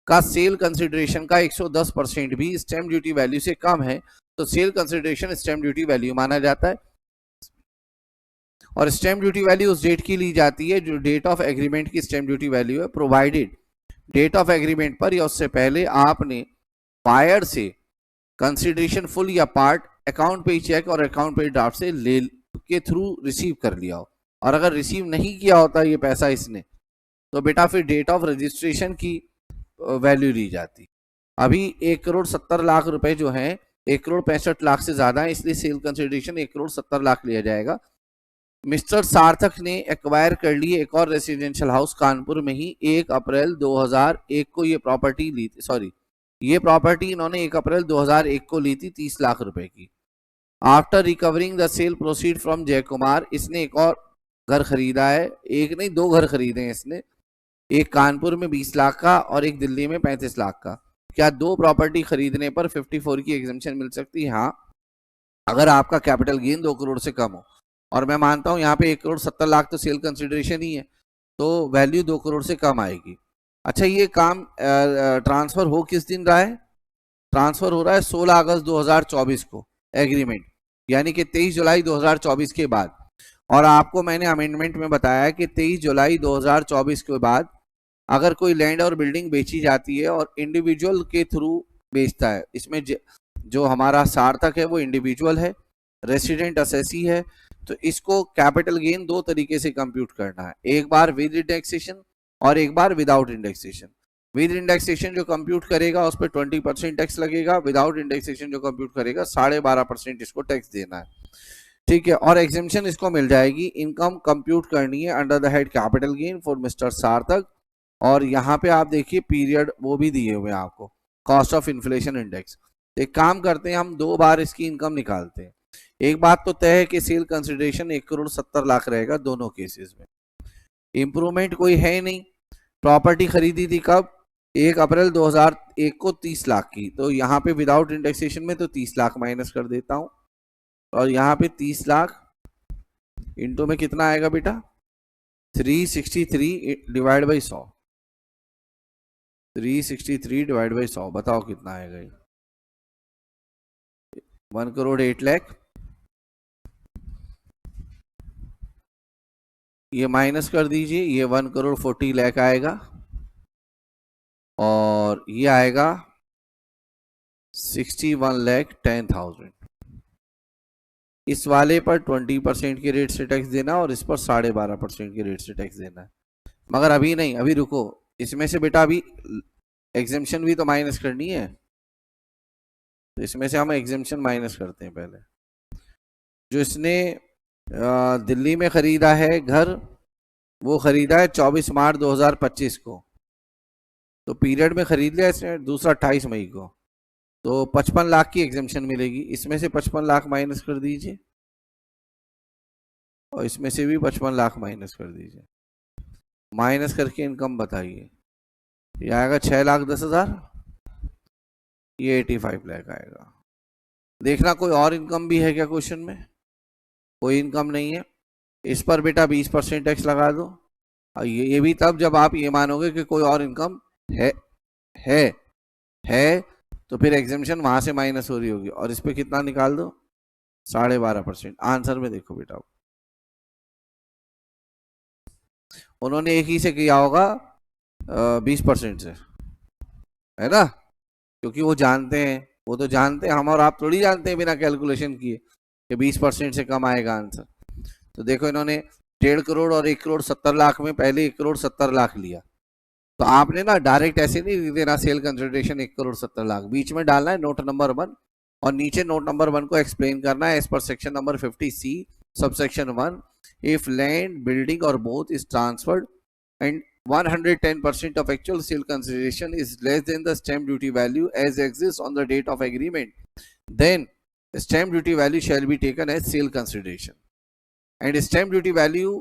का सेल कंसिडरेशन का 110% भी स्टैम्प ड्यूटी वैल्यू से कम है तो sale consideration stamp duty value माना जाता है। और स्टैम्प ड्यूटी वैल्यू उस डेट की ली जाती है जो डेट ऑफ एग्रीमेंट की स्टैम्प ड्यूटी वैल्यू है, प्रोवाइडेड डेट ऑफ एग्रीमेंट पर या उससे पहले आपने बायर से कंसिडरेशन फुल या पार्ट अकाउंट पे चेक और अकाउंट पे ड्राफ्ट से ले के थ्रू रिसीव कर लिया हो। और अगर रिसीव नहीं किया होता ये पैसा इसने, तो बेटा फिर डेट ऑफ रजिस्ट्रेशन की वैल्यू ली जाती। अभी 1,70,00,000 रुपए जो है 1,65,00,000 से ज्यादा है, इसलिए सेल कंसिडरेशन 1,70,00,000 लिया जाएगा। मिस्टर सार्थक ने एक्वायर कर लिए एक और रेसिडेंशियल हाउस कानपुर में ही 1 अप्रैल 2001 को ये प्रॉपर्टी ली थी, सॉरी ये प्रॉपर्टी इन्होंने 1 अप्रैल 2001 को ली थी 30 लाख रुपए की। After recovering the cell proceed from जय कुमार, इसने एक और घर खरीदा है, एक नहीं 2 घर खरीदे हैं इसने, एक कानपुर में 20 लाख का और एक दिल्ली में 35 लाख का। क्या 2 प्रॉपर्टी खरीदने पर 54 की एग्जेम्पशन मिल सकती है? हाँ, अगर आपका कैपिटल गेन 2 करोड़ से कम हो। और मैं मानता हूं यहाँ पे 1,70,00,000 तो सेल कंसिडरेशन ही है, तो वैल्यू 2 करोड़ से कम आएगी। अच्छा, ये काम ट्रांसफर हो किस दिन रहा है? ट्रांसफर हो रहा है 16 अगस्त 2024 को एग्रीमेंट, यानी कि 23 जुलाई 2024 के बाद। और आपको मैंने अमेंडमेंट में बताया कि 23 जुलाई 2024 के बाद अगर कोई लैंड और बिल्डिंग बेची जाती है और इंडिविजुअल के थ्रू बेचता है, इसमें जो हमारा सार्थक है वो इंडिविजुअल है, रेसिडेंट असेसी है, तो इसको कैपिटल गेन 2 तरीके से कंप्यूट करना है, एक बार विद इंडेक्सेशन और एक बार विदाउट इंडेक्सेशन। विद इंडेक्सेशन जो कंप्यूट करेगा उस पर 20% टैक्स लगेगा, विदाउट इंडेक्सेशन जो कंप्यूट करेगा 12.5% इसको टैक्स देना है। ठीक है, और एग्जेम्पशन इसको मिल जाएगी। इनकम कंप्यूट करनी है under the head capital gain for mister सार्थक, और यहाँ पे आप देखिए पीरियड वो भी दिए हुए हैं आपको, कॉस्ट ऑफ इन्फ्लेशन इंडेक्स। एक काम करते हैं, हम 2 बार इसकी इनकम निकालते हैं। एक बात तो तय है कि सेल कंसिडरेशन 1,70,00,000 रहेगा दोनों केसेस में। इंप्रूवमेंट कोई है ही नहीं, प्रॉपर्टी खरीदी थी कब? 1 अप्रैल 2001 को 30 लाख की, तो यहाँ पे विदाउट इंडेक्सेशन में तो 30 लाख माइनस कर देता हूँ, और यहाँ पे 30 लाख इंटू में कितना आएगा बेटा? 363 डिवाइड बाई 100, 363 डिवाइड बाई 100, बताओ कितना आएगा ये? 1 करोड़ 8 लाख। ये माइनस कर दीजिए, ये 1 करोड़ 40 लाख आएगा, और ये आएगा 61,10,000। इस वाले पर 20% के रेट से टैक्स देना और इस पर 12.5% के रेट से टैक्स देना है। मगर अभी नहीं, अभी रुको, इसमें से बेटा अभी एग्जेम्पशन भी तो माइनस करनी है, तो इसमें से हम एग्जेम्पशन माइनस करते हैं पहले। जो इसने दिल्ली में खरीदा है घर, वो खरीदा है 24 मार्च 2025 को, तो पीरियड में खरीद लिया इसने दूसरा 28 मई को, तो 55 लाख की एग्जेम्पशन मिलेगी। इसमें से 55 लाख माइनस कर दीजिए और इसमें से भी 55 लाख माइनस कर दीजिए। माइनस करके इनकम बताइए, ये आएगा 6,10,000, ये 85 लाख आएगा। देखना कोई और इनकम भी है क्या क्वेश्चन में? कोई इनकम नहीं है। इस पर बेटा 20% टैक्स लगा दो, और ये भी तब जब आप ये मानोगे कि कोई और इनकम है तो फिर एग्जेम्पशन वहां से माइनस हो रही होगी, और इस पे कितना निकाल दो, 12.5%। आंसर में देखो बेटा, उन्होंने एक ही से किया होगा 20% से, है ना, क्योंकि वो जानते हैं, वो तो जानते हैं, हम और आप थोड़ी जानते हैं बिना कैलकुलेशन किए कि 20% से कम आएगा आंसर। तो देखो इन्होंने 1.5 करोड़ और 1 करोड़ 70 लाख में पहले 1 करोड़ 70 लाख लिया, तो आपने ना डायरेक्ट ऐसे नहीं लिख देना सेल कंसिडरेशन 1 करोड़ 70 लाख, बीच में डालना है नोट नंबर 1 और नीचे नोट नंबर 1 को एक्सप्लेन करना है as per section number 50C subsection 1, if land building और both is transferred and 110% of actual sale consideration is less than the stamp duty value as exists on the date of agreement, then stamp duty value shall be taken as sale consideration, and stamp duty value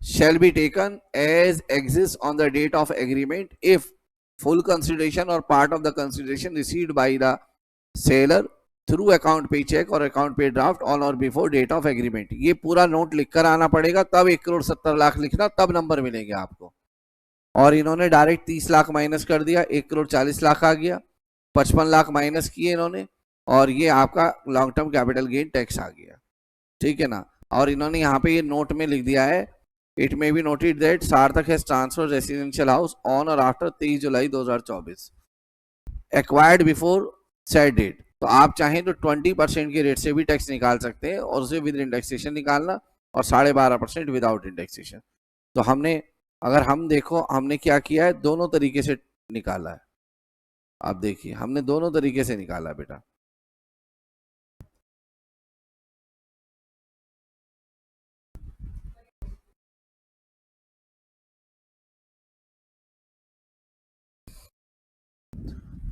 shall be taken as exists on the date of agreement if full consideration or part of the consideration received by the seller through account pay check or account pay draft on or before date of agreement। ये पूरा note लिखकर आना पड़ेगा, तब 1 करोड़ 70 लाख लिखना, तब number मिलेंगे आपको। और इन्होंने डायरेक्ट 30 लाख माइनस कर दिया, 1 करोड़ 40 लाख आ गया, 55 लाख माइनस किए इन्होंने, और ये आपका long term capital gain tax आ गया, ठीक है ना। और इन्होंने यहाँ पे ये नोट में लिख दिया है, it may be noted that Sarthak has transferred residential house on और after 23 July 2024 acquired before said date. तो आप चाहें तो 20% के रेट से भी टैक्स निकाल सकते हैं और उसे विद इंडेक्सेशन निकालना, और 12.5% विदाउट इंडेक्सेशन। तो हमने, अगर हम देखो हमने क्या किया है, दोनों तरीके से निकाला है। आप देखिए हमने दोनों तरीके से निकाला है बेटा।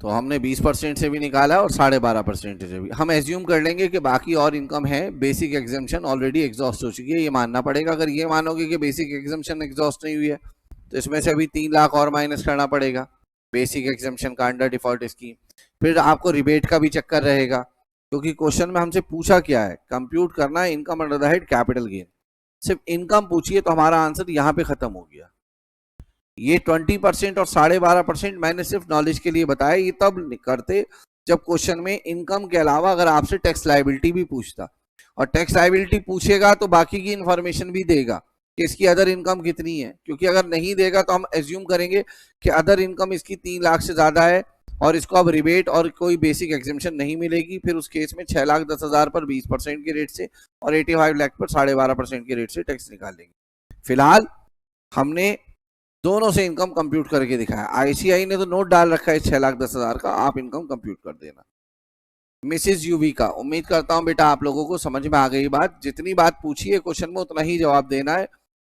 तो हमने 20% से भी निकाला और 12.5% से भी। हम एज्यूम कर लेंगे कि बाकी और इनकम है, बेसिक एग्जाम्पशन ऑलरेडी एग्जॉस्ट हो चुकी है, ये मानना पड़ेगा। अगर ये मानोगे कि बेसिक एग्जाम्पशन एग्जॉस्ट नहीं हुई है, तो इसमें से अभी 3 लाख और माइनस करना पड़ेगा बेसिक एग्जाम्पशन का अंडर डिफॉल्ट स्कीम। फिर आपको रिबेट का भी चक्कर रहेगा, क्योंकि क्वेश्चन में हमसे पूछा क्या है, कंप्यूट करना है income under the head capital gain. सिर्फ इनकम पूछिए तो हमारा आंसर यहाँ पे खत्म हो गया। ये 20% और 12.5% मैंने सिर्फ नॉलेज के लिए बताया, ये तब करते जब क्वेश्चन में इनकम के अलावा अगर आपसे टैक्स लायबिलिटी भी पूछता, और टैक्स लायबिलिटी पूछेगा तो बाकी की इंफॉर्मेशन भी देगा कि इसकी अदर इनकम कितनी है, क्योंकि अगर नहीं देगा तो हम एज्यूम करेंगे कि अदर इनकम इसकी 3 लाख से ज्यादा है और इसको अब रिबेट और कोई बेसिक एग्जेम्पशन नहीं मिलेगी। फिर उस केस में 6,10,000 पर 20% के रेट से और 85 लाख पर 12.5% के रेट से टैक्स निकालेंगे। फिलहाल हमने दोनों से इनकम कंप्यूट करके दिखाया। आईसीआई ने तो नोट डाल रखा है 6,10,000 का, आप इनकम कंप्यूट कर देना। मिसेज यूवी का, उम्मीद करता हूं बेटा आप लोगों को समझ में आ गई बात। जितनी बात पूछी है क्वेश्चन में उतना ही जवाब देना है।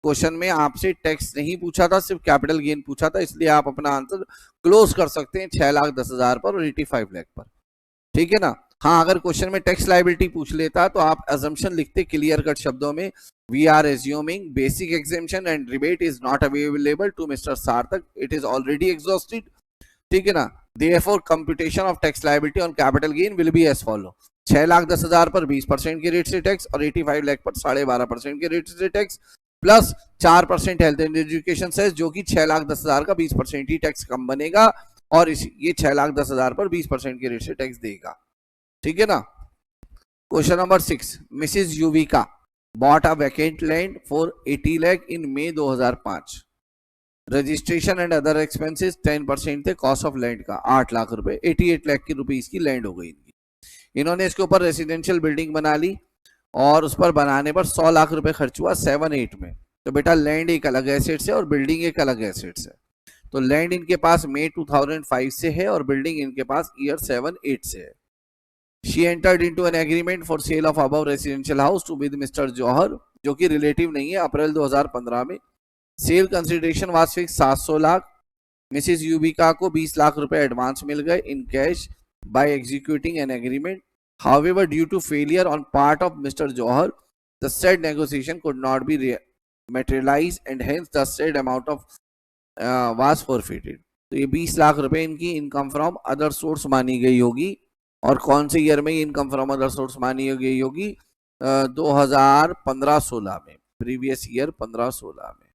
क्वेश्चन में आपसे टैक्स नहीं पूछा था, सिर्फ कैपिटल गेन पूछा था, इसलिए आप अपना आंसर क्लोज कर सकते हैं 6,10,000 पर और 85 लाख पर, ठीक है ना। हाँ, अगर क्वेश्चन में टैक्स लायबिलिटी पूछ लेता तो आप अजम्पशन लिखते क्लियर कट शब्दों में, we are assuming basic exemption and rebate is not available to mister Sarthak, it is already exhausted, ठीक है ना। Therefore, computation of tax liability on capital gain will be as follow: 6,10,000 पर 20% के rate से tax और 85 लाख पर 12.5% के रेट से tax, plus 4% health and education cess, जो कि 6,10,000 का 20% ही टैक्स कम बनेगा, और ये 6,10,000 पर 20% के रेट से टैक्स देगा, ठीक है ना। Question number 6, Mrs Yuvika bought a vacant land for 80 lakh in May 2005. Registration and other expenses 10% थे कॉस्ट ऑफ लैंड का, 8 लाख रुपए, 88 लाख की रुपीस की लैंड हो गई इनकी। इन्होंने इसके ऊपर रेसिडेंशियल बिल्डिंग बना ली और उस पर बनाने पर 100 लाख रुपए खर्च हुआ 7-8 में। तो बेटा लैंड एक अलग एसेट है और बिल्डिंग एक अलग एसेट है। तो लैंड इनके पास मई 2005 से है और बिल्डिंग इनके पास ईयर 7-8 से है। She entered into an agreement for sale of above residential house to with Mr. Johar, जो कि रिलेटिव नहीं है, अप्रैल 2015 में। Sale consideration was fix 700 lakh. Mrs Yubika को 20 लाख रुपए एडवांस मिल गए in cash by executing an agreement. However, due to failure on part of Mr. Johar, the said negotiation could not be materialized and hence the said amount of was forfeited. तो ये 20 लाख रुपए इनकी income from other source मानी गई होगी। और कौन से ईयर में इनकम फ्रॉम अदर सोर्स मानी गई होगी? 2015-16 में, प्रीवियस ईयर 15-16 में।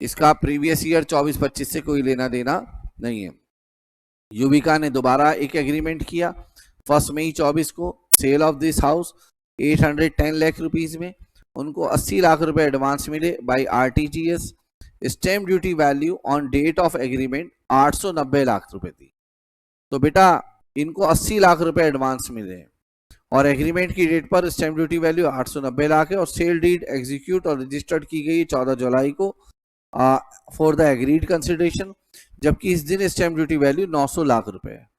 इसका प्रीवियस ईयर 24-25 से कोई लेना देना नहीं है। युविका ने दोबारा एक एग्रीमेंट किया 1 मई 24 को, sale of this house 810 lakh rupees में। उनको 80 लाख रुपए एडवांस मिले by RTGS। Stamp duty value on date of agreement 890 lakh रुपए थी। तो बेटा इनको 80 लाख रुपए एडवांस मिले और एग्रीमेंट की डेट पर स्टैम्प ड्यूटी वैल्यू 890 लाख है और सेल डीड एग्जीक्यूट और रजिस्टर्ड की गई 14 जुलाई को फॉर द एग्रीड कंसिडरेशन, जबकि इस दिन स्टैम्प ड्यूटी वैल्यू 900 लाख रुपए है।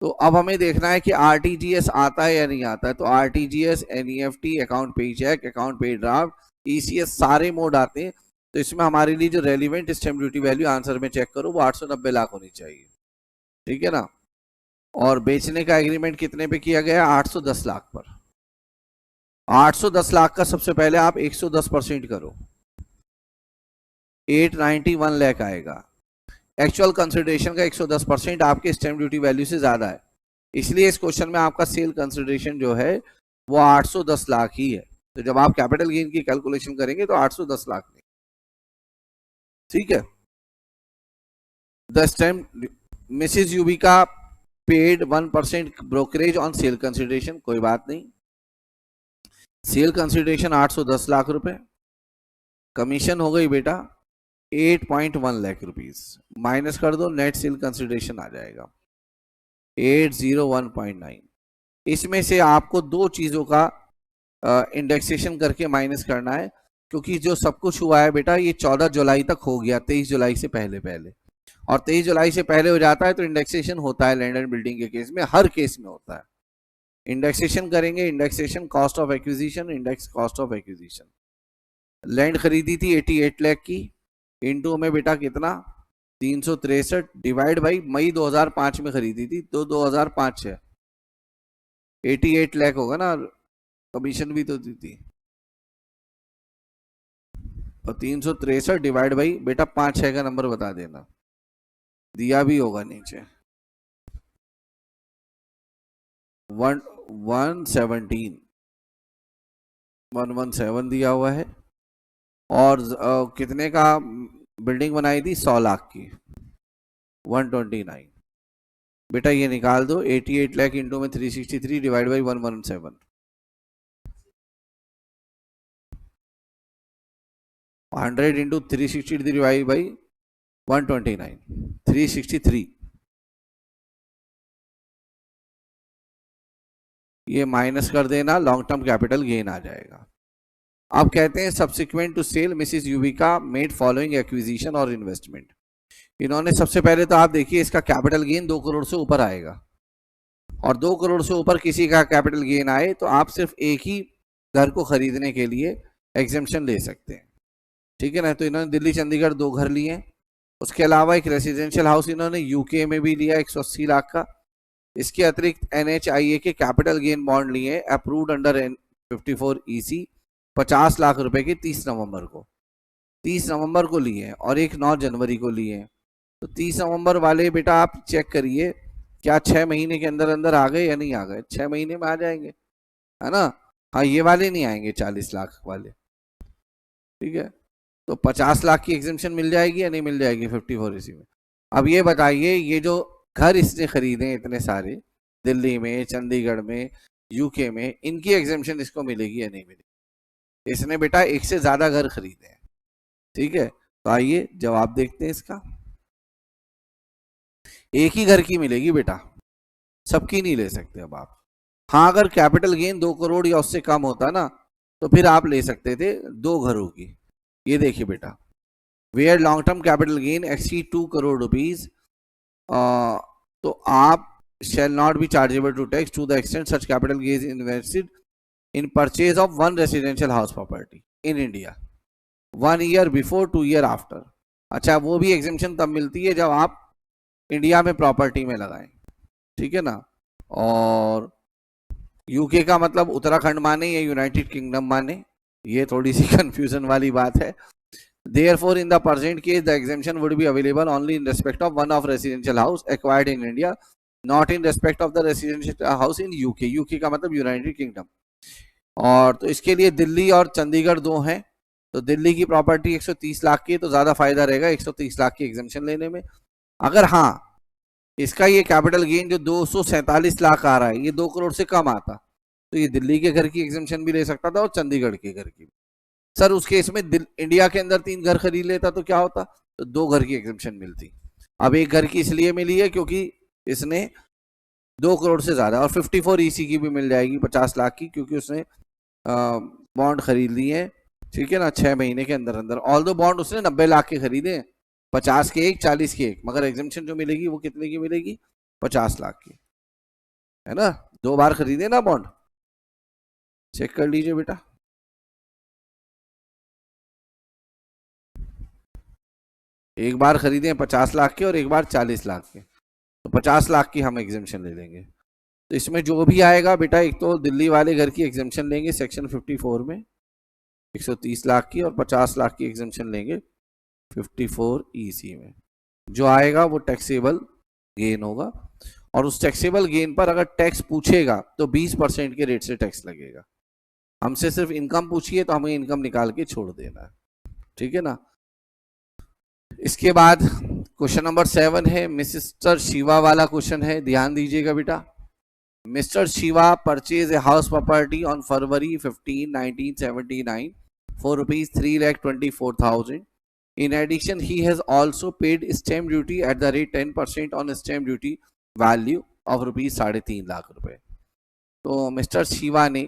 तो अब हमें देखना है कि RTGS आता है या नहीं आता है। तो RTGS, NEFT, अकाउंट पे चेक, अकाउंट पे ड्राफ्ट, ECS सारे मोड आते हैं। तो इसमें हमारे लिए जो relevant stamp duty value answer में चेक करो वो 890 लाख होनी चाहिए, ठीक है ना। और बेचने का एग्रीमेंट कितने पे किया गया? 810 लाख पर। 810 लाख का सबसे पहले आप 110% करो, 891 लाख आएगा। एक्चुअल कंसिडरेशन का 110% आपके स्टैम्प ड्यूटी वैल्यू से ज्यादा है, इसलिए इस क्वेश्चन में आपका सेल कंसिडरेशन जो है वो 810 लाख ही है। तो जब आप कैपिटल गेन की कैलकुलेशन करेंगे तो 810 लाख नहीं, ठीक है। द स्टैम्प मिसिस यूबिका paid 1% brokerage on sale consideration, कोई बात नहीं। सेल कंसिडरेशन 810 लाख रुपए, कमीशन हो गई बेटा 8.1 लाख रुपीस, माइनस कर दो नेट सेल कंसिडरेशन आ जाएगा 801.9। इसमें से आपको दो चीजों का इंडेक्सेशन करके माइनस करना है, क्योंकि जो सब कुछ हुआ है बेटा ये 14 जुलाई तक हो गया, 23 जुलाई से पहले पहले, और 23 जुलाई से पहले हो जाता है तो इंडेक्सेशन होता है लैंड एंड बिल्डिंग के केस में, हर केस में होता है। इंडेक्सेशन करेंगे, indexation cost of acquisition, index cost of acquisition. Land खरीदी थी 88 लाख की, इनटू में बेटा कितना 363 डिवाइड बाई मई 2005 में खरीदी थी तो 2005 है 88 लाख होगा ना, कमीशन भी तो दी थी। और 363 डिवाइड बाई बेटा 5-6 का नंबर बता देना, दिया भी होगा नीचे 117 दिया हुआ है। और कितने का बिल्डिंग बनाई थी? 100 लाख की, 129। बेटा ये निकाल दो 88 लाख इंटू में 363 divide by 117, 100 into 363 divide by 129, 363। ये माइनस कर देना, लॉन्ग टर्म कैपिटल गेन आ जाएगा। अब कहते हैं सब्सिक्वेंट टू सेल मिसिस यूबिका मेड फॉलोइंग एक्विजिशन और इन्वेस्टमेंट। इन्होंने सबसे पहले तो आप देखिए इसका कैपिटल गेन 2 करोड़ से ऊपर आएगा, और 2 करोड़ से ऊपर किसी का कैपिटल गेन आए तो आप सिर्फ एक ही घर को खरीदने के लिए एग्जेम्पशन ले सकते हैं, ठीक है ना। तो इन्होंने दिल्ली चंडीगढ़ 2 घर लिए, उसके अलावा एक रेसिडेंशियल हाउस इन्होंने यूके में भी लिया 180 लाख का। इसके अतिरिक्त NHIA के कैपिटल गेन बॉन्ड लिए approved under N54 EC 50 lakh रुपए के 30 नवंबर को लिए, और एक 9 जनवरी को लिए। तो 30 नवंबर वाले बेटा आप चेक करिए क्या 6 महीने के अंदर अंदर आ गए या नहीं आ गए? 6 महीने में आ जाएंगे, है ना। हाँ ये वाले नहीं आएंगे 40 लाख वाले, ठीक है। तो 50 लाख की एग्जेम्पशन मिल जाएगी या नहीं मिल जाएगी 54 EC में? अब ये बताइए ये जो घर इसने खरीदे इतने सारे दिल्ली में, चंडीगढ़ में, यूके में, इनकी एग्जेम्पशन इसको मिलेगी या नहीं मिलेगी? इसने बेटा एक से ज्यादा घर खरीदे हैं, ठीक है। तो आइए जवाब देखते हैं इसका। एक ही घर की मिलेगी बेटा, सबकी नहीं ले सकते अब आप। हाँ, अगर कैपिटल गेन 2 करोड़ या उससे कम होता ना तो फिर आप ले सकते थे 2 घरों की। ये देखिए बेटा, where long term capital gain exceed 2 crore rupees, तो आप shall not be chargeable to tax to the extent such capital gain is invested in purchase of one residential house property in India 1 year before 2 year after। अच्छा, वो भी exemption तब मिलती है जब आप इंडिया में प्रॉपर्टी में लगाएं, ठीक है ना। और यूके का मतलब उत्तराखंड माने या यूनाइटेड किंगडम माने, ये थोड़ी सी कंफ्यूजन वाली बात है। Therefore, in the present case, the exemption would be available only in respect of one of residential house acquired in India, not in respect of the residential house in UK। UK का मतलब United kingdom. और तो इसके लिए दिल्ली और चंडीगढ़ दो हैं, तो दिल्ली की प्रॉपर्टी 130 लाख की है तो ज्यादा फायदा रहेगा 130 लाख की एग्जेम्पशन लेने में। अगर हाँ इसका ये कैपिटल गेन जो 247 लाख आ रहा है ये 2 करोड़ से कम आता तो ये दिल्ली के घर की एग्जेम्पशन भी ले सकता था और चंडीगढ़ के घर की। सर उस केस में इंडिया के अंदर 3 घर खरीद लेता तो क्या होता, तो 2 घर की एग्जेम्पशन मिलती। अब 1 घर की इसलिए मिली है क्योंकि इसने 2 करोड़ से ज्यादा, और 54 EC की भी मिल जाएगी 50 लाख की, क्योंकि उसने बॉन्ड खरीद लिए हैं, ठीक है ना, 6 महीने के अंदर अंदर। ऑल दो बॉन्ड उसने 90 लाख के खरीदे, 50 के एक 40 के एक, मगर एग्जेम्पशन जो मिलेगी वो कितने की मिलेगी, 50 लाख की, है ना। 2 बार खरीदे ना बॉन्ड, चेक कर लीजिए बेटा। एक बार खरीदे 50 लाख के और एक बार 40 लाख के, तो 50 लाख की हम एग्जेम्पशन ले लेंगे। तो इसमें जो भी आएगा बेटा, एक तो दिल्ली वाले घर की एग्जेम्पशन लेंगे सेक्शन 54 में 130 लाख की, और 50 लाख की एग्जेम्पशन लेंगे 54 EC में। जो आएगा वो टैक्सेबल गेन होगा, और उस टैक्सेबल गेन पर अगर टैक्स पूछेगा तो 20% के रेट से टैक्स लगेगा। हमसे सिर्फ इनकम पूछिए तो हमें इनकम निकाल के छोड़ देना है, ठीक है ना। इसके बाद क्वेश्चन नंबर 7 है मिस्टर शिवा वाला क्वेश्चन है, ध्यान दीजिएगा बेटा। Mister Shiva purchase a house property on February 15, 1979 for rupees 3,24,000। In addition, he has also paid stamp duty at the rate 10% on stamp duty value of rupees 3.5 lakh रुपए। तो मिस्टर शिवा ने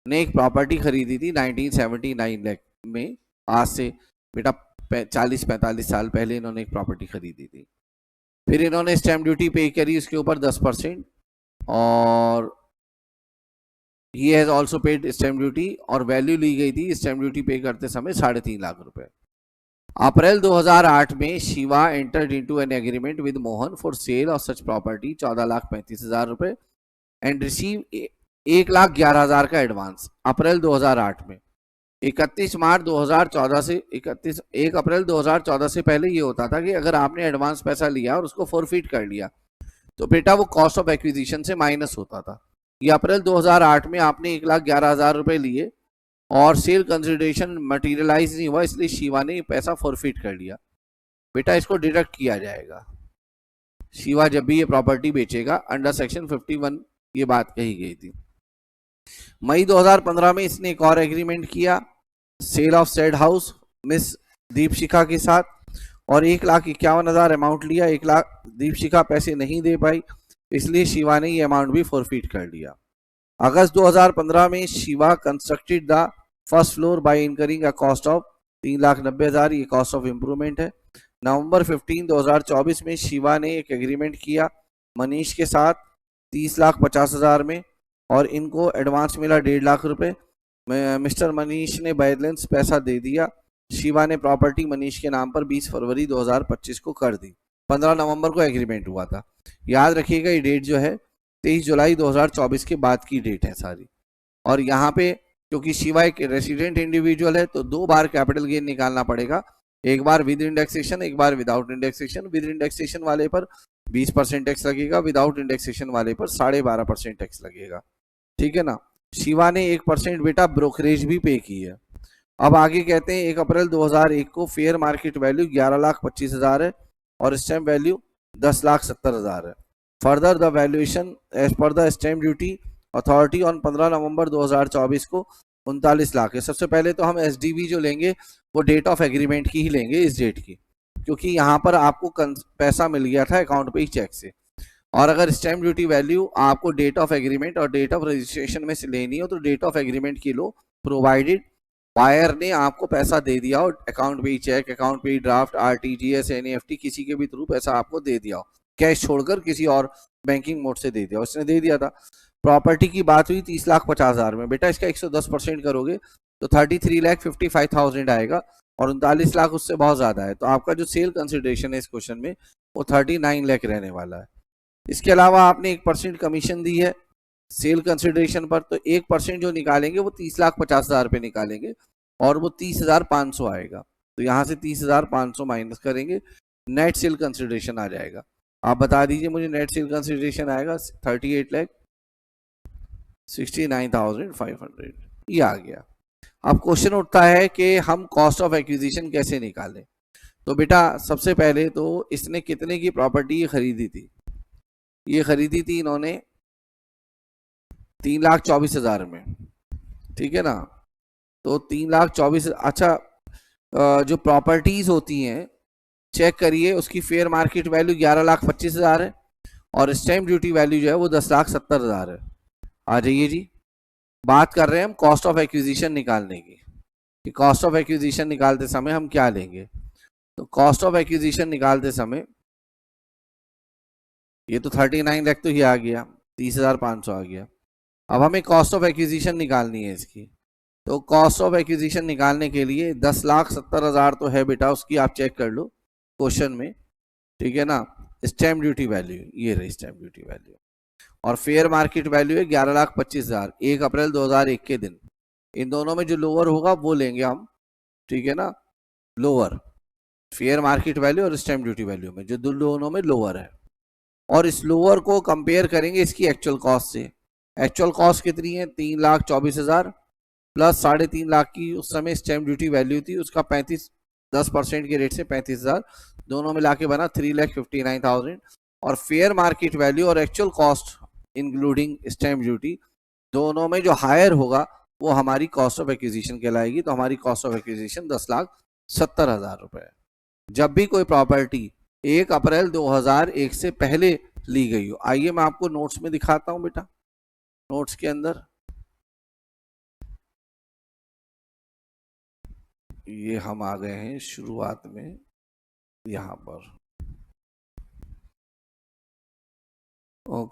एक प्रॉपर्टी खरीदी थी 1979 में, आज से बेटा 40-45 साल पहले इन्होंने एक प्रॉपर्टी खरीदी थी। फिर इन्होंने स्टैम्प ड्यूटी पे करी उसके ऊपर 10%, और he has also paid stamp duty, और वैल्यू ली गई थी स्टैम्प ड्यूटी पे करते समय 3.5 लाख रुपए। अप्रैल 2008 में Shiva entered into an agreement with Mohan for sale of such property 14,35,000 रुपए एंड रिसीव 1,11,000 का एडवांस। अप्रैल 2008 में 31 मार्च 2014 से 1 अप्रैल 2014 से पहले ये होता था कि अगर आपने एडवांस पैसा लिया और उसको फोरफिट कर लिया तो बेटा वो कॉस्ट ऑफ एक्विजिशन से माइनस होता था। ये अप्रैल 2008 में आपने 1,11,000 रुपए लिए और सेल कंसिडरेशन मटेरियलाइज नहीं हुआ, इसलिए शिवा ने पैसा फोरफिट कर लिया। बेटा इसको डिडक्ट किया जाएगा शिवा जब भी ये प्रॉपर्टी बेचेगा, अंडर सेक्शन 51 ये बात कही गई थी। मई 2015 में इसने एक और एग्रीमेंट किया sale of said house miss Deepshikha के साथ, और 1,51,000 अमाउंट लिया। 1 लाख दीपशिखा पैसे नहीं दे पाई, इसलिए शिवा ने ये अमाउंट भी फॉरफिट कर लिया। अगस्त 2015 में Shiva constructed the first floor bye incurring a cost of 3,90,000, ये कॉस्ट ऑफ इम्प्रूवमेंट है। नवंबर 15, 2024 में शिवा ने एक एग्रीमेंट किया मनीष के साथ 30,50,000 में, और इनको एडवांस मिला 1.5 लाख रुपए। मिस्टर मनीष ने बैलेंस पैसा दे दिया। शिवा ने प्रॉपर्टी मनीष के नाम पर 20 फरवरी 2025 को कर दी। 15 नवंबर को एग्रीमेंट हुआ था। याद रखिएगा ये डेट जो है 23 जुलाई 2024 के बाद की डेट है सारी। और यहाँ पे क्योंकि शिवा एक रेसिडेंट इंडिविजुअल है तो 2 बार कैपिटल गेन निकालना पड़ेगा, एक बार विद इंडेक्सेशन, एक बार विदाउट इंडेक्सेशन। विद इंडेक्सेशन वाले पर 20% टैक्स लगेगा, विदाउट इंडेक्सेशन वाले पर 12.5% टैक्स लगेगा, ठीक है ना। शिवा ने 1% बेटा ब्रोकरेज भी पे की है। अब आगे कहते हैं 1 अप्रैल 2001 को फेयर मार्केट वैल्यू 11,25,000 है और स्टैम्प वैल्यू 10,70,000 है। Further the valuation as per the stamp duty authority on 15 November 2024 को 39 लाख है। सबसे पहले तो हम एसडीवी जो लेंगे वो डेट ऑफ एग्रीमेंट की ही लेंगे, इस डेट की, क्योंकि यहाँ पर आपको पैसा मिल गया था अकाउंट पे ही चेक से। और अगर स्टैम्प ड्यूटी वैल्यू आपको डेट ऑफ एग्रीमेंट और डेट ऑफ रजिस्ट्रेशन में से लेनी हो तो डेट ऑफ एग्रीमेंट की लो, प्रोवाइडेड बायर ने आपको पैसा दे दिया हो, अकाउंट पे ही चेक, अकाउंट पे ही ड्राफ्ट, आरटीजीएस, एनईएफटी, किसी के भी थ्रू पैसा आपको दे दिया हो, कैश छोड़कर किसी और बैंकिंग मोड से दे दिया, उसने दे दिया था। प्रॉपर्टी की बात हुई 30,50,000 में, बेटा इसका 110% करोगे तो 33,55,000 आएगा, और 39 लाख उससे बहुत ज्यादा है, तो आपका जो सेल कंसिडरेशन है इस क्वेश्चन में वो 39 लाख रहने वाला है। इसके अलावा आपने 1% कमीशन दी है सेल कंसिडरेशन पर, तो 1% जो निकालेंगे वो 30,50,000 पे निकालेंगे, और वो 30,500 आएगा। तो यहाँ से 30,500 माइनस करेंगे, नेट सेल कंसिडरेशन आ जाएगा। आप बता दीजिए मुझे, नेट सेल कंसिडरेशन आएगा 38,69,500, ये आ गया। अब क्वेश्चन उठता है कि हम कॉस्ट ऑफ एक्विजिशन कैसे निकालें। तो बेटा सबसे पहले तो इसने कितने की प्रॉपर्टी ये खरीदी थी, ये खरीदी थी इन्होंने 3,24,000 में, ठीक है ना। तो 3,24,000, अच्छा जो प्रॉपर्टीज होती हैं चेक करिए, उसकी फेयर मार्केट वैल्यू 11,25,000 है, और स्टैम्प ड्यूटी वैल्यू जो है वो 10,70,000 है। आ जाइए जी, बात कर रहे हैं हम कॉस्ट ऑफ एक्विजिशन निकालने की, कि कॉस्ट ऑफ एक्विजिशन निकालते समय हम क्या लेंगे। तो कॉस्ट ऑफ एक्विजिशन निकालते समय ये तो 39 लाख तो ये आ गया, 30,500 आ गया। अब हमें कॉस्ट ऑफ एक्विजिशन निकालनी है इसकी, तो कॉस्ट ऑफ एक्विजिशन निकालने के लिए 10,70,000 तो है बेटा, उसकी आप चेक कर लो क्वेश्चन में, ठीक है ना। स्टैम्प ड्यूटी वैल्यू, ये रही स्टैम्प ड्यूटी वैल्यू, और फेयर मार्केट वैल्यू है 11,25,000 1 अप्रैल 2001 के दिन। इन दोनों में जो लोअर होगा वो लेंगे हम, ठीक है ना, लोअर फेयर मार्केट वैल्यू और स्टैम्प ड्यूटी वैल्यू में जो दोनों में लोअर है, और इस लोअर को कंपेयर करेंगे इसकी एक्चुअल कॉस्ट से। एक्चुअल कॉस्ट कितनी है, 3,24,000 प्लस 3.5 लाख की उस समय स्टैम्प ड्यूटी वैल्यू थी, उसका 10% के रेट से 35,000, दोनों मिला के बना 3,59,000, और फेयर मार्केट वैल्यू और actual cost including stamp duty दोनों में जो हायर होगा वो हमारी कॉस्ट ऑफ एक्विजिशन कहलाएगी। तो हमारी कॉस्ट ऑफ एक्विजिशन 10,70,000 रुपए है। जब भी कोई प्रॉपर्टी 1 अप्रैल 2001 से पहले ली गई हो, आइए मैं आपको नोट्स में दिखाता हूं बेटा, नोट्स के अंदर ये हम आ गए हैं शुरुआत में, यहां पर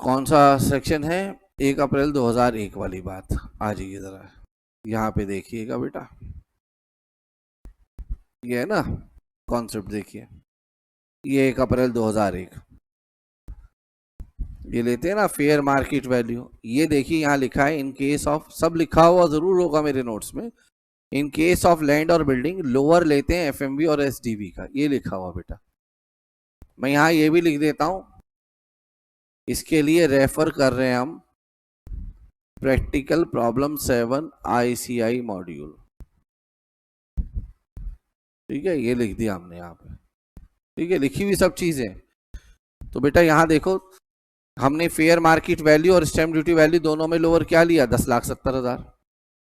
कौन सा सेक्शन है, 1 अप्रैल 2001 वाली बात। आ जाइए जरा यहाँ पे देखिएगा बेटा, ये है ना कॉन्सेप्ट, देखिए ये 1 अप्रैल 2001, ये लेते हैं ना फेयर मार्केट वैल्यू। ये देखिए यहाँ लिखा है इन केस ऑफ, सब लिखा हुआ जरूर होगा मेरे नोट्स में, इन केस ऑफ लैंड और बिल्डिंग लोअर लेते हैं एफएमवी और एसडीवी का, ये लिखा हुआ बेटा। मैं यहाँ ये भी लिख देता हूं, इसके लिए रेफर कर रहे हैं हम प्रैक्टिकल प्रॉब्लम 7 आईसीआई मॉड्यूल, ठीक है, ये लिख दिया हमने यहाँ पे, ठीक है, लिखी हुई सब चीजें। तो बेटा यहाँ देखो, हमने फेयर मार्केट वैल्यू और स्टैम्प ड्यूटी वैल्यू दोनों में लोअर क्या लिया, 10,70,000,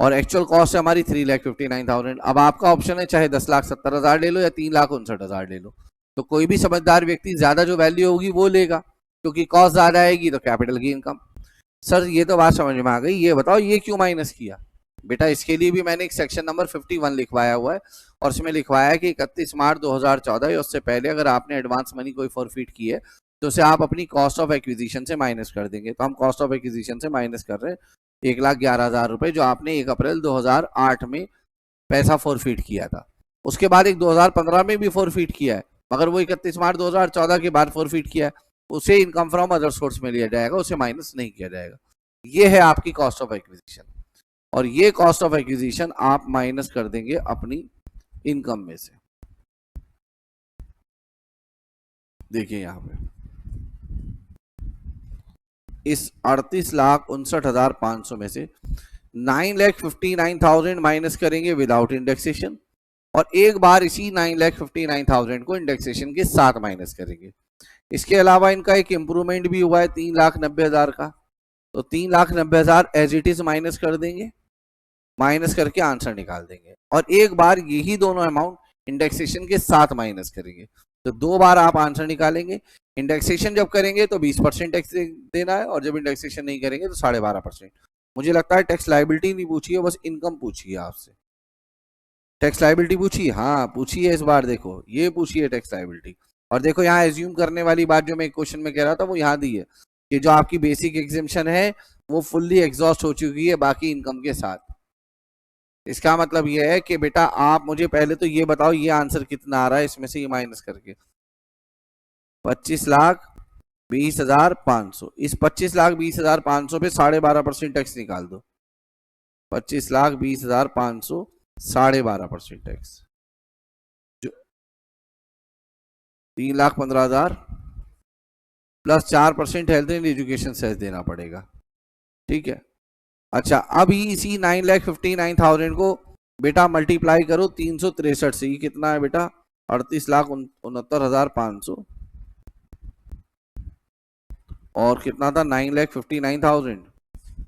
और एक्चुअल कॉस्ट है हमारी 3,59,000। अब आपका ऑप्शन है चाहे 10,70,000 ले लो या 3,59,000 ले लो, तो कोई भी समझदार व्यक्ति ज्यादा जो वैल्यू होगी वो लेगा, क्योंकि कॉस्ट ज्यादा आएगी तो कैपिटल गेन कम। सर ये तो बात समझ में आ गई, ये बताओ ये क्यों माइनस किया। बेटा इसके लिए भी मैंने एक सेक्शन नंबर 51 लिखवाया हुआ है, और उसमें लिखवाया है कि 31 मार्च 2014 या उससे पहले अगर आपने एडवांस मनी कोई फॉरफिट की है तो उसे आप अपनी कॉस्ट ऑफ एक्विजिशन से माइनस कर देंगे। तो हम कॉस्ट ऑफ एक्विजिशन से माइनस कर रहे हैं 1,11,000 रुपए, जो आपने 1 अप्रैल 2008 में पैसा फॉरफिट किया था। उसके बाद एक 2015 में भी फॉरफिट किया है, मगर वो 31 मार्च 2014 के बाद फॉरफिट किया है, उसे इनकम फ्रॉम अदर सोर्स में लिया जाएगा, उसे माइनस नहीं किया जाएगा। ये है आपकी कॉस्ट ऑफ एक्विजिशन, और ये कॉस्ट ऑफ एक्विजिशन आप माइनस कर देंगे अपनी इनकम में से। देखिए यहां पे इस 38,59,500 में से 9,59,000 माइनस करेंगे विदाउट इंडेक्सेशन, और एक बार इसी 9,59,000 को इंडेक्सेशन के साथ माइनस करेंगे। इसके अलावा इनका एक इंप्रूवमेंट भी हुआ है 3,90,000 का, तो 3,90,000 एज इट इज माइनस कर देंगे, माइनस करके आंसर निकाल देंगे, और एक बार यही दोनों अमाउंट इंडेक्सेशन के साथ माइनस करेंगे। तो 2 बार आप आंसर निकालेंगे। इंडेक्सेशन जब करेंगे तो 20% टैक्स देना है, और जब इंडेक्सेशन नहीं करेंगे तो 12.5%। मुझे लगता है टैक्स लायबिलिटी नहीं पूछी है, बस इनकम पूछी है आपसे। टैक्स लायबिलिटी पूछी, हाँ पूछी है इस बार, देखो ये पूछी है टैक्स लायबिलिटी। और देखो यहाँ एज्यूम करने वाली बात जो मैं क्वेश्चन में कह रहा था वो यहाँ दी है कि जो आपकी बेसिक एग्जेम्पशन है वो फुल्ली एग्जॉस्ट हो चुकी है बाकी इनकम के साथ। इसका मतलब ये है कि बेटा आप मुझे पहले तो ये बताओ ये आंसर कितना आ रहा है इसमें से ये माइनस करके। 25,20,500। इस 25,20,500 पे 12.5% टैक्स निकाल दो। 25,20,500 12.5% टैक्स, जो 3,15,000 plus 4% health and education cess देना पड़ेगा। ठीक है, अच्छा अब इसी 9,59,000 को बेटा मल्टीप्लाई करो 363 से। ये कितना है बेटा? 38,69,500। और कितना था? 9,59,000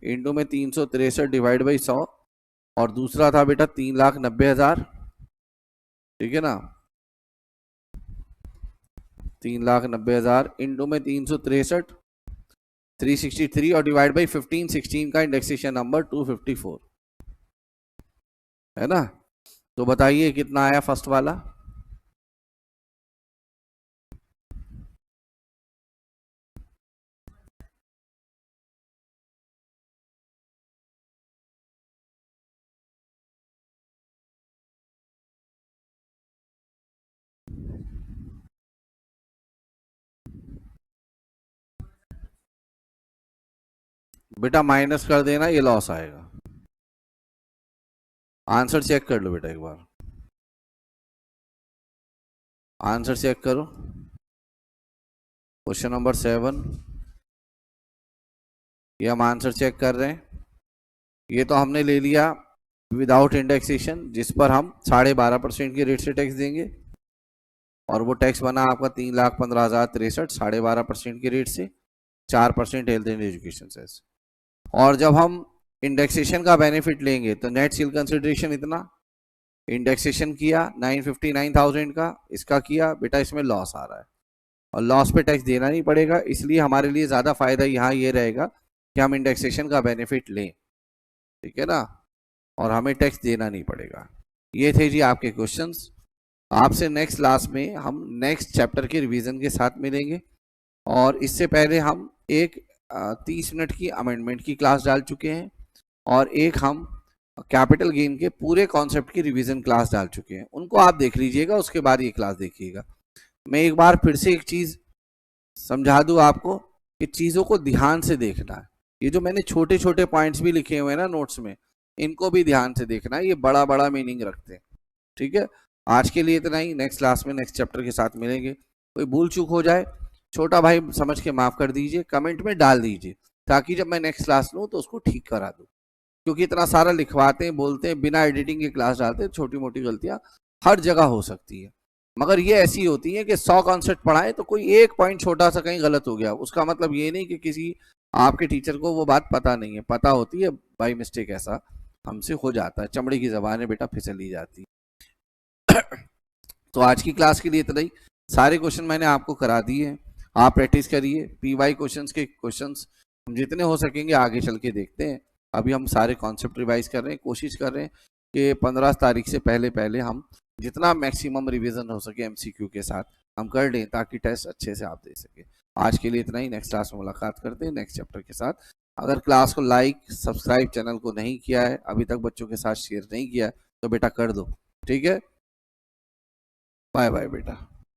इंटू में 363 डिवाइड बाई 100, और दूसरा था बेटा 3,90,000। ठीक है ना, 3,90,000 इंटू में 363 363 और डिवाइड बाई 15, 16 का इंडेक्सेशन नंबर 254 है ना। तो बताइए कितना आया फर्स्ट वाला? बेटा माइनस कर देना, ये लॉस आएगा। आंसर चेक कर लो बेटा एक बार, आंसर चेक करो। क्वेश्चन नंबर 7, ये हम आंसर चेक कर रहे हैं। ये तो हमने ले लिया विदाउट इंडेक्सेशन, जिस पर हम 12.5% के रेट से टैक्स देंगे, और वो टैक्स बना आपका 3,15,063 12.5% के रेट से, 4% हेल्थ एंड एजुकेशन सेस। और जब हम इंडेक्सेशन का बेनिफिट लेंगे तो नेट सेल कंसिडरेशन इतना, इंडेक्सेशन किया 959,000 का, इसका किया बेटा, इसमें लॉस आ रहा है और लॉस पे टैक्स देना नहीं पड़ेगा, इसलिए हमारे लिए ज़्यादा फायदा यहाँ ये रहेगा कि हम इंडेक्सेशन का बेनिफिट लें। ठीक है ना, और हमें टैक्स देना नहीं पड़ेगा। ये थे जी आपके क्वेश्चंस। आपसे नेक्स्ट क्लास में हम नेक्स्ट चैप्टर के रिवीजन के साथ मिलेंगे, और इससे पहले हम एक 30 मिनट की अमेंडमेंट की क्लास डाल चुके हैं, और एक हम कैपिटल गेन के पूरे कॉन्सेप्ट की रिवीजन क्लास डाल चुके हैं। उनको आप देख लीजिएगा, उसके बाद ये क्लास देखिएगा। मैं एक बार फिर से एक चीज़ समझा दूं आपको कि चीज़ों को ध्यान से देखना है। ये जो मैंने छोटे छोटे पॉइंट्स भी लिखे हुए हैं ना नोट्स में, इनको भी ध्यान से देखना है, ये बड़ा बड़ा मीनिंग रखते हैं। ठीक है, आज के लिए इतना ही। नेक्स्ट क्लास में नेक्स्ट चैप्टर के साथ मिलेंगे। कोई भूल चूक हो जाए छोटा भाई समझ के माफ़ कर दीजिए, कमेंट में डाल दीजिए, ताकि जब मैं नेक्स्ट क्लास लूँ तो उसको ठीक करा दूँ। क्योंकि इतना सारा लिखवाते हैं, बोलते हैं, बिना एडिटिंग के क्लास डालते हैं, छोटी मोटी गलतियाँ हर जगह हो सकती है, मगर ये ऐसी होती है कि 100 कॉन्सेप्ट पढ़ाएं तो कोई एक पॉइंट छोटा सा कहीं गलत हो गया, उसका मतलब ये नहीं कि किसी आपके टीचर को वो बात पता नहीं है, पता होती है, बाई मिस्टेक ऐसा हमसे हो जाता है। चमड़ी की जबान है बेटा, फिसली जाती है। तो आज की क्लास के लिए इतना ही। सारे क्वेश्चन मैंने आपको करा दिए हैं, आप प्रैक्टिस करिए। पीवाई क्वेश्चंस के क्वेश्चंस हम जितने हो सकेंगे आगे चल के देखते हैं। अभी हम सारे कॉन्सेप्ट रिवाइज कर रहे हैं, कोशिश कर रहे हैं कि 15 तारीख से पहले पहले हम जितना मैक्सिमम रिवीजन हो सके एमसीक्यू के साथ हम कर लें, ताकि टेस्ट अच्छे से आप दे सके। आज के लिए इतना ही, नेक्स्ट क्लास में मुलाकात करते हैं नेक्स्ट चैप्टर के साथ। अगर क्लास को लाइक सब्सक्राइब चैनल को नहीं किया है अभी तक, बच्चों के साथ शेयर नहीं किया है, तो बेटा कर दो। ठीक है, बाय बाय बेटा।